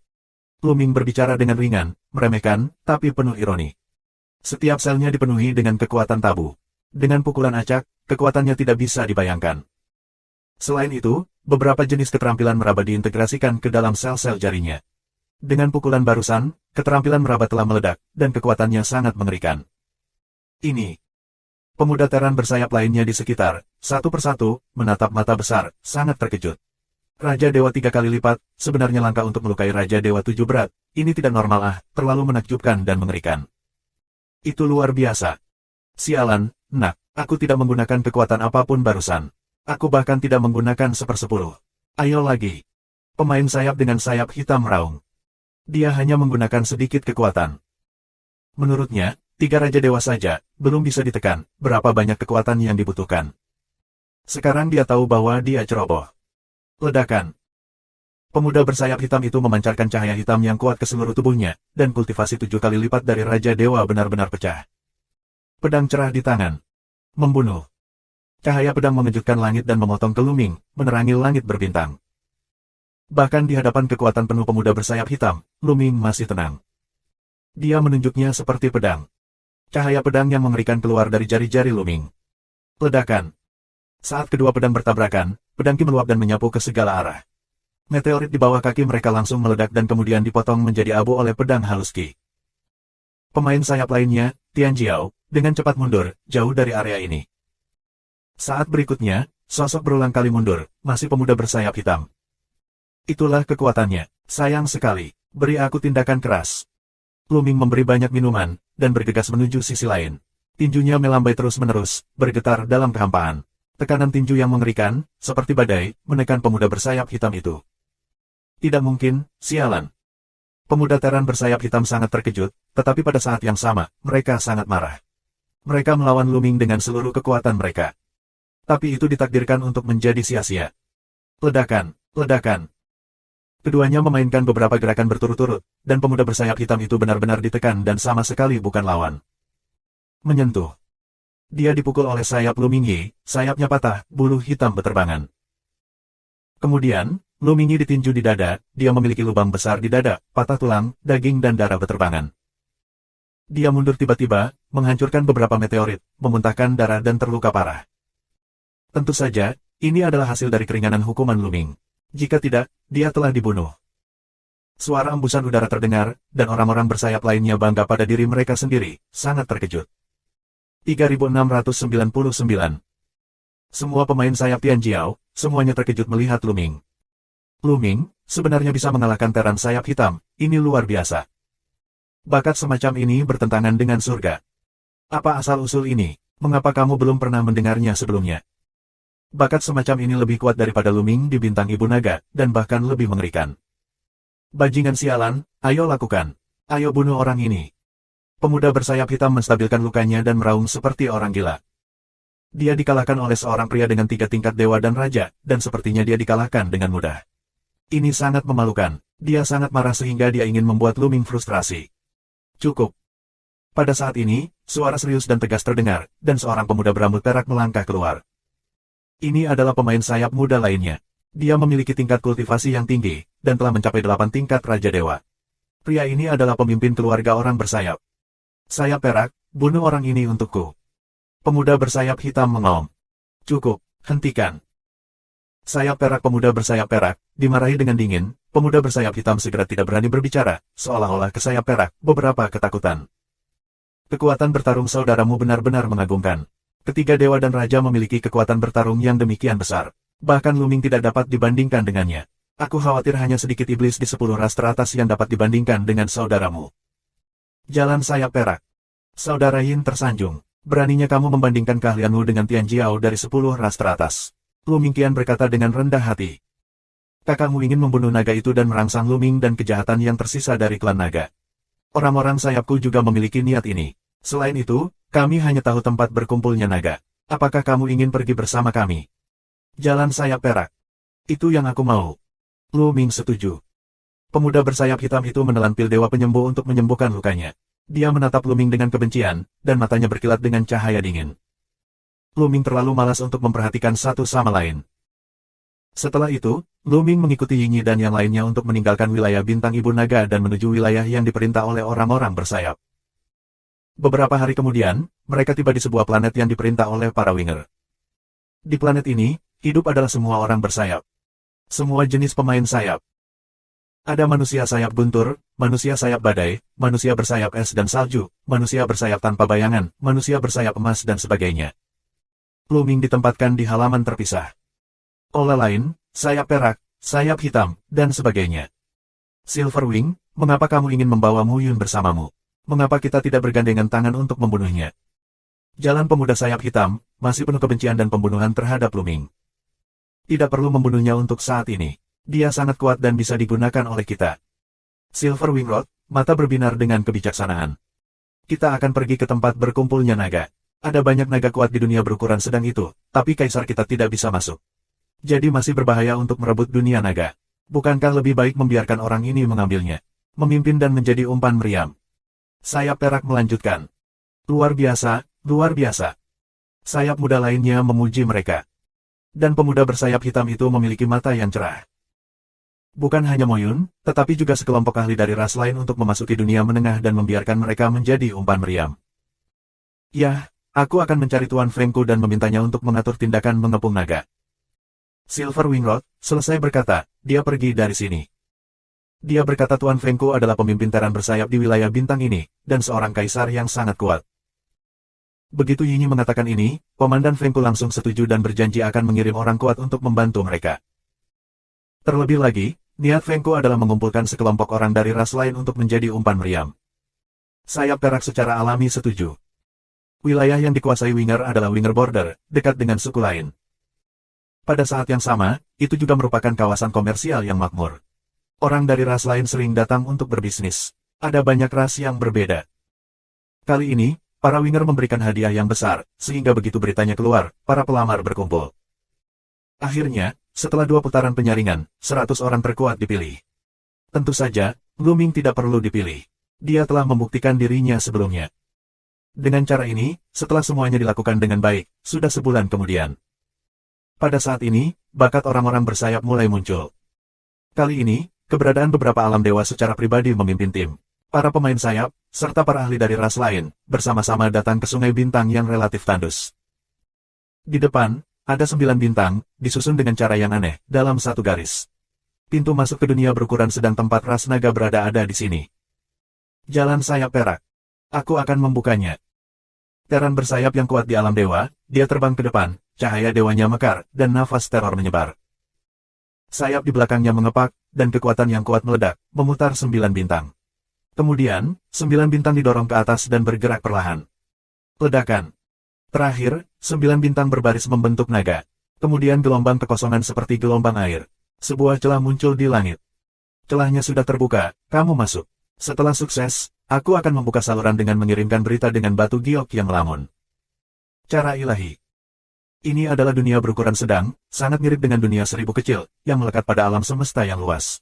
Luming berbicara dengan ringan, meremehkan, tapi penuh ironi. Setiap selnya dipenuhi dengan kekuatan tabu. Dengan pukulan acak, kekuatannya tidak bisa dibayangkan. Selain itu, beberapa jenis keterampilan meraba diintegrasikan ke dalam sel-sel jarinya. Dengan pukulan barusan, keterampilan meraba telah meledak, dan kekuatannya sangat mengerikan. Ini. Pemuda teran bersayap lainnya di sekitar, satu persatu, menatap mata besar, sangat terkejut. Raja Dewa 3 kali lipat, sebenarnya langka untuk melukai Raja Dewa 7 berat, ini tidak normal terlalu menakjubkan dan mengerikan. Itu luar biasa. Sialan, nak, aku tidak menggunakan kekuatan apapun barusan. Aku bahkan tidak menggunakan 1/10. Ayo lagi. Pemain sayap dengan sayap hitam meraung. Dia hanya menggunakan sedikit kekuatan. Menurutnya, 3 Raja Dewa saja, belum bisa ditekan, berapa banyak kekuatan yang dibutuhkan. Sekarang dia tahu bahwa dia ceroboh. Ledakan. Pemuda bersayap hitam itu memancarkan cahaya hitam yang kuat ke seluruh tubuhnya, dan kultivasi 7 kali lipat dari Raja Dewa benar-benar pecah. Pedang cerah di tangan. Membunuh. Cahaya pedang mengejutkan langit dan memotong ke Luming, menerangi langit berbintang. Bahkan di hadapan kekuatan penuh pemuda bersayap hitam, Luming masih tenang. Dia menunjuknya seperti pedang. Cahaya pedang yang mengerikan keluar dari jari-jari Luming. Ledakan. Saat kedua pedang bertabrakan, pedang Ki meluap dan menyapu ke segala arah. Meteorit di bawah kaki mereka langsung meledak dan kemudian dipotong menjadi abu oleh pedang halus Ki. Pemain sayap lainnya, Tian Jiao, dengan cepat mundur, jauh dari area ini. Saat berikutnya, sosok berulang kali mundur, masih pemuda bersayap hitam. Itulah kekuatannya, sayang sekali, beri aku tindakan keras. Luming memberi banyak minuman, dan bergegas menuju sisi lain. Tinjunya melambai terus-menerus, bergetar dalam kehampaan. Tekanan tinju yang mengerikan, seperti badai, menekan pemuda bersayap hitam itu. Tidak mungkin, sialan. Pemuda teran bersayap hitam sangat terkejut, tetapi pada saat yang sama, mereka sangat marah. Mereka melawan Luming dengan seluruh kekuatan mereka. Tapi itu ditakdirkan untuk menjadi sia-sia. Ledakan, ledakan. Keduanya memainkan beberapa gerakan berturut-turut, dan pemuda bersayap hitam itu benar-benar ditekan dan sama sekali bukan lawan. Menyentuh. Dia dipukul oleh sayap Luming Yi, sayapnya patah, bulu hitam beterbangan. Kemudian, Luming Yi ditinju di dada, dia memiliki lubang besar di dada, patah tulang, daging dan darah beterbangan. Dia mundur tiba-tiba, menghancurkan beberapa meteorit, memuntahkan darah dan terluka parah. Tentu saja, ini adalah hasil dari keringanan hukuman Luming. Jika tidak, dia telah dibunuh. Suara embusan udara terdengar, dan orang-orang bersayap lainnya bangga pada diri mereka sendiri, sangat terkejut. 3699. Semua pemain sayap Tian Jiao, semuanya terkejut melihat Luming. Luming, sebenarnya bisa mengalahkan teran sayap hitam, ini luar biasa. Bakat semacam ini bertentangan dengan surga. Apa asal-usul ini? Mengapa kamu belum pernah mendengarnya sebelumnya? Bakat semacam ini lebih kuat daripada Luming di bintang Ibu Naga, dan bahkan lebih mengerikan. Bajingan sialan, ayo lakukan. Ayo bunuh orang ini. Pemuda bersayap hitam menstabilkan lukanya dan meraung seperti orang gila. Dia dikalahkan oleh seorang pria dengan 3 tingkat dewa dan raja, dan sepertinya dia dikalahkan dengan mudah. Ini sangat memalukan. Dia sangat marah sehingga dia ingin membuat Luming frustrasi. Cukup. Pada saat ini, suara serius dan tegas terdengar, dan seorang pemuda berambut perak melangkah keluar. Ini adalah pemain sayap muda lainnya. Dia memiliki tingkat kultivasi yang tinggi, dan telah mencapai 8 tingkat Raja Dewa. Pria ini adalah pemimpin keluarga orang bersayap. Sayap perak, bunuh orang ini untukku. Pemuda bersayap hitam mengaum. Cukup, hentikan. Sayap perak pemuda bersayap perak, dimarahi dengan dingin, pemuda bersayap hitam segera tidak berani berbicara, seolah-olah ke sayap perak, beberapa ketakutan. Kekuatan bertarung saudaramu benar-benar mengagumkan. Ketiga dewa dan raja memiliki kekuatan bertarung yang demikian besar. Bahkan Luming tidak dapat dibandingkan dengannya. Aku khawatir hanya sedikit iblis di 10 ras teratas yang dapat dibandingkan dengan saudaramu. Jalan sayap perak. Saudara Yin tersanjung. Beraninya kamu membandingkan keahlianmu dengan Tian Jiao dari 10 ras teratas. Luming Qian berkata dengan rendah hati. Kakakmu ingin membunuh naga itu dan merangsang Luming dan kejahatan yang tersisa dari klan naga. Orang-orang sayapku juga memiliki niat ini. Selain itu, kami hanya tahu tempat berkumpulnya naga. Apakah kamu ingin pergi bersama kami? Jalan sayap perak. Itu yang aku mau. Luming setuju. Pemuda bersayap hitam itu menelan pil dewa penyembuh untuk menyembuhkan lukanya. Dia menatap Luming dengan kebencian, dan matanya berkilat dengan cahaya dingin. Luming terlalu malas untuk memperhatikan satu sama lain. Setelah itu, Luming mengikuti Yinyi dan yang lainnya untuk meninggalkan wilayah bintang ibu naga dan menuju wilayah yang diperintah oleh orang-orang bersayap. Beberapa hari kemudian, mereka tiba di sebuah planet yang diperintah oleh para Winger. Di planet ini, hidup adalah semua orang bersayap. Semua jenis pemain sayap. Ada manusia sayap guntur, manusia sayap badai, manusia bersayap es dan salju, manusia bersayap tanpa bayangan, manusia bersayap emas dan sebagainya. Luming ditempatkan di halaman terpisah. Oleh lain, sayap perak, sayap hitam, dan sebagainya. Silverwing, mengapa kamu ingin membawa Mu Yun bersamamu? Mengapa kita tidak bergandengan tangan untuk membunuhnya? Jalan pemuda sayap hitam, masih penuh kebencian dan pembunuhan terhadap Luming. Tidak perlu membunuhnya untuk saat ini. Dia sangat kuat dan bisa digunakan oleh kita. Silverwing Rod, mata berbinar dengan kebijaksanaan. Kita akan pergi ke tempat berkumpulnya naga. Ada banyak naga kuat di dunia berukuran sedang itu, tapi kaisar kita tidak bisa masuk. Jadi masih berbahaya untuk merebut dunia naga. Bukankah lebih baik membiarkan orang ini mengambilnya? Memimpin dan menjadi umpan meriam. Sayap perak melanjutkan. Luar biasa, luar biasa. Sayap muda lainnya memuji mereka. Dan pemuda bersayap hitam itu memiliki mata yang cerah. Bukan hanya Mo Yun, tetapi juga sekelompok ahli dari ras lain untuk memasuki dunia menengah dan membiarkan mereka menjadi umpan meriam. Yah, aku akan mencari Tuan Fengku dan memintanya untuk mengatur tindakan mengepung naga. Silverwing Rod, selesai berkata, dia pergi dari sini. Dia berkata Tuan Fengku adalah pemimpin teran bersayap di wilayah bintang ini, dan seorang kaisar yang sangat kuat. Begitu Yinyi mengatakan ini, Komandan Fengku langsung setuju dan berjanji akan mengirim orang kuat untuk membantu mereka. Terlebih lagi, niat Fengku adalah mengumpulkan sekelompok orang dari ras lain untuk menjadi umpan meriam. Sayap perak secara alami setuju. Wilayah yang dikuasai Winger adalah Winger Border, dekat dengan suku lain. Pada saat yang sama, itu juga merupakan kawasan komersial yang makmur. Orang dari ras lain sering datang untuk berbisnis. Ada banyak ras yang berbeda. Kali ini, para Winger memberikan hadiah yang besar, sehingga begitu beritanya keluar, para pelamar berkumpul. Akhirnya, setelah 2 putaran penyaringan, 100 orang terkuat dipilih. Tentu saja, Luming tidak perlu dipilih. Dia telah membuktikan dirinya sebelumnya. Dengan cara ini, setelah semuanya dilakukan dengan baik, sudah sebulan kemudian. Pada saat ini, bakat orang-orang bersayap mulai muncul. Kali ini, keberadaan beberapa alam dewa secara pribadi memimpin tim. Para pemain sayap, serta para ahli dari ras lain, bersama-sama datang ke Sungai Bintang yang relatif tandus. Di depan, ada 9 bintang, disusun dengan cara yang aneh, dalam satu garis. Pintu masuk ke dunia berukuran sedang tempat ras naga berada ada di sini. Jalan sayap perak. Aku akan membukanya. Teran bersayap yang kuat di alam dewa, dia terbang ke depan, cahaya dewanya mekar, dan nafas teror menyebar. Sayap di belakangnya mengepak, dan kekuatan yang kuat meledak, memutar 9 bintang. Kemudian, 9 bintang didorong ke atas dan bergerak perlahan. Ledakan. Terakhir, 9 bintang berbaris membentuk naga. Kemudian gelombang kekosongan seperti gelombang air. Sebuah celah muncul di langit. Celahnya sudah terbuka, kamu masuk. Setelah sukses, aku akan membuka saluran dengan mengirimkan berita dengan batu giok yang melamun. Cara ilahi. Ini adalah dunia berukuran sedang, sangat mirip dengan dunia 1000 kecil, yang melekat pada alam semesta yang luas.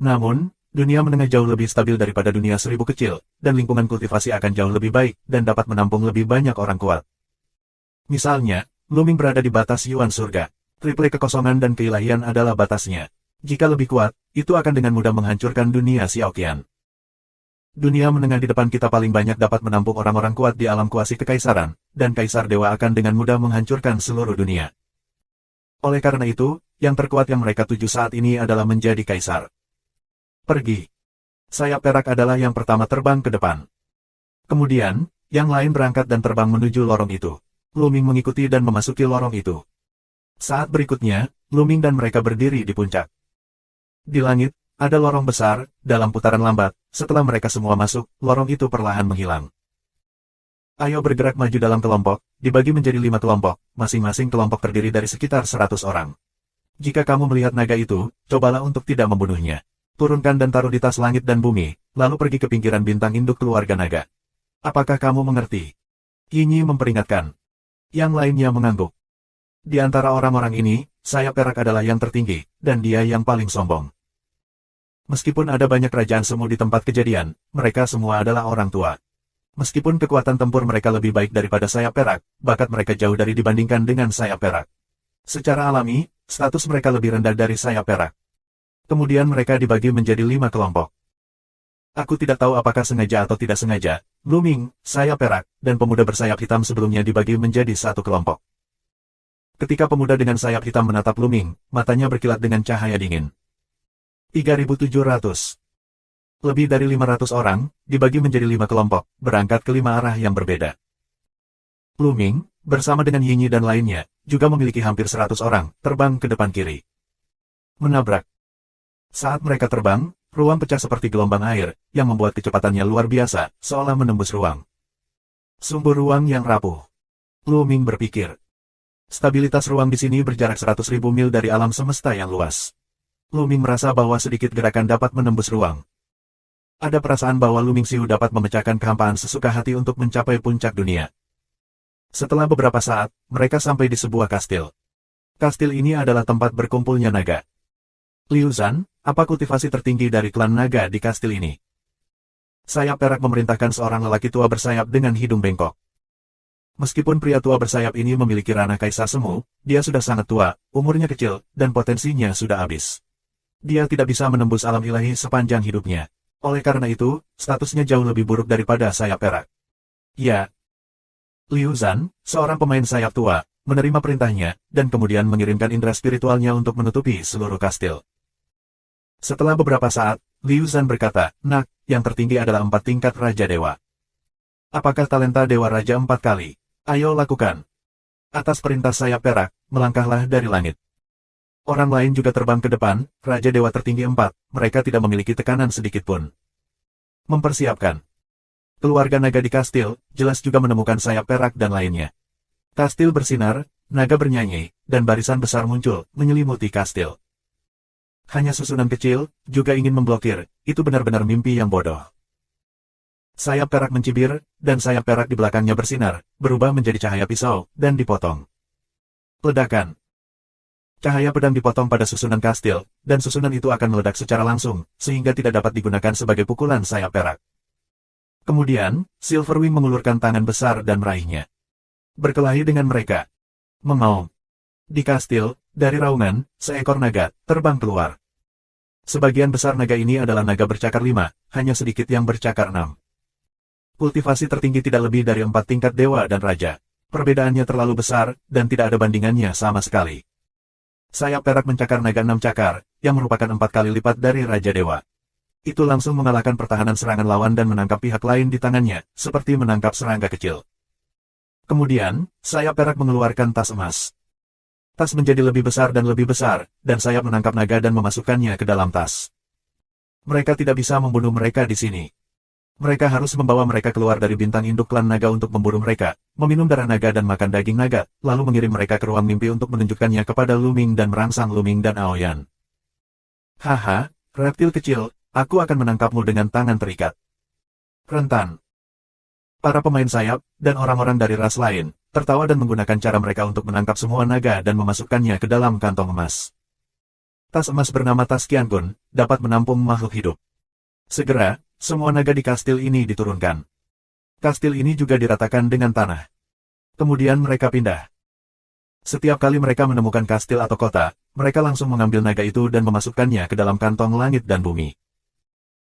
Namun, dunia menengah jauh lebih stabil daripada dunia 1000 kecil, dan lingkungan kultivasi akan jauh lebih baik, dan dapat menampung lebih banyak orang kuat. Misalnya, Luming berada di batas Yuan Surga. Triple kekosongan dan keilahian adalah batasnya. Jika lebih kuat, itu akan dengan mudah menghancurkan dunia Xiaoqian. Dunia menengah di depan kita paling banyak dapat menampung orang-orang kuat di alam kuasi kekaisaran, dan kaisar dewa akan dengan mudah menghancurkan seluruh dunia. Oleh karena itu, yang terkuat yang mereka tuju saat ini adalah menjadi kaisar. Pergi. Sayap perak adalah yang pertama terbang ke depan. Kemudian, yang lain berangkat dan terbang menuju lorong itu. Luming mengikuti dan memasuki lorong itu. Saat berikutnya, Luming dan mereka berdiri di puncak. Di langit, ada lorong besar, dalam putaran lambat, setelah mereka semua masuk, lorong itu perlahan menghilang. Ayo bergerak maju dalam kelompok, dibagi menjadi 5 kelompok, masing-masing kelompok terdiri dari sekitar 100 orang. Jika kamu melihat naga itu, cobalah untuk tidak membunuhnya. Turunkan dan taruh di tas langit dan bumi, lalu pergi ke pinggiran bintang induk keluarga naga. Apakah kamu mengerti? Yinyi memperingatkan. Yang lainnya mengangguk. Di antara orang-orang ini, sayap perak adalah yang tertinggi, dan dia yang paling sombong. Meskipun ada banyak kerajaan semu di tempat kejadian, mereka semua adalah orang tua. Meskipun kekuatan tempur mereka lebih baik daripada sayap perak, bakat mereka jauh dari dibandingkan dengan sayap perak. Secara alami, status mereka lebih rendah dari sayap perak. Kemudian mereka dibagi menjadi 5 kelompok. Aku tidak tahu apakah sengaja atau tidak sengaja, Lu Ming, sayap perak, dan pemuda bersayap hitam sebelumnya dibagi menjadi satu kelompok. Ketika pemuda dengan sayap hitam menatap Lu Ming, matanya berkilat dengan cahaya dingin. 3.700. Lebih dari 500 orang, dibagi menjadi 5 kelompok, berangkat ke 5 arah yang berbeda. Lu Ming, bersama dengan Yinyi dan lainnya, juga memiliki hampir 100 orang, terbang ke depan kiri. Menabrak. Saat mereka terbang, ruang pecah seperti gelombang air, yang membuat kecepatannya luar biasa, seolah menembus ruang. Sumber ruang yang rapuh. Lu Ming berpikir. Stabilitas ruang di sini berjarak 100.000 mil dari alam semesta yang luas. Lu Ming merasa bahwa sedikit gerakan dapat menembus ruang. Ada perasaan bahwa Lu Mingxiu dapat memecahkan kehampaan sesuka hati untuk mencapai puncak dunia. Setelah beberapa saat, mereka sampai di sebuah kastil. Kastil ini adalah tempat berkumpulnya naga. Liu Zhan, apa kultivasi tertinggi dari klan naga di kastil ini? Sayap perak memerintahkan seorang lelaki tua bersayap dengan hidung bengkok. Meskipun pria tua bersayap ini memiliki ranah kaisar semu, dia sudah sangat tua, umurnya kecil, dan potensinya sudah habis. Dia tidak bisa menembus alam ilahi sepanjang hidupnya. Oleh karena itu, statusnya jauh lebih buruk daripada sayap perak. Ya. Liu Zhan, seorang pemain sayap tua, menerima perintahnya, dan kemudian mengirimkan indera spiritualnya untuk menutupi seluruh kastil. Setelah beberapa saat, Liu Zhan berkata, "Nak, yang tertinggi adalah 4 tingkat Raja Dewa. Apakah talenta Dewa Raja 4 kali? Ayo lakukan." Atas perintah sayap perak, melangkahlah dari langit. Orang lain juga terbang ke depan, Raja Dewa tertinggi 4, mereka tidak memiliki tekanan sedikit pun. Mempersiapkan. Keluarga naga di kastil, jelas juga menemukan sayap perak dan lainnya. Kastil bersinar, naga bernyanyi, dan barisan besar muncul, menyelimuti kastil. Hanya susunan kecil, juga ingin memblokir, itu benar-benar mimpi yang bodoh. Sayap perak mencibir, dan sayap perak di belakangnya bersinar, berubah menjadi cahaya pisau, dan dipotong. Ledakan. Cahaya pedang dipotong pada susunan kastil, dan susunan itu akan meledak secara langsung, sehingga tidak dapat digunakan sebagai pukulan sayap perak. Kemudian, Silverwing mengulurkan tangan besar dan meraihnya. Berkelahi dengan mereka. Mengaum. Di kastil, dari raungan, seekor naga terbang keluar. Sebagian besar naga ini adalah naga bercakar 5, hanya sedikit yang bercakar 6. Kultivasi tertinggi tidak lebih dari 4 tingkat dewa dan raja. Perbedaannya terlalu besar, dan tidak ada bandingannya sama sekali. Sayap perak mencakar naga 6 cakar, yang merupakan 4 kali lipat dari Raja Dewa. Itu langsung mengalahkan pertahanan serangan lawan dan menangkap pihak lain di tangannya, seperti menangkap serangga kecil. Kemudian, sayap perak mengeluarkan tas emas. Tas menjadi lebih besar, dan sayap menangkap naga dan memasukkannya ke dalam tas. Mereka tidak bisa membunuh mereka di sini. Mereka harus membawa mereka keluar dari bintang induk klan naga untuk memburu mereka, meminum darah naga dan makan daging naga, lalu mengirim mereka ke ruang mimpi untuk menunjukkannya kepada Lu Ming dan merangsang Lu Ming dan Aoyan. Haha, reptil kecil, aku akan menangkapmu dengan tangan terikat. Rentan. Para pemain sayap, dan orang-orang dari ras lain, tertawa dan menggunakan cara mereka untuk menangkap semua naga dan memasukkannya ke dalam kantong emas. Tas emas bernama Tas Qiangun, dapat menampung makhluk hidup. Segera, semua naga di kastil ini diturunkan. Kastil ini juga diratakan dengan tanah. Kemudian mereka pindah. Setiap kali mereka menemukan kastil atau kota, mereka langsung mengambil naga itu dan memasukkannya ke dalam kantong langit dan bumi.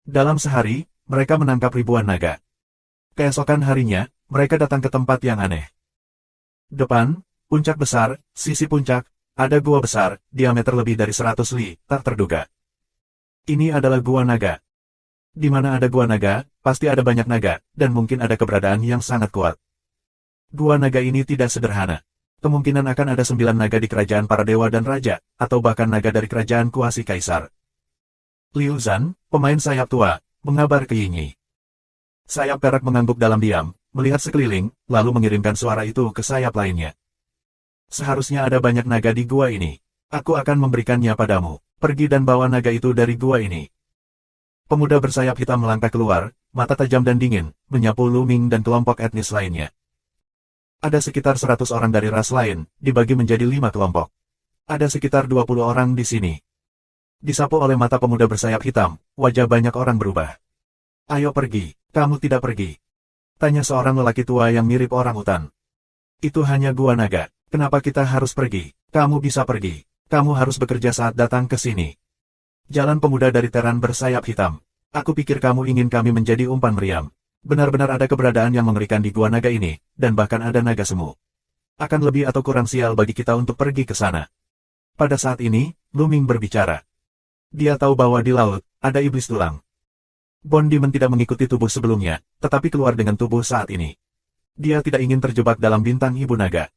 Dalam sehari, mereka menangkap ribuan naga. Keesokan harinya, mereka datang ke tempat yang aneh. Depan, puncak besar, sisi puncak, ada gua besar, diameter lebih dari 100 li, tak terduga. Ini adalah gua naga. Di mana ada gua naga, pasti ada banyak naga, dan mungkin ada keberadaan yang sangat kuat. Gua naga ini tidak sederhana. Kemungkinan akan ada 9 naga di kerajaan para dewa dan raja, atau bahkan naga dari kerajaan kuasi kaisar. Liu Zhan, pemain sayap tua, mengabar ke Yinyi. Sayap perak mengangguk dalam diam, melihat sekeliling, lalu mengirimkan suara itu ke sayap lainnya. Seharusnya ada banyak naga di gua ini. Aku akan memberikannya padamu. Pergi dan bawa naga itu dari gua ini. Pemuda bersayap hitam melangkah keluar, mata tajam dan dingin, menyapu Lu Ming dan kelompok etnis lainnya. Ada sekitar 100 orang dari ras lain, dibagi menjadi 5 kelompok. Ada sekitar 20 orang di sini. Disapu oleh mata pemuda bersayap hitam, wajah banyak orang berubah. Ayo pergi, kamu tidak pergi. Tanya seorang lelaki tua yang mirip orang hutan. Itu hanya gua naga, kenapa kita harus pergi? Kamu bisa pergi. Kamu harus bekerja saat datang ke sini. Jalan pemuda dari teran bersayap hitam. Aku pikir kamu ingin kami menjadi umpan meriam. Benar-benar ada keberadaan yang mengerikan di gua naga ini, dan bahkan ada naga semu. Akan lebih atau kurang sial bagi kita untuk pergi ke sana. Pada saat ini, Lu Ming berbicara. Dia tahu bahwa di laut, ada iblis tulang. Bond Demon tidak mengikuti tubuh sebelumnya, tetapi keluar dengan tubuh saat ini. Dia tidak ingin terjebak dalam bintang ibu naga.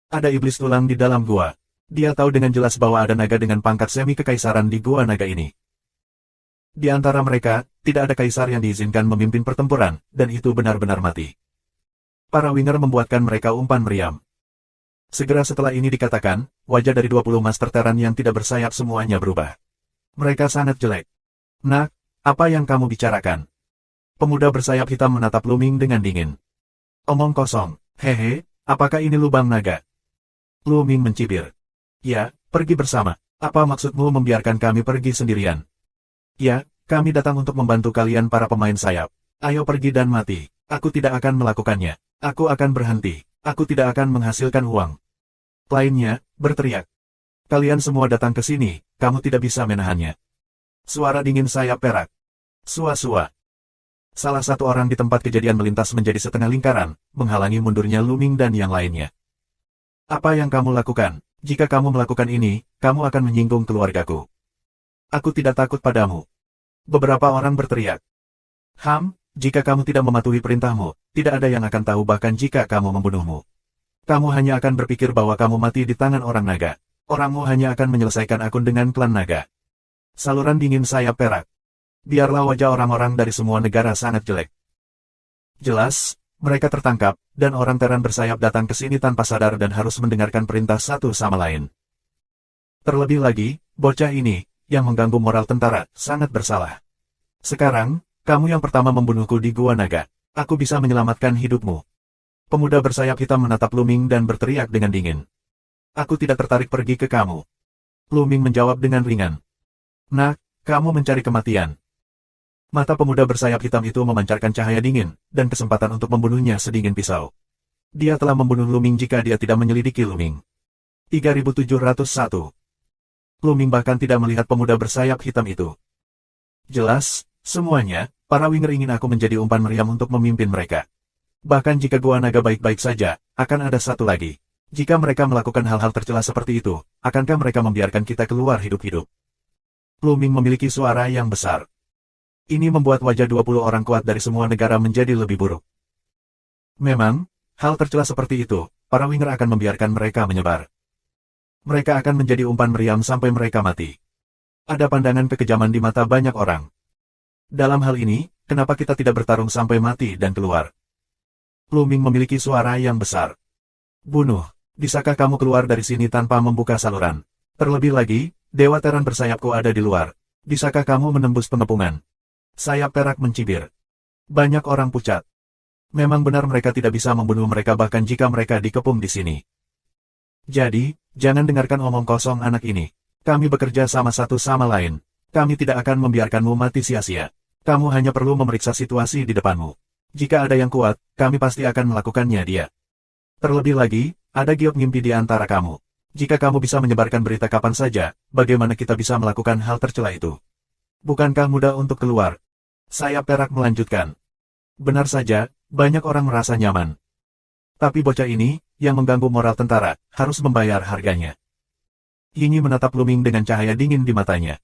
Ada iblis tulang di dalam gua. Dia tahu dengan jelas bahwa ada naga dengan pangkat semi kekaisaran di gua naga ini. Di antara mereka, tidak ada kaisar yang diizinkan memimpin pertempuran, dan itu benar-benar mati. Para winger membuatkan mereka umpan meriam. Segera setelah ini dikatakan, wajah dari 20 master teran yang tidak bersayap semuanya berubah. Mereka sangat jelek. Nak, apa yang kamu bicarakan? Pemuda bersayap hitam menatap Lu Ming dengan dingin. Omong kosong, hehe, apakah ini lubang naga? Lu Ming mencibir. Ya, pergi bersama. Apa maksudmu membiarkan kami pergi sendirian? Ya, kami datang untuk membantu kalian para pemain sayap. Ayo pergi dan mati. Aku tidak akan melakukannya. Aku akan berhenti. Aku tidak akan menghasilkan uang. Lainnya, berteriak. Kalian semua datang ke sini, kamu tidak bisa menahannya. Suara dingin sayap perak. Sua-sua. Salah satu orang di tempat kejadian melintas menjadi setengah lingkaran, menghalangi mundurnya Lu Ming dan yang lainnya. Apa yang kamu lakukan? Jika kamu melakukan ini, kamu akan menyinggung keluargaku. Aku tidak takut padamu. Beberapa orang berteriak. Jika kamu tidak mematuhi perintahmu, tidak ada yang akan tahu bahkan jika kamu membunuhmu. Kamu hanya akan berpikir bahwa kamu mati di tangan orang naga. Orangmu hanya akan menyelesaikan akun dengan klan naga. Saluran dingin sayap perak. Biarlah wajah orang-orang dari semua negara sangat jelek. Jelas, mereka tertangkap, dan orang teran bersayap datang ke sini tanpa sadar dan harus mendengarkan perintah satu sama lain. Terlebih lagi, bocah ini, yang mengganggu moral tentara, sangat bersalah. Sekarang, kamu yang pertama membunuhku di Gua Naga. Aku bisa menyelamatkan hidupmu. Pemuda bersayap hitam menatap Lu Ming dan berteriak dengan dingin. Aku tidak tertarik pergi ke kamu. Lu Ming menjawab dengan ringan. Nak, kamu mencari kematian. Mata pemuda bersayap hitam itu memancarkan cahaya dingin, dan kesempatan untuk membunuhnya sedingin pisau. Dia telah membunuh Lu Ming jika dia tidak menyelidiki Lu Ming. 3701. Lu Ming bahkan tidak melihat pemuda bersayap hitam itu. Jelas, semuanya, para winger ingin aku menjadi umpan meriam untuk memimpin mereka. Bahkan jika Gua Naga baik-baik saja, akan ada satu lagi. Jika mereka melakukan hal-hal tercela seperti itu, akankah mereka membiarkan kita keluar hidup-hidup? Lu Ming memiliki suara yang besar. Ini membuat wajah 20 orang kuat dari semua negara menjadi lebih buruk. Memang, hal tercela seperti itu, para winger akan membiarkan mereka menyebar. Mereka akan menjadi umpan meriam sampai mereka mati. Ada pandangan kekejaman di mata banyak orang. Dalam hal ini, kenapa kita tidak bertarung sampai mati dan keluar? Lu Ming memiliki suara yang besar. Bunuh, bisakah kamu keluar dari sini tanpa membuka saluran? Terlebih lagi, Dewa Teran bersayapku ada di luar. Bisakah kamu menembus pengepungan? Sayap perak mencibir. Banyak orang pucat. Memang benar mereka tidak bisa membunuh mereka bahkan jika mereka dikepung di sini. Jadi, jangan dengarkan omong kosong anak ini. Kami bekerja sama satu sama lain. Kami tidak akan membiarkanmu mati sia-sia. Kamu hanya perlu memeriksa situasi di depanmu. Jika ada yang kuat, kami pasti akan melakukannya dia. Terlebih lagi, ada giok ngimpi di antara kamu. Jika kamu bisa menyebarkan berita kapan saja, bagaimana kita bisa melakukan hal tercela itu? Bukankah mudah untuk keluar? Sayap perak melanjutkan. Benar saja, banyak orang merasa nyaman. Tapi bocah ini, yang mengganggu moral tentara, harus membayar harganya. Yinyi menatap Lu Ming dengan cahaya dingin di matanya.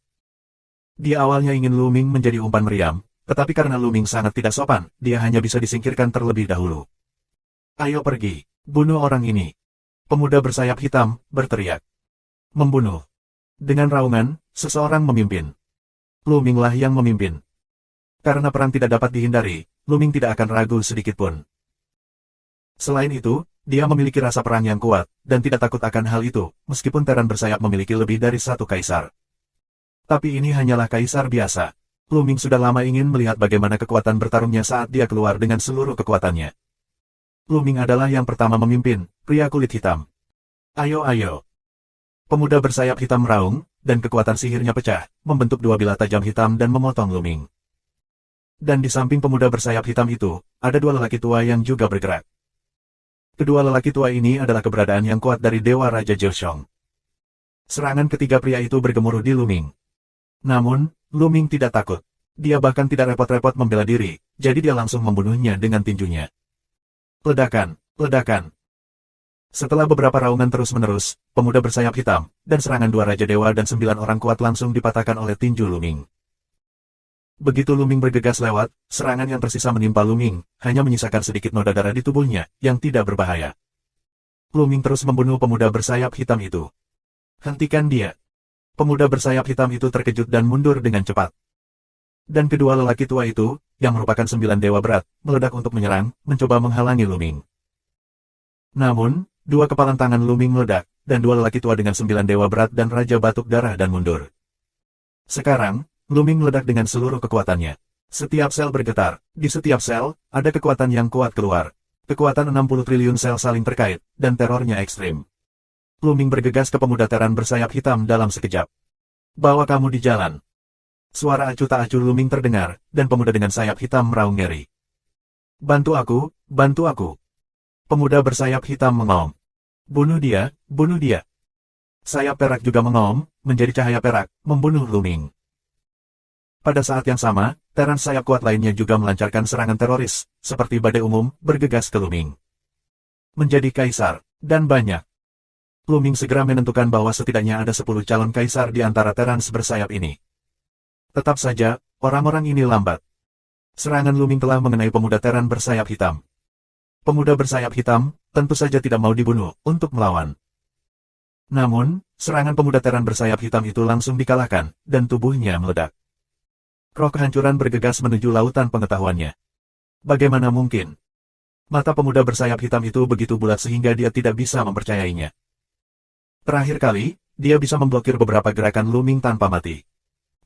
Dia awalnya ingin Lu Ming menjadi umpan meriam, tetapi karena Lu Ming sangat tidak sopan, dia hanya bisa disingkirkan terlebih dahulu. Ayo pergi, bunuh orang ini. Pemuda bersayap hitam, berteriak. Membunuh. Dengan raungan, seseorang memimpin. Lu Ming lah yang memimpin. Karena perang tidak dapat dihindari, Lu Ming tidak akan ragu sedikitpun. Selain itu, dia memiliki rasa perang yang kuat, dan tidak takut akan hal itu, meskipun Teran bersayap memiliki lebih dari satu kaisar. Tapi ini hanyalah kaisar biasa. Lu Ming sudah lama ingin melihat bagaimana kekuatan bertarungnya saat dia keluar dengan seluruh kekuatannya. Lu Ming adalah yang pertama memimpin, pria kulit hitam. Ayo ayo. Pemuda bersayap hitam meraung, dan kekuatan sihirnya pecah, membentuk dua bilah tajam hitam dan memotong Lu Ming. Dan di samping pemuda bersayap hitam itu, ada dua lelaki tua yang juga bergerak. Kedua lelaki tua ini adalah keberadaan yang kuat dari Dewa Raja Joseon. Serangan ketiga pria itu bergemuruh di Lu Ming. Namun, Lu Ming tidak takut. Dia bahkan tidak repot-repot membela diri, jadi dia langsung membunuhnya dengan tinjunya. Ledakan, ledakan. Setelah beberapa raungan terus-menerus, pemuda bersayap hitam, dan serangan dua Raja Dewa dan 9 orang kuat langsung dipatahkan oleh tinju Lu Ming. Begitu Lu Ming bergegas lewat, serangan yang tersisa menimpa Lu Ming, hanya menyisakan sedikit noda darah di tubuhnya, yang tidak berbahaya. Lu Ming terus membunuh pemuda bersayap hitam itu. Hentikan dia. Pemuda bersayap hitam itu terkejut dan mundur dengan cepat. Dan kedua lelaki tua itu, yang merupakan 9 dewa berat, meledak untuk menyerang, mencoba menghalangi Lu Ming. Namun, dua kepalan tangan Lu Ming meledak, dan dua lelaki tua dengan 9 dewa berat dan Raja Batuk Darah dan mundur. Sekarang, Lu Ming meledak dengan seluruh kekuatannya. Setiap sel bergetar, di setiap sel, ada kekuatan yang kuat keluar. Kekuatan 60 triliun sel saling terkait, dan terornya ekstrim. Lu Ming bergegas ke pemuda Teran bersayap hitam dalam sekejap. Bawa kamu di jalan. Suara acuh tak acuh Lu Ming terdengar, dan pemuda dengan sayap hitam meraung ngeri. Bantu aku, bantu aku. Pemuda bersayap hitam mengaum. Bunuh dia, bunuh dia. Sayap perak juga mengaum, menjadi cahaya perak, membunuh Lu Ming. Pada saat yang sama, Teran sayap kuat lainnya juga melancarkan serangan teroris, seperti badai umum, bergegas ke Lu Ming. Menjadi kaisar, dan banyak. Lu Ming segera menentukan bahwa setidaknya ada 10 calon kaisar di antara Terans bersayap ini. Tetap saja, orang-orang ini lambat. Serangan Lu Ming telah mengenai pemuda Teran bersayap hitam. Pemuda bersayap hitam, tentu saja tidak mau dibunuh, untuk melawan. Namun, serangan pemuda Teran bersayap hitam itu langsung dikalahkan, dan tubuhnya meledak. Roh kehancuran bergegas menuju lautan pengetahuannya. Bagaimana mungkin? Mata pemuda bersayap hitam itu begitu bulat sehingga dia tidak bisa mempercayainya. Terakhir kali, dia bisa memblokir beberapa gerakan Lu Ming tanpa mati.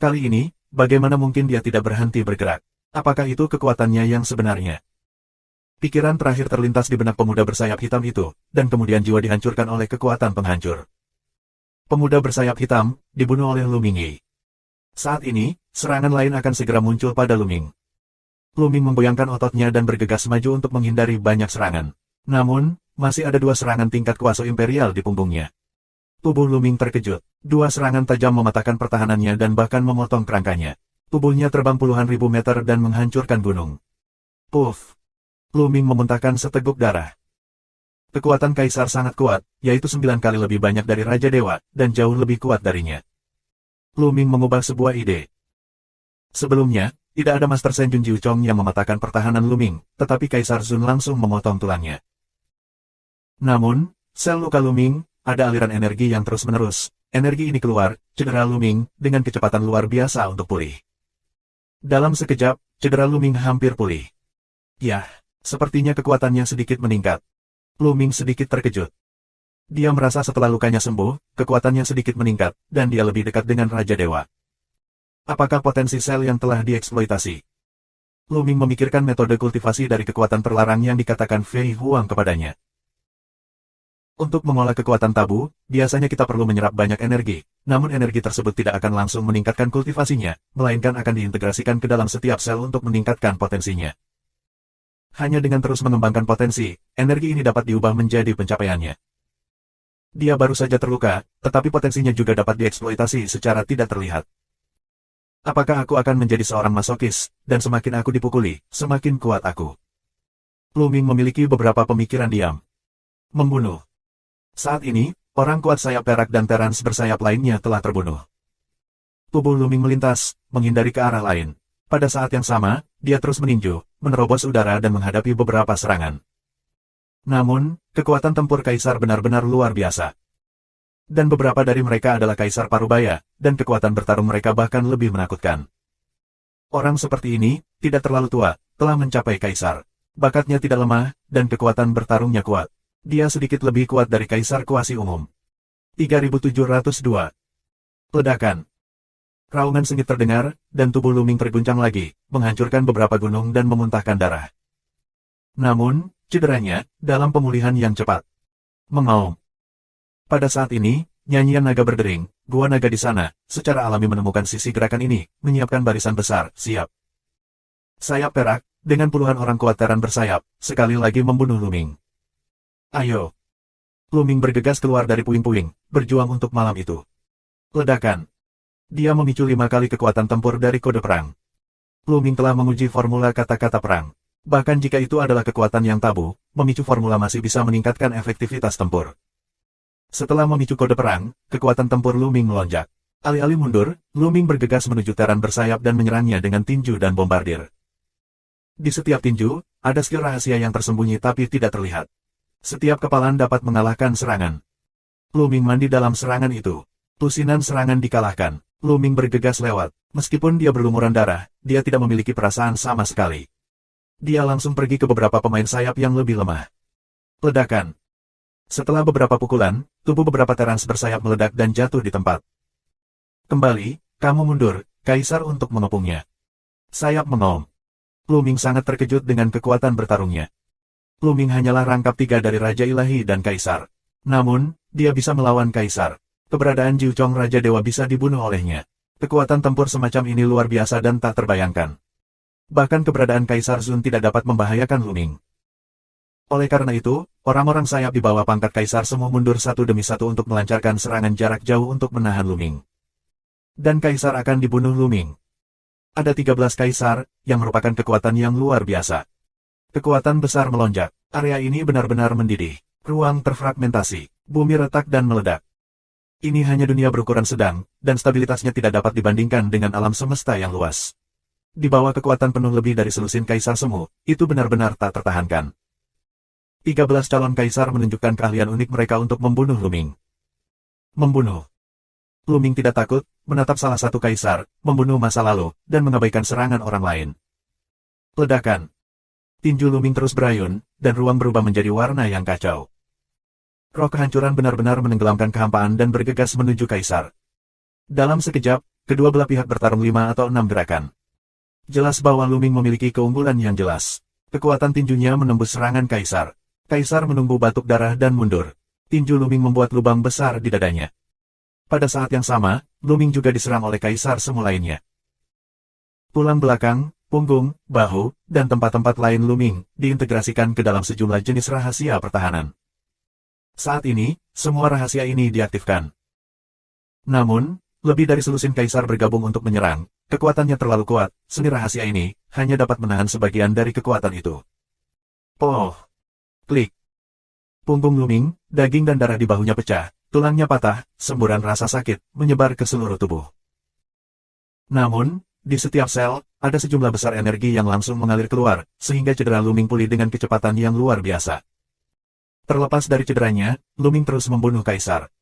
Kali ini, bagaimana mungkin dia tidak berhenti bergerak? Apakah itu kekuatannya yang sebenarnya? Pikiran terakhir terlintas di benak pemuda bersayap hitam itu, dan kemudian jiwa dihancurkan oleh kekuatan penghancur. Pemuda bersayap hitam, dibunuh oleh Lu Ming Yi. Saat ini, serangan lain akan segera muncul pada Lu Ming. Lu Ming memboyangkan ototnya dan bergegas maju untuk menghindari banyak serangan. Namun, masih ada 2 serangan tingkat kuasa imperial di punggungnya. Tubuh Lu Ming terkejut. 2 serangan tajam mematahkan pertahanannya dan bahkan memotong kerangkanya. Tubuhnya terbang puluhan ribu meter dan menghancurkan gunung. Puff! Lu Ming memuntahkan seteguk darah. Kekuatan kaisar sangat kuat, yaitu 9 kali lebih banyak dari Raja Dewa, dan jauh lebih kuat darinya. Lu Ming mengubah sebuah ide. Sebelumnya, tidak ada Master Shen Jun Jiu Chong yang mematahkan pertahanan Lu Ming, tetapi Kaisar Zun langsung memotong tulangnya. Namun, sel luka Lu Ming, ada aliran energi yang terus-menerus. Energi ini keluar, cedera Lu Ming, dengan kecepatan luar biasa untuk pulih. Dalam sekejap, cedera Lu Ming hampir pulih. Yah, sepertinya kekuatannya sedikit meningkat. Lu Ming sedikit terkejut. Dia merasa setelah lukanya sembuh, kekuatannya sedikit meningkat, dan dia lebih dekat dengan Raja Dewa. Apakah potensi sel yang telah dieksploitasi? Lu Ming memikirkan metode kultivasi dari kekuatan terlarang yang dikatakan Fei Huang kepadanya. Untuk mengolah kekuatan tabu, biasanya kita perlu menyerap banyak energi, namun energi tersebut tidak akan langsung meningkatkan kultivasinya, melainkan akan diintegrasikan ke dalam setiap sel untuk meningkatkan potensinya. Hanya dengan terus mengembangkan potensi, energi ini dapat diubah menjadi pencapaiannya. Dia baru saja terluka, tetapi potensinya juga dapat dieksploitasi secara tidak terlihat. Apakah aku akan menjadi seorang masokis, dan semakin aku dipukuli, semakin kuat aku? Lu Ming memiliki beberapa pemikiran diam. Membunuh. Saat ini, orang kuat sayap perak dan Terans bersayap lainnya telah terbunuh. Tubuh Lu Ming melintas, menghindari ke arah lain. Pada saat yang sama, dia terus meninju, menerobos udara dan menghadapi beberapa serangan. Namun, kekuatan tempur Kaisar benar-benar luar biasa. Dan beberapa dari mereka adalah Kaisar Parubaya, dan kekuatan bertarung mereka bahkan lebih menakutkan. Orang seperti ini, tidak terlalu tua, telah mencapai Kaisar. Bakatnya tidak lemah, dan kekuatan bertarungnya kuat. Dia sedikit lebih kuat dari Kaisar Kuasi Umum. 3702. Ledakan. Raungan sengit terdengar, dan tubuh Luming terguncang lagi, menghancurkan beberapa gunung dan memuntahkan darah. Namun, cederanya, dalam pemulihan yang cepat. Mengaum. Pada saat ini, nyanyian naga berdering, gua naga di sana, secara alami menemukan sisi gerakan ini, menyiapkan barisan besar, siap. Sayap perak, dengan puluhan orang kuat Teran bersayap, sekali lagi membunuh Luming. Ayo. Luming bergegas keluar dari puing-puing, berjuang untuk malam itu. Ledakan. Dia memicu 5 kali kekuatan tempur dari kode perang. Luming telah menguji formula kata-kata perang. Bahkan jika itu adalah kekuatan yang tabu, memicu formula masih bisa meningkatkan efektivitas tempur. Setelah memicu kode perang, kekuatan tempur Luming melonjak. Alih-alih mundur, Luming bergegas menuju Teran bersayap dan menyerangnya dengan tinju dan bombardir. Di setiap tinju, ada skill rahasia yang tersembunyi tapi tidak terlihat. Setiap kepalan dapat mengalahkan serangan. Luming mandi dalam serangan itu. Lusinan serangan dikalahkan. Luming bergegas lewat. Meskipun dia berlumuran darah, dia tidak memiliki perasaan sama sekali. Dia langsung pergi ke beberapa pemain sayap yang lebih lemah. Ledakan. Setelah beberapa pukulan, tubuh beberapa Terans bersayap meledak dan jatuh di tempat. Kembali, kamu mundur, Kaisar untuk mengepungnya. Sayap mengaum. Luming sangat terkejut dengan kekuatan bertarungnya. Luming hanyalah rangkap 3 dari Raja Ilahi dan Kaisar. Namun, dia bisa melawan Kaisar. Keberadaan Jiu Chong Raja Dewa bisa dibunuh olehnya. Kekuatan tempur semacam ini luar biasa dan tak terbayangkan. Bahkan keberadaan Kaisar Zun tidak dapat membahayakan Luming. Oleh karena itu, orang-orang sayap di bawah pangkat Kaisar semua mundur satu demi satu untuk melancarkan serangan jarak jauh untuk menahan Luming. Dan Kaisar akan dibunuh Luming. Ada 13 Kaisar, yang merupakan kekuatan yang luar biasa. Kekuatan besar melonjak. Area ini benar-benar mendidih. Ruang terfragmentasi. Bumi retak dan meledak. Ini hanya dunia berukuran sedang, dan stabilitasnya tidak dapat dibandingkan dengan alam semesta yang luas. Di bawah kekuatan penuh lebih dari selusin Kaisar Semu, itu benar-benar tak tertahankan. 13 calon Kaisar menunjukkan keahlian unik mereka untuk membunuh Luming. Membunuh. Luming tidak takut, menatap salah satu Kaisar, membunuh masa lalu, dan mengabaikan serangan orang lain. Ledakan. Tinju Luming terus berayun, dan ruang berubah menjadi warna yang kacau. Roh kehancuran benar-benar menenggelamkan kehampaan dan bergegas menuju Kaisar. Dalam sekejap, kedua belah pihak bertarung 5 atau 6 gerakan. Jelas bahwa Luming memiliki keunggulan yang jelas. Kekuatan tinjunya menembus serangan Kaisar. Kaisar menunggu batuk darah dan mundur. Tinju Luming membuat lubang besar di dadanya. Pada saat yang sama, Luming juga diserang oleh Kaisar Semu lainnya. Tulang belakang, punggung, bahu, dan tempat-tempat lain Luming diintegrasikan ke dalam sejumlah jenis rahasia pertahanan. Saat ini, semua rahasia ini diaktifkan. Namun, lebih dari selusin Kaisar bergabung untuk menyerang, kekuatannya terlalu kuat, seni rahasia ini hanya dapat menahan sebagian dari kekuatan itu. Oh! Klik. Punggung Luming, daging dan darah di bahunya pecah, tulangnya patah, semburan rasa sakit menyebar ke seluruh tubuh. Namun, di setiap sel, ada sejumlah besar energi yang langsung mengalir keluar, sehingga cedera Luming pulih dengan kecepatan yang luar biasa. Terlepas dari cederanya, Luming terus membunuh Kaisar.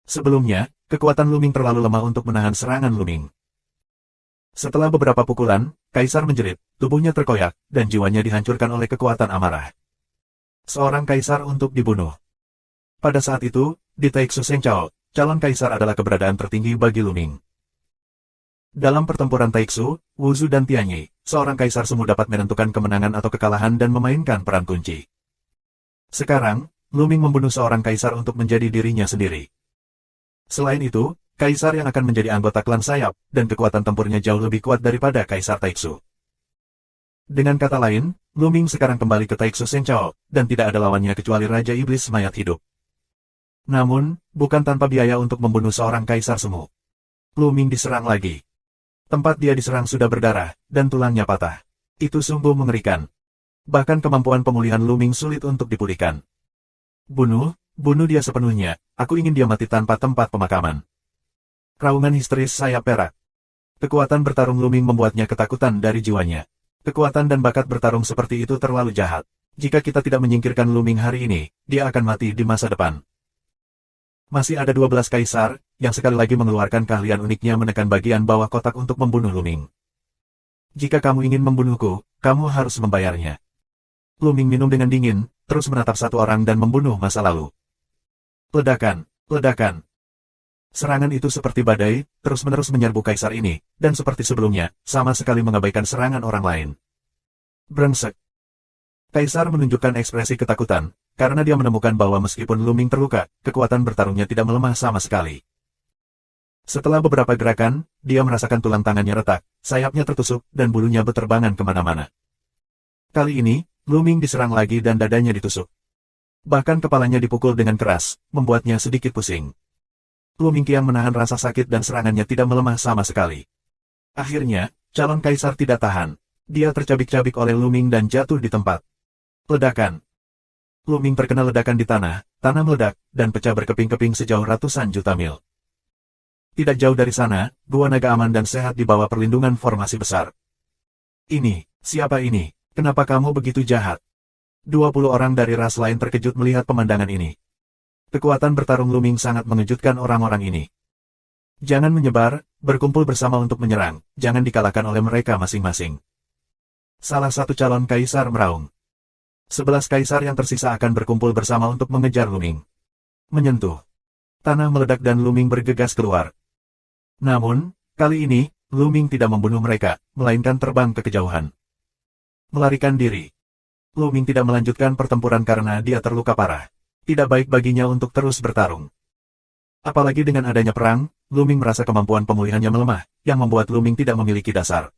Sebelumnya, kekuatan Luming terlalu lemah untuk menahan serangan Luming. Setelah beberapa pukulan, Kaisar menjerit, tubuhnya terkoyak, dan jiwanya dihancurkan oleh kekuatan amarah. Seorang Kaisar untuk dibunuh. Pada saat itu, di Taixu Shengchao, calon Kaisar adalah keberadaan tertinggi bagi Luming. Dalam pertempuran Taixu, Wuzu dan Tianyi, seorang Kaisar Semu dapat menentukan kemenangan atau kekalahan dan memainkan peran kunci. Sekarang, Luming membunuh seorang Kaisar untuk menjadi dirinya sendiri. Selain itu, Kaisar yang akan menjadi anggota klan sayap, dan kekuatan tempurnya jauh lebih kuat daripada Kaisar Taixu. Dengan kata lain, Luming sekarang kembali ke Taixu Shengchao, dan tidak ada lawannya kecuali Raja Iblis mayat hidup. Namun, bukan tanpa biaya untuk membunuh seorang Kaisar Semu. Luming diserang lagi. Tempat dia diserang sudah berdarah, dan tulangnya patah. Itu sungguh mengerikan. Bahkan kemampuan pemulihan Luming sulit untuk dipulihkan. Bunuh dia sepenuhnya, aku ingin dia mati tanpa tempat pemakaman. Raungan histeris sayap perak. Kekuatan bertarung Luming membuatnya ketakutan dari jiwanya. Kekuatan dan bakat bertarung seperti itu terlalu jahat. Jika kita tidak menyingkirkan Luming hari ini, dia akan mati di masa depan. Masih ada 12 Kaisar, yang sekali lagi mengeluarkan keahlian uniknya menekan bagian bawah kotak untuk membunuh Luming. Jika kamu ingin membunuhku, kamu harus membayarnya. Luming minum dengan dingin, terus menatap satu orang dan membunuh masa lalu. Ledakan, ledakan. Serangan itu seperti badai, terus-menerus menyerbu kaisar ini, dan seperti sebelumnya, sama sekali mengabaikan serangan orang lain. Brengsek. Kaisar menunjukkan ekspresi ketakutan, karena dia menemukan bahwa meskipun Lu Ming terluka, kekuatan bertarungnya tidak melemah sama sekali. Setelah beberapa gerakan, dia merasakan tulang tangannya retak, sayapnya tertusuk, dan bulunya berterbangan kemana-mana. Kali ini, Lu Ming diserang lagi dan dadanya ditusuk. Bahkan kepalanya dipukul dengan keras, membuatnya sedikit pusing. Lu Mingqiang menahan rasa sakit dan serangannya tidak melemah sama sekali. Akhirnya, calon kaisar tidak tahan. Dia tercabik-cabik oleh Lu Ming dan jatuh di tempat. Ledakan. Lu Ming terkena ledakan di tanah meledak, dan pecah berkeping-keping sejauh ratusan juta mil. Tidak jauh dari sana, gua naga aman dan sehat di bawah perlindungan formasi besar. Ini, siapa ini? Kenapa kamu begitu jahat? 20 orang dari ras lain terkejut melihat pemandangan ini. Kekuatan bertarung Lu Ming sangat mengejutkan orang-orang ini. Jangan menyebar, berkumpul bersama untuk menyerang, jangan dikalahkan oleh mereka masing-masing. Salah satu calon kaisar meraung. 11 kaisar yang tersisa akan berkumpul bersama untuk mengejar Lu Ming. Menyentuh. Tanah meledak dan Lu Ming bergegas keluar. Namun, kali ini, Lu Ming tidak membunuh mereka, melainkan terbang ke kejauhan. Melarikan diri. Lu Ming tidak melanjutkan pertempuran karena dia terluka parah. Tidak baik baginya untuk terus bertarung. Apalagi dengan adanya perang, Lu Ming merasa kemampuan pemulihannya melemah, yang membuat Lu Ming tidak memiliki dasar.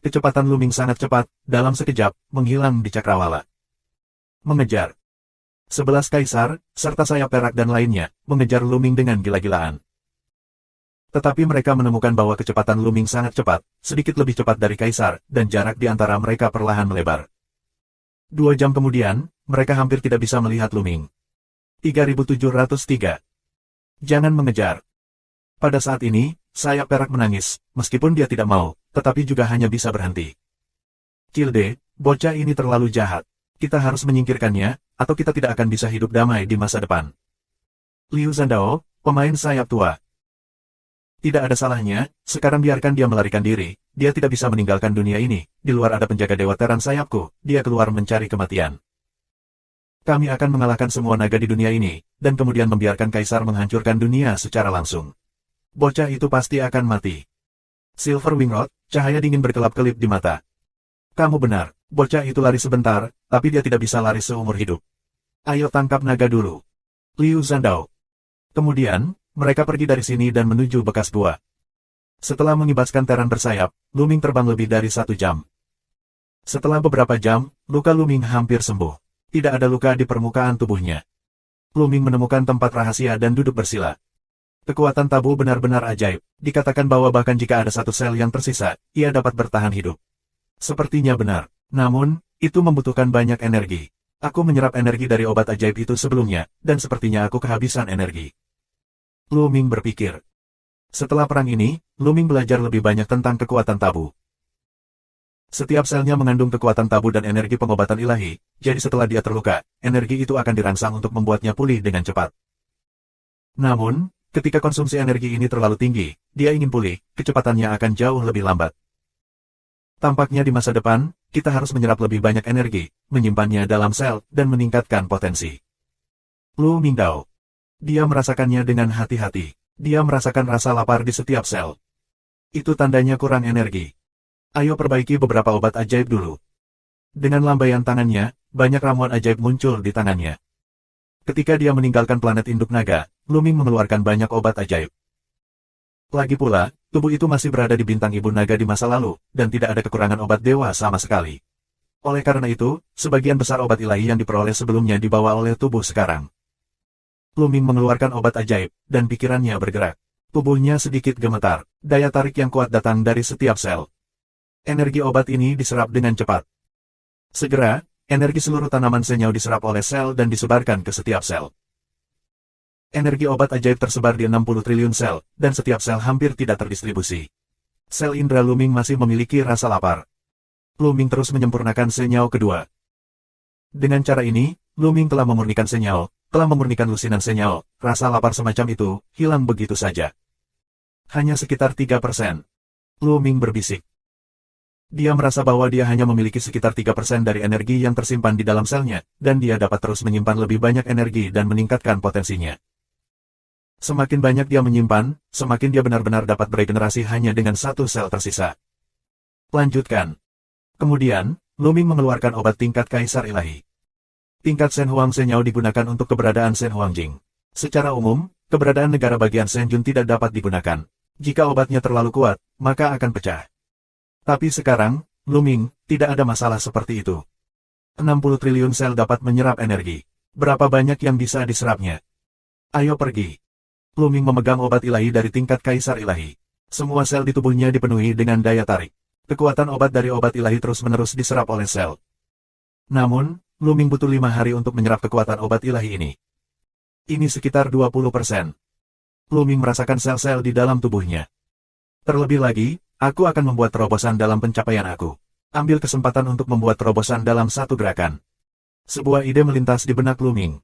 Kecepatan Lu Ming sangat cepat, dalam sekejap, menghilang di cakrawala. Mengejar. 11 kaisar, serta sayap perak dan lainnya, mengejar Lu Ming dengan gila-gilaan. Tetapi mereka menemukan bahwa kecepatan Lu Ming sangat cepat, sedikit lebih cepat dari kaisar, dan jarak di antara mereka perlahan melebar. 2 jam kemudian, mereka hampir tidak bisa melihat Lu Ming. 3703. Jangan mengejar. Pada saat ini, sayap perak menangis, meskipun dia tidak mau, tetapi juga hanya bisa berhenti. Kilde, bocah ini terlalu jahat. Kita harus menyingkirkannya, atau kita tidak akan bisa hidup damai di masa depan. Liu Zandao, pemain sayap tua. Tidak ada salahnya, sekarang biarkan dia melarikan diri, dia tidak bisa meninggalkan dunia ini, di luar ada penjaga dewa teran sayapku, dia keluar mencari kematian. Kami akan mengalahkan semua naga di dunia ini, dan kemudian membiarkan kaisar menghancurkan dunia secara langsung. Bocah itu pasti akan mati. Silver Wingrod, cahaya dingin berkelap-kelip di mata. Kamu benar, bocah itu lari sebentar, tapi dia tidak bisa lari seumur hidup. Ayo tangkap naga dulu. Liu Zandao. Kemudian, mereka pergi dari sini dan menuju bekas gua. Setelah mengibaskan teran bersayap, Lu Ming terbang lebih dari 1 jam. Setelah beberapa jam, luka Lu Ming hampir sembuh. Tidak ada luka di permukaan tubuhnya. Lu Ming menemukan tempat rahasia dan duduk bersila. Kekuatan tabu benar-benar ajaib. Dikatakan bahwa bahkan jika ada 1 sel yang tersisa, ia dapat bertahan hidup. Sepertinya benar. Namun, itu membutuhkan banyak energi. Aku menyerap energi dari obat ajaib itu sebelumnya, dan sepertinya aku kehabisan energi. Lu Ming berpikir. Setelah perang ini, Lu Ming belajar lebih banyak tentang kekuatan tabu. Setiap selnya mengandung kekuatan tabu dan energi pengobatan ilahi, jadi setelah dia terluka, energi itu akan dirangsang untuk membuatnya pulih dengan cepat. Namun, ketika konsumsi energi ini terlalu tinggi, dia ingin pulih, kecepatannya akan jauh lebih lambat. Tampaknya di masa depan, kita harus menyerap lebih banyak energi, menyimpannya dalam sel, dan meningkatkan potensi. Lu Mingdao. Dia merasakannya dengan hati-hati. Dia merasakan rasa lapar di setiap sel. Itu tandanya kurang energi. Ayo perbaiki beberapa obat ajaib dulu. Dengan lambaian tangannya, banyak ramuan ajaib muncul di tangannya. Ketika dia meninggalkan planet induk naga, Lu Ming mengeluarkan banyak obat ajaib. Lagi pula, tubuh itu masih berada di bintang ibu naga di masa lalu, dan tidak ada kekurangan obat dewa sama sekali. Oleh karena itu, sebagian besar obat ilahi yang diperoleh sebelumnya dibawa oleh tubuh sekarang. Lu Ming mengeluarkan obat ajaib, dan pikirannya bergerak. Tubuhnya sedikit gemetar, daya tarik yang kuat datang dari setiap sel. Energi obat ini diserap dengan cepat. Segera, energi seluruh tanaman senyau diserap oleh sel dan disebarkan ke setiap sel. Energi obat ajaib tersebar di 60 triliun sel, dan setiap sel hampir tidak terdistribusi. Sel indera Lu Ming masih memiliki rasa lapar. Lu Ming terus menyempurnakan senyau kedua. Dengan cara ini, Lu Ming telah memurnikan senyau, telah memurnikan lusinan senyal, rasa lapar semacam itu, hilang begitu saja. Hanya sekitar 3%. Lu Ming berbisik. Dia merasa bahwa dia hanya memiliki sekitar 3% dari energi yang tersimpan di dalam selnya, dan dia dapat terus menyimpan lebih banyak energi dan meningkatkan potensinya. Semakin banyak dia menyimpan, semakin dia benar-benar dapat beregenerasi hanya dengan satu sel tersisa. Lanjutkan. Kemudian, Luming mengeluarkan obat tingkat Kaisar Ilahi. Tingkat Shen Huang Shenyao digunakan untuk keberadaan Shen Huang Jing. Secara umum, keberadaan negara bagian Shenjun tidak dapat digunakan. Jika obatnya terlalu kuat, maka akan pecah. Tapi sekarang, Luming, tidak ada masalah seperti itu. 60 triliun sel dapat menyerap energi. Berapa banyak yang bisa diserapnya? Ayo pergi. Luming memegang obat ilahi dari tingkat Kaisar Ilahi. Semua sel di tubuhnya dipenuhi dengan daya tarik. Kekuatan obat dari obat ilahi terus-menerus diserap oleh sel. Namun, Luming butuh 5 hari untuk menyerap kekuatan obat ilahi ini. Ini sekitar 20%. Luming merasakan sel-sel di dalam tubuhnya. Terlebih lagi, aku akan membuat terobosan dalam pencapaian aku. Ambil kesempatan untuk membuat terobosan dalam satu gerakan. Sebuah ide melintas di benak Luming.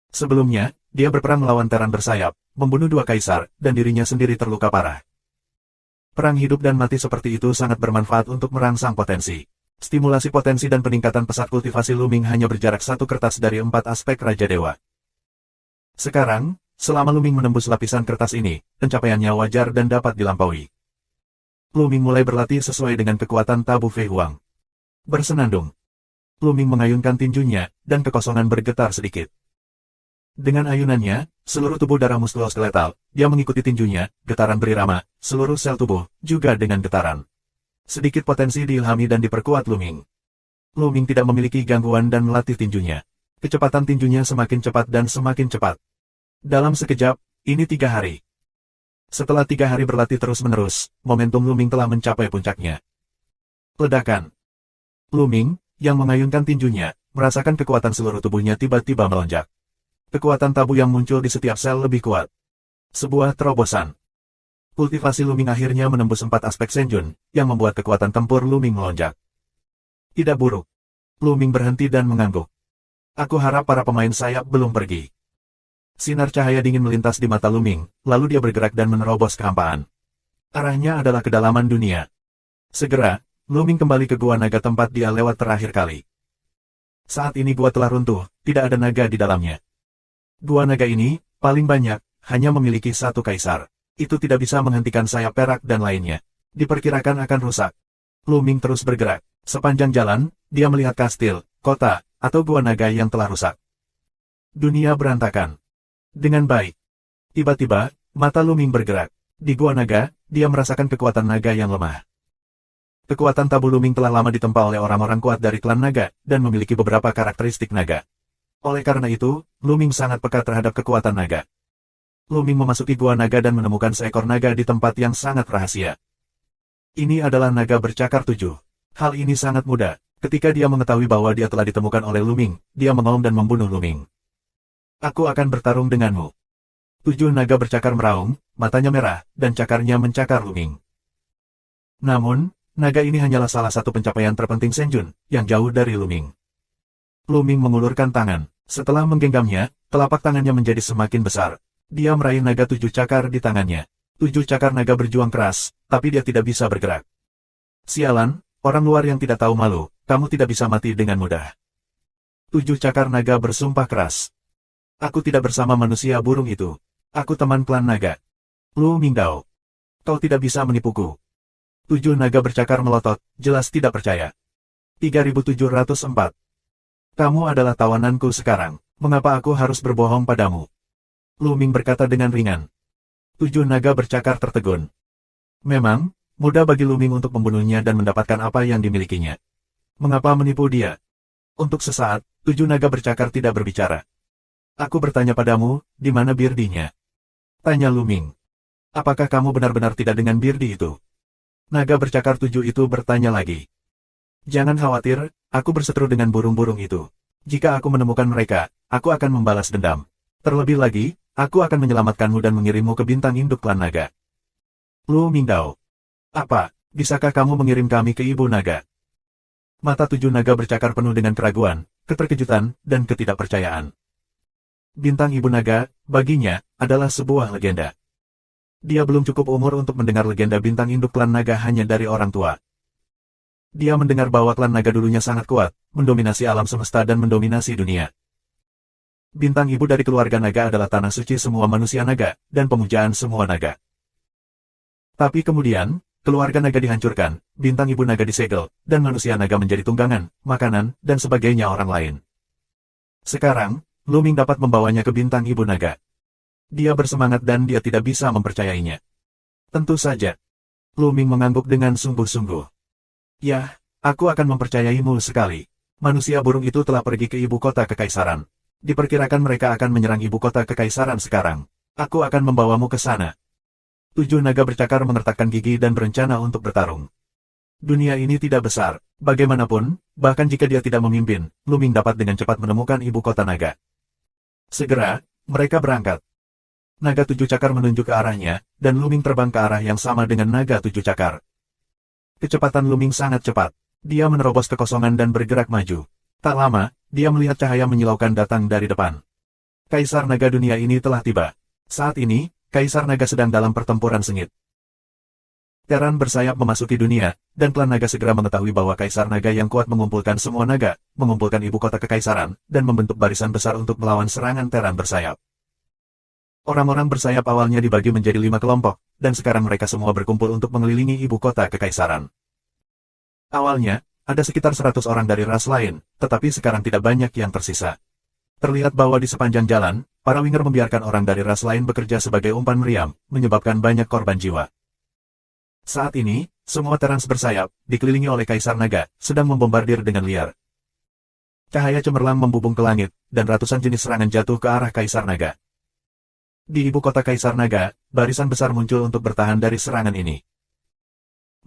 Sebelumnya, dia berperang melawan Teran bersayap, membunuh 2 kaisar, dan dirinya sendiri terluka parah. Perang hidup dan mati seperti itu sangat bermanfaat untuk merangsang potensi. Stimulasi potensi dan peningkatan pesat kultivasi Luming hanya berjarak 1 kertas dari 4 aspek Raja Dewa. Sekarang, selama Luming menembus lapisan kertas ini, pencapaiannya wajar dan dapat dilampaui. Luming mulai berlatih sesuai dengan kekuatan tabu Fei Huang. Bersenandung. Luming mengayunkan tinjunya, dan kekosongan bergetar sedikit. Dengan ayunannya, seluruh tubuh darah muskuloskeletal, dia mengikuti tinjunya, getaran berirama, seluruh sel tubuh, juga dengan getaran. Sedikit potensi diilhami dan diperkuat Luming. Luming tidak memiliki gangguan dan melatih tinjunya. Kecepatan tinjunya semakin cepat dan semakin cepat. Dalam sekejap, ini 3 hari. Setelah 3 hari berlatih terus-menerus, momentum Luming telah mencapai puncaknya. Ledakan. Luming, yang mengayunkan tinjunya, merasakan kekuatan seluruh tubuhnya tiba-tiba melonjak. Kekuatan tabu yang muncul di setiap sel lebih kuat. Sebuah terobosan. Kultivasi Luming akhirnya menembus 4 aspek Shenjun, yang membuat kekuatan tempur Luming melonjak. Tidak buruk. Luming berhenti dan mengangguk. Aku harap para pemain sayap belum pergi. Sinar cahaya dingin melintas di mata Luming, lalu dia bergerak dan menerobos kehampaan. Arahnya adalah kedalaman dunia. Segera, Luming kembali ke Gua Naga tempat dia lewat terakhir kali. Saat ini gua telah runtuh, tidak ada naga di dalamnya. Gua naga ini, paling banyak, hanya memiliki 1 kaisar. Itu tidak bisa menghentikan sayap perak dan lainnya. Diperkirakan akan rusak. Luming terus bergerak. Sepanjang jalan, dia melihat kastil, kota, atau gua naga yang telah rusak. Dunia berantakan. Dengan baik. Tiba-tiba, mata Luming bergerak. Di gua naga, dia merasakan kekuatan naga yang lemah. Kekuatan tabu Luming telah lama ditempa oleh orang-orang kuat dari klan naga, dan memiliki beberapa karakteristik naga. Oleh karena itu, Luming sangat peka terhadap kekuatan naga. Luming memasuki gua naga dan menemukan seekor naga di tempat yang sangat rahasia. Ini adalah naga bercakar 7. Hal ini sangat mudah. Ketika dia mengetahui bahwa dia telah ditemukan oleh Luming, dia mengaum dan membunuh Luming. Aku akan bertarung denganmu. 7 naga bercakar meraung, matanya merah, dan cakarnya mencakar Luming. Namun, naga ini hanyalah salah satu pencapaian terpenting Shenjun, yang jauh dari Luming. Luming mengulurkan tangan. Setelah menggenggamnya, telapak tangannya menjadi semakin besar. Dia meraih naga 7 cakar di tangannya. 7 cakar naga berjuang keras, tapi dia tidak bisa bergerak. Sialan, orang luar yang tidak tahu malu, kamu tidak bisa mati dengan mudah. 7 cakar naga bersumpah keras. Aku tidak bersama manusia burung itu. Aku teman klan naga. Lu Mingdao. Kau tidak bisa menipuku. 7 naga bercakar melotot, jelas tidak percaya. 3704. Kamu adalah tawananku sekarang. Mengapa aku harus berbohong padamu? Luming berkata dengan ringan. 7 naga bercakar tertegun. Memang, mudah bagi Luming untuk membunuhnya dan mendapatkan apa yang dimilikinya. Mengapa menipu dia? Untuk sesaat, 7 naga bercakar tidak berbicara. Aku bertanya padamu, di mana birdinya? Tanya Luming. Apakah kamu benar-benar tidak dengan birdi itu? Naga bercakar 7 itu bertanya lagi. Jangan khawatir, aku berseteru dengan burung-burung itu. Jika aku menemukan mereka, aku akan membalas dendam. Terlebih lagi, aku akan menyelamatkanmu dan mengirimmu ke bintang induk klan naga. Lu Mingdao. Apa, bisakah kamu mengirim kami ke Ibu Naga? Mata 7 naga bercakar penuh dengan keraguan, keterkejutan, dan ketidakpercayaan. Bintang Ibu Naga, baginya, adalah sebuah legenda. Dia belum cukup umur untuk mendengar legenda bintang induk klan naga hanya dari orang tua. Dia mendengar bahwa klan naga dulunya sangat kuat, mendominasi alam semesta dan mendominasi dunia. Bintang ibu dari keluarga naga adalah tanah suci semua manusia naga, dan pemujaan semua naga. Tapi kemudian, keluarga naga dihancurkan, bintang ibu naga disegel, dan manusia naga menjadi tunggangan, makanan, dan sebagainya orang lain. Sekarang, Lu Ming dapat membawanya ke bintang ibu naga. Dia bersemangat dan dia tidak bisa mempercayainya. Tentu saja. Lu Ming mengangguk dengan sungguh-sungguh. Ya, aku akan mempercayaimu sekali. Manusia burung itu telah pergi ke ibu kota kekaisaran. Diperkirakan mereka akan menyerang ibu kota kekaisaran sekarang. Aku akan membawamu ke sana. 7 naga bercakar mengertakkan gigi dan berencana untuk bertarung. Dunia ini tidak besar. Bagaimanapun, bahkan jika dia tidak memimpin, Lu Ming dapat dengan cepat menemukan ibu kota naga. Segera, mereka berangkat. Naga 7 cakar menunjuk ke arahnya, dan Lu Ming terbang ke arah yang sama dengan naga 7 cakar. Kecepatan Lu Ming sangat cepat. Dia menerobos kekosongan dan bergerak maju. Tak lama, dia melihat cahaya menyilaukan datang dari depan. Kaisar naga dunia ini telah tiba. Saat ini, Kaisar naga sedang dalam pertempuran sengit. Teran bersayap memasuki dunia, dan klan naga segera mengetahui bahwa Kaisar naga yang kuat mengumpulkan semua naga, mengumpulkan ibu kota kekaisaran, dan membentuk barisan besar untuk melawan serangan Teran bersayap. Orang-orang bersayap awalnya dibagi menjadi 5 kelompok, dan sekarang mereka semua berkumpul untuk mengelilingi ibu kota kekaisaran. Awalnya, ada sekitar 100 orang dari ras lain, tetapi sekarang tidak banyak yang tersisa. Terlihat bahwa di sepanjang jalan, para winger membiarkan orang dari ras lain bekerja sebagai umpan meriam, menyebabkan banyak korban jiwa. Saat ini, semua Terans bersayap, dikelilingi oleh Kaisar Naga, sedang membombardir dengan liar. Cahaya cemerlang membubung ke langit, dan ratusan jenis serangan jatuh ke arah Kaisar Naga. Di ibu kota Kaisar Naga, barisan besar muncul untuk bertahan dari serangan ini.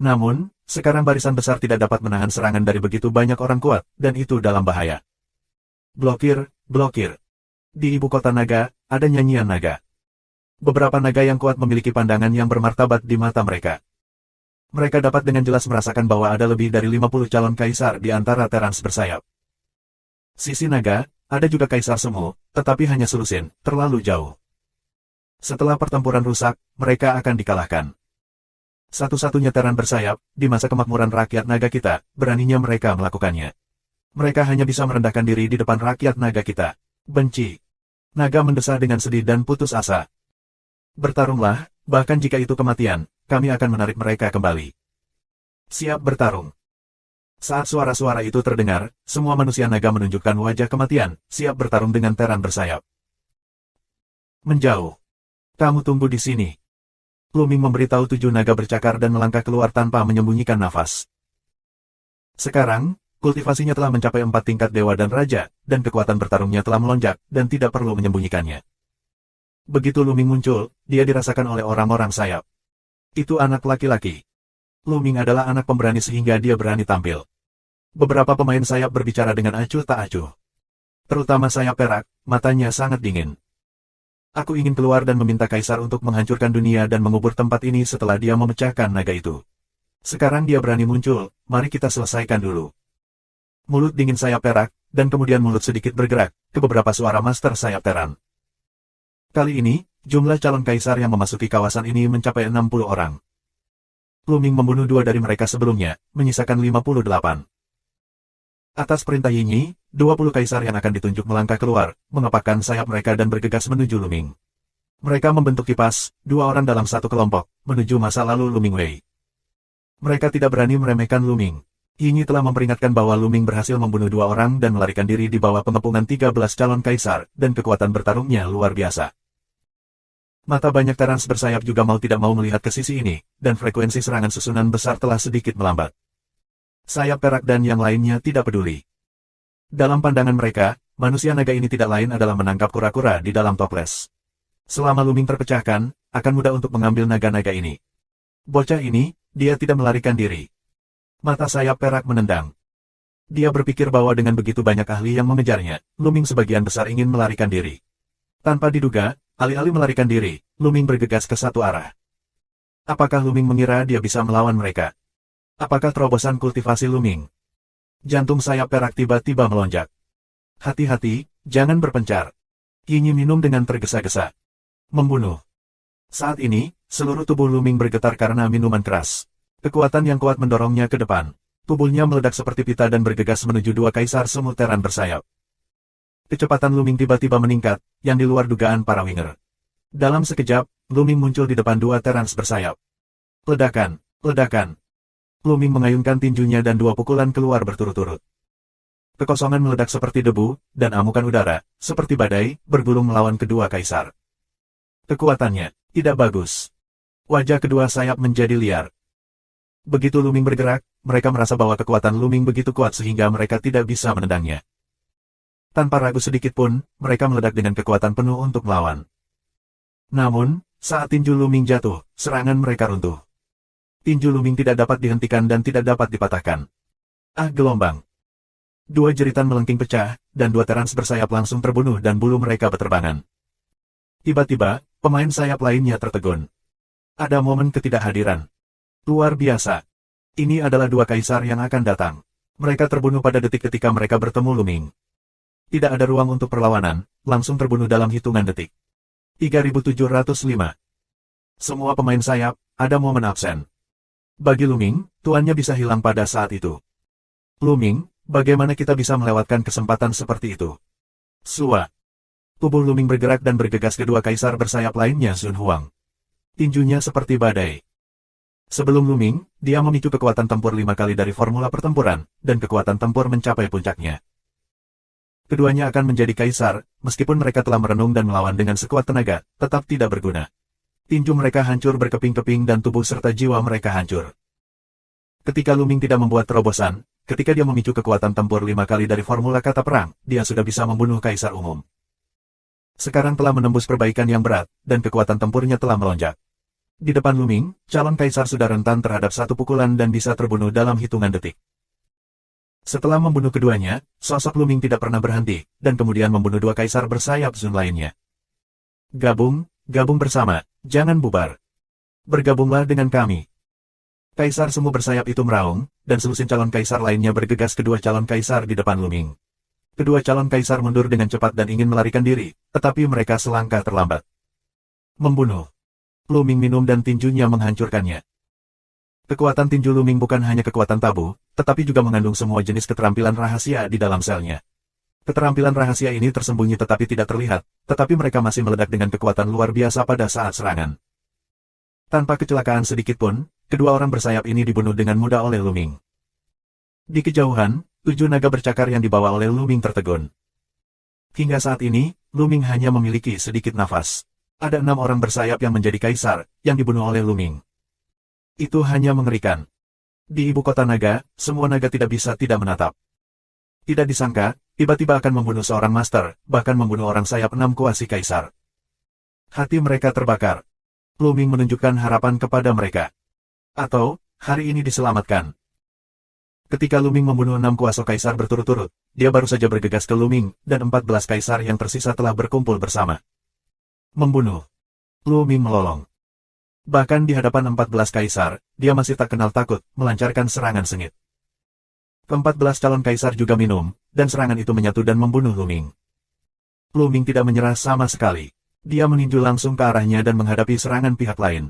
Namun, sekarang barisan besar tidak dapat menahan serangan dari begitu banyak orang kuat, dan itu dalam bahaya. Blokir, blokir. Di ibu kota naga, ada nyanyian naga. Beberapa naga yang kuat memiliki pandangan yang bermartabat di mata mereka. Mereka dapat dengan jelas merasakan bahwa ada lebih dari 50 calon kaisar di antara Terans bersayap. Sisi naga, ada juga kaisar semu, tetapi hanya selusin, terlalu jauh. Setelah pertempuran rusak, mereka akan dikalahkan. Satu-satunya Teran bersayap, di masa kemakmuran rakyat naga kita, beraninya mereka melakukannya. Mereka hanya bisa merendahkan diri di depan rakyat naga kita. Benci. Naga mendesah dengan sedih dan putus asa. Bertarunglah, bahkan jika itu kematian, kami akan menarik mereka kembali. Siap bertarung. Saat suara-suara itu terdengar, semua manusia naga menunjukkan wajah kematian, siap bertarung dengan Teran bersayap. Menjauh. Kamu tunggu di sini. Lu Ming memberitahu 7 naga bercakar dan melangkah keluar tanpa menyembunyikan nafas. Sekarang, kultivasinya telah mencapai 4 tingkat dewa dan raja, dan kekuatan bertarungnya telah melonjak, dan tidak perlu menyembunyikannya. Begitu Lu Ming muncul, dia dirasakan oleh orang-orang sayap. Itu anak laki-laki. Lu Ming adalah anak pemberani sehingga dia berani tampil. Beberapa pemain sayap berbicara dengan acuh tak acuh. Terutama sayap perak, matanya sangat dingin. Aku ingin keluar dan meminta kaisar untuk menghancurkan dunia dan mengubur tempat ini setelah dia memecahkan naga itu. Sekarang dia berani muncul, mari kita selesaikan dulu. Mulut dingin sayap perak, dan kemudian mulut sedikit bergerak, ke beberapa suara master sayap Teran. Kali ini, jumlah calon kaisar yang memasuki kawasan ini mencapai 60 orang. Lu Ming membunuh 2 dari mereka sebelumnya, menyisakan 58. Atas perintah Yinyi, 20 kaisar yang akan ditunjuk melangkah keluar, mengepakkan sayap mereka dan bergegas menuju Lu Ming. Mereka membentuk kipas, 2 orang dalam satu kelompok, menuju masa lalu Lu Ming Wei. Mereka tidak berani meremehkan Lu Ming. Yinyi telah memperingatkan bahwa Lu Ming berhasil membunuh 2 orang dan melarikan diri di bawah pengepungan 13 calon kaisar, dan kekuatan bertarungnya luar biasa. Mata banyak Terans bersayap juga mau tidak mau melihat ke sisi ini, dan frekuensi serangan susunan besar telah sedikit melambat. Sayap perak dan yang lainnya tidak peduli. Dalam pandangan mereka, manusia naga ini tidak lain adalah menangkap kura-kura di dalam toples. Selama Lu Ming terpecahkan, akan mudah untuk mengambil naga-naga ini. Bocah ini, dia tidak melarikan diri. Mata sayap perak menendang. Dia berpikir bahwa dengan begitu banyak ahli yang mengejarnya, Lu Ming sebagian besar ingin melarikan diri. Tanpa diduga, alih-alih melarikan diri, Lu Ming bergegas ke satu arah. Apakah Lu Ming mengira dia bisa melawan mereka? Apakah terobosan kultivasi Lu Ming? Jantung sayap perak tiba-tiba melonjak. Hati-hati, jangan berpencar. Yinyi minum dengan tergesa-gesa. Membunuh. Saat ini, seluruh tubuh Lu Ming bergetar karena minuman keras. Kekuatan yang kuat mendorongnya ke depan. Tubuhnya meledak seperti pita dan bergegas menuju dua kaisar semu teran bersayap. Kecepatan Luming tiba-tiba meningkat, yang di luar dugaan para winger. Dalam sekejap, Luming muncul di depan dua terans bersayap. Ledakan, ledakan. Luming mengayunkan tinjunya dan dua pukulan keluar berturut-turut. Kekosongan meledak seperti debu, dan amukan udara, seperti badai, bergulung melawan kedua kaisar. Kekuatannya tidak bagus. Wajah kedua sayap menjadi liar. Begitu Luming bergerak, mereka merasa bahwa kekuatan Luming begitu kuat sehingga mereka tidak bisa menendangnya. Tanpa ragu sedikit pun, mereka meledak dengan kekuatan penuh untuk melawan. Namun, saat tinju Luming jatuh, serangan mereka runtuh. Tinju Luming tidak dapat dihentikan dan tidak dapat dipatahkan. Ah, gelombang! Dua jeritan melengking pecah, dan dua terans bersayap langsung terbunuh dan bulu mereka berterbangan. Tiba-tiba, pemain sayap lainnya tertegun. Ada momen ketidakhadiran. Luar biasa. Ini adalah dua kaisar yang akan datang. Mereka terbunuh pada detik ketika mereka bertemu Luming. Tidak ada ruang untuk perlawanan, langsung terbunuh dalam hitungan detik. 3705. Semua pemain sayap, ada momen absen. Bagi Luming, tuannya bisa hilang pada saat itu. Luming, bagaimana kita bisa melewatkan kesempatan seperti itu? Sua. Tubuh Luming bergerak dan bergegas kedua kaisar bersayap lainnya Sun Huang. Tinjunya seperti badai. Sebelum Luming, dia memicu kekuatan tempur 5 kali dari formula pertempuran, dan kekuatan tempur mencapai puncaknya. Keduanya akan menjadi kaisar, meskipun mereka telah merenung dan melawan dengan sekuat tenaga, tetap tidak berguna. Tinju mereka hancur berkeping-keping dan tubuh serta jiwa mereka hancur. Ketika Luming tidak membuat terobosan, ketika dia memicu kekuatan tempur 5 kali dari formula kata perang, dia sudah bisa membunuh kaisar umum. Sekarang telah menembus perbaikan yang berat, dan kekuatan tempurnya telah melonjak. Di depan Luming, calon kaisar sudah rentan terhadap satu pukulan dan bisa terbunuh dalam hitungan detik. Setelah membunuh keduanya, sosok Luming tidak pernah berhenti, dan kemudian membunuh dua kaisar bersayap Sun lainnya. Gabung bersama, jangan bubar. Bergabunglah dengan kami. Kaisar semu bersayap itu meraung, dan selusin calon kaisar lainnya bergegas kedua calon kaisar di depan Luming. Kedua calon kaisar mundur dengan cepat dan ingin melarikan diri, tetapi mereka selangkah terlambat. Membunuh. Luming minum dan tinjunya menghancurkannya. Kekuatan tinju Luming bukan hanya kekuatan tabu, tetapi juga mengandung semua jenis keterampilan rahasia di dalam selnya. Keterampilan rahasia ini tersembunyi tetapi tidak terlihat, tetapi mereka masih meledak dengan kekuatan luar biasa pada saat serangan. Tanpa kecelakaan sedikit pun, kedua orang bersayap ini dibunuh dengan mudah oleh Luming. Di kejauhan, 7 naga bercakar yang dibawa oleh Luming tertegun. Hingga saat ini, Luming hanya memiliki sedikit nafas. Ada 6 orang bersayap yang menjadi kaisar, yang dibunuh oleh Luming. Itu hanya mengerikan. Di ibu kota naga, semua naga tidak bisa tidak menatap. Tidak disangka, tiba-tiba akan membunuh seorang master, bahkan membunuh orang sayap 6 kuasi kaisar. Hati mereka terbakar. Luming menunjukkan harapan kepada mereka. Atau, hari ini diselamatkan. Ketika Luming membunuh 6 kuasa kaisar berturut-turut, dia baru saja bergegas ke Luming, dan 14 kaisar yang tersisa telah berkumpul bersama. Membunuh. Luming melolong. Bahkan di hadapan 14 kaisar, dia masih tak kenal takut, melancarkan serangan sengit. Ke-14 calon kaisar juga minum, dan serangan itu menyatu dan membunuh Luming. Luming tidak menyerah sama sekali. Dia meninju langsung ke arahnya dan menghadapi serangan pihak lain.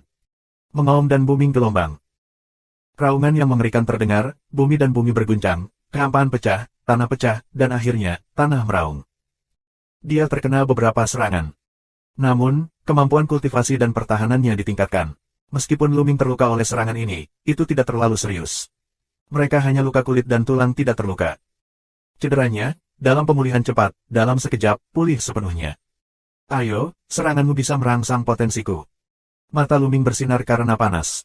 Mengaum dan booming gelombang. Raungan yang mengerikan terdengar, bumi dan bumi berguncang, kehampaan pecah, dan akhirnya, tanah meraung. Dia terkena beberapa serangan. Namun, kemampuan kultivasi dan pertahanannya ditingkatkan. Meskipun Luming terluka oleh serangan ini, itu tidak terlalu serius. Mereka hanya luka kulit dan tulang tidak terluka. Cederanya, dalam pemulihan cepat, dalam sekejap, pulih sepenuhnya. Ayo, seranganmu bisa merangsang potensiku. Mata Luming bersinar karena panas.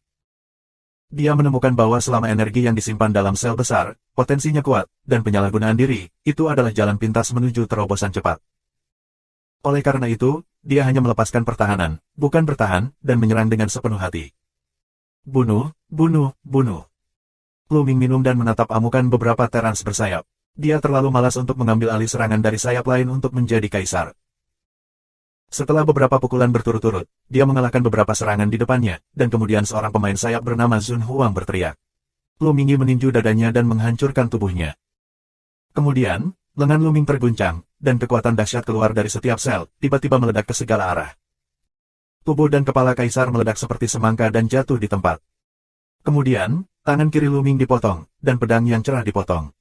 Dia menemukan bahwa selama energi yang disimpan dalam sel besar, potensinya kuat, dan penyalahgunaan diri, itu adalah jalan pintas menuju terobosan cepat. Oleh karena itu, dia hanya melepaskan pertahanan, bukan bertahan, dan menyerang dengan sepenuh hati. Bunuh. Luming minum dan menatap amukan beberapa terans bersayap. Dia terlalu malas untuk mengambil alih serangan dari sayap lain untuk menjadi kaisar. Setelah beberapa pukulan berturut-turut, dia mengalahkan beberapa serangan di depannya, dan kemudian seorang pemain sayap bernama Sun Huang berteriak. Luming meninju dadanya dan menghancurkan tubuhnya. Kemudian, lengan Luming terguncang, dan kekuatan dahsyat keluar dari setiap sel, tiba-tiba meledak ke segala arah. Tubuh dan kepala kaisar meledak seperti semangka dan jatuh di tempat. Kemudian, Tangan kiri Luming dipotong, dan pedang yang cerah dipotong.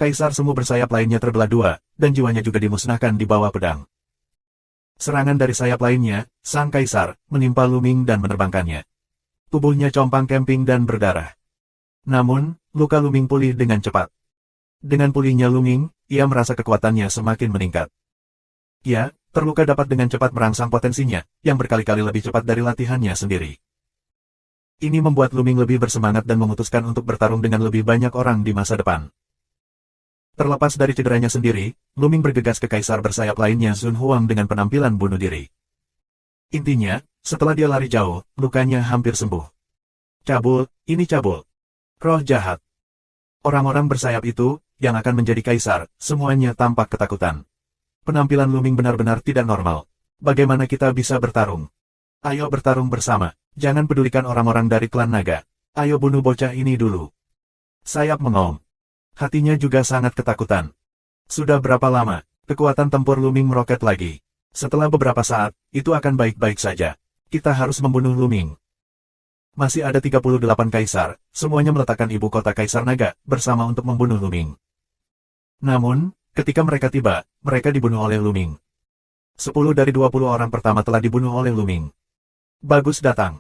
Kaisar semu bersayap lainnya terbelah dua, dan jiwanya juga dimusnahkan di bawah pedang. Serangan dari sayap lainnya, sang kaisar, menimpa Luming dan menerbangkannya. Tubuhnya compang-camping dan berdarah. Namun, luka Luming pulih dengan cepat. Dengan pulihnya Luming, ia merasa kekuatannya semakin meningkat. Ia, terluka dapat dengan cepat merangsang potensinya, yang berkali-kali lebih cepat dari latihannya sendiri. Ini membuat Luming lebih bersemangat dan memutuskan untuk bertarung dengan lebih banyak orang di masa depan. Terlepas dari cederanya sendiri, Luming bergegas ke kaisar bersayap lainnya Sun Huang dengan penampilan bunuh diri. Intinya, setelah dia lari jauh, lukanya hampir sembuh. Cabul, ini cabul. Roh jahat. Orang-orang bersayap itu, yang akan menjadi kaisar, semuanya tampak ketakutan. Penampilan Luming benar-benar tidak normal. Bagaimana kita bisa bertarung? Ayo bertarung bersama. Jangan pedulikan orang-orang dari klan naga. Ayo bunuh bocah ini dulu. Sayap mengaum. Hatinya juga sangat ketakutan. Sudah berapa lama, kekuatan tempur Luming meroket lagi. Setelah beberapa saat, itu akan baik-baik saja. Kita harus membunuh Luming. Masih ada 38 kaisar, semuanya meletakkan ibu kota Kaisar Naga, bersama untuk membunuh Luming. Namun, ketika mereka tiba, mereka dibunuh oleh Luming. 10 dari 20 orang pertama telah dibunuh oleh Luming. Bagus datang.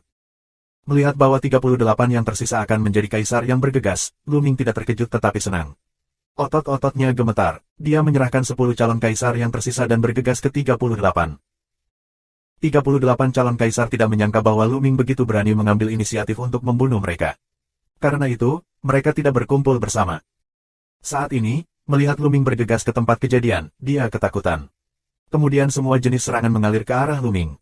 Melihat bahwa 38 yang tersisa akan menjadi kaisar yang bergegas, Luming tidak terkejut tetapi senang. Otot-ototnya gemetar, dia menyerahkan 10 calon kaisar yang tersisa dan bergegas ke 38. 38 calon kaisar tidak menyangka bahwa Luming begitu berani mengambil inisiatif untuk membunuh mereka. Karena itu, mereka tidak berkumpul bersama. Saat ini, melihat Luming bergegas ke tempat kejadian, dia ketakutan. Kemudian semua jenis serangan mengalir ke arah Luming.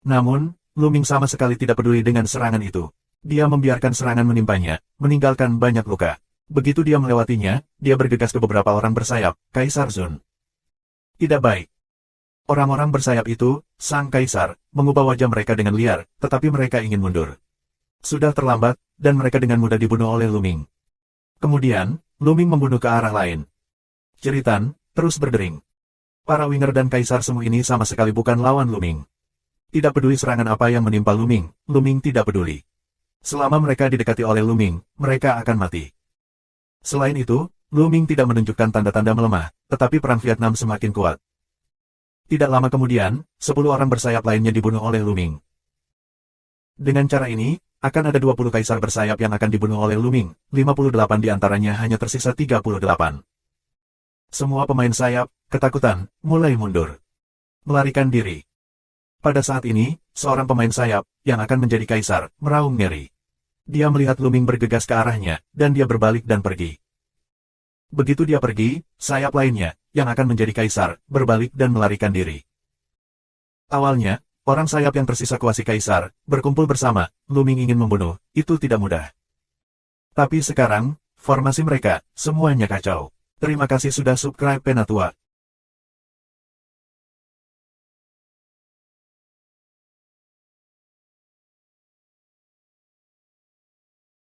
Namun, Luming sama sekali tidak peduli dengan serangan itu. Dia membiarkan serangan menimpanya, meninggalkan banyak luka. Begitu dia melewatinya, dia bergegas ke beberapa orang bersayap, Kaisar Zun. Tidak baik. Orang-orang bersayap itu, sang kaisar, mengubah wajah mereka dengan liar, tetapi mereka ingin mundur. Sudah terlambat, dan mereka dengan mudah dibunuh oleh Luming. Kemudian, Luming membunuh ke arah lain. Jeritan, terus berdering. Para winger dan kaisar semu ini sama sekali bukan lawan Luming. Tidak peduli serangan apa yang menimpa Luming, Luming tidak peduli. Selama mereka didekati oleh Luming, mereka akan mati. Selain itu, Luming tidak menunjukkan tanda-tanda melemah, tetapi perang Vietnam semakin kuat. Tidak lama kemudian, 10 orang bersayap lainnya dibunuh oleh Luming. Dengan cara ini, akan ada 20 kaisar bersayap yang akan dibunuh oleh Luming, 58 diantaranya hanya tersisa 38. Semua pemain sayap, ketakutan, mulai mundur. Melarikan diri. Pada saat ini, seorang pemain sayap, yang akan menjadi kaisar, meraung ngeri. Dia melihat Luming bergegas ke arahnya, dan dia berbalik dan pergi. Begitu dia pergi, sayap lainnya, yang akan menjadi kaisar, berbalik dan melarikan diri. Awalnya, orang sayap yang tersisa kuasi kaisar, berkumpul bersama, Luming ingin membunuh, itu tidak mudah. Tapi sekarang, formasi mereka, semuanya kacau. Terima kasih sudah subscribe Penatua.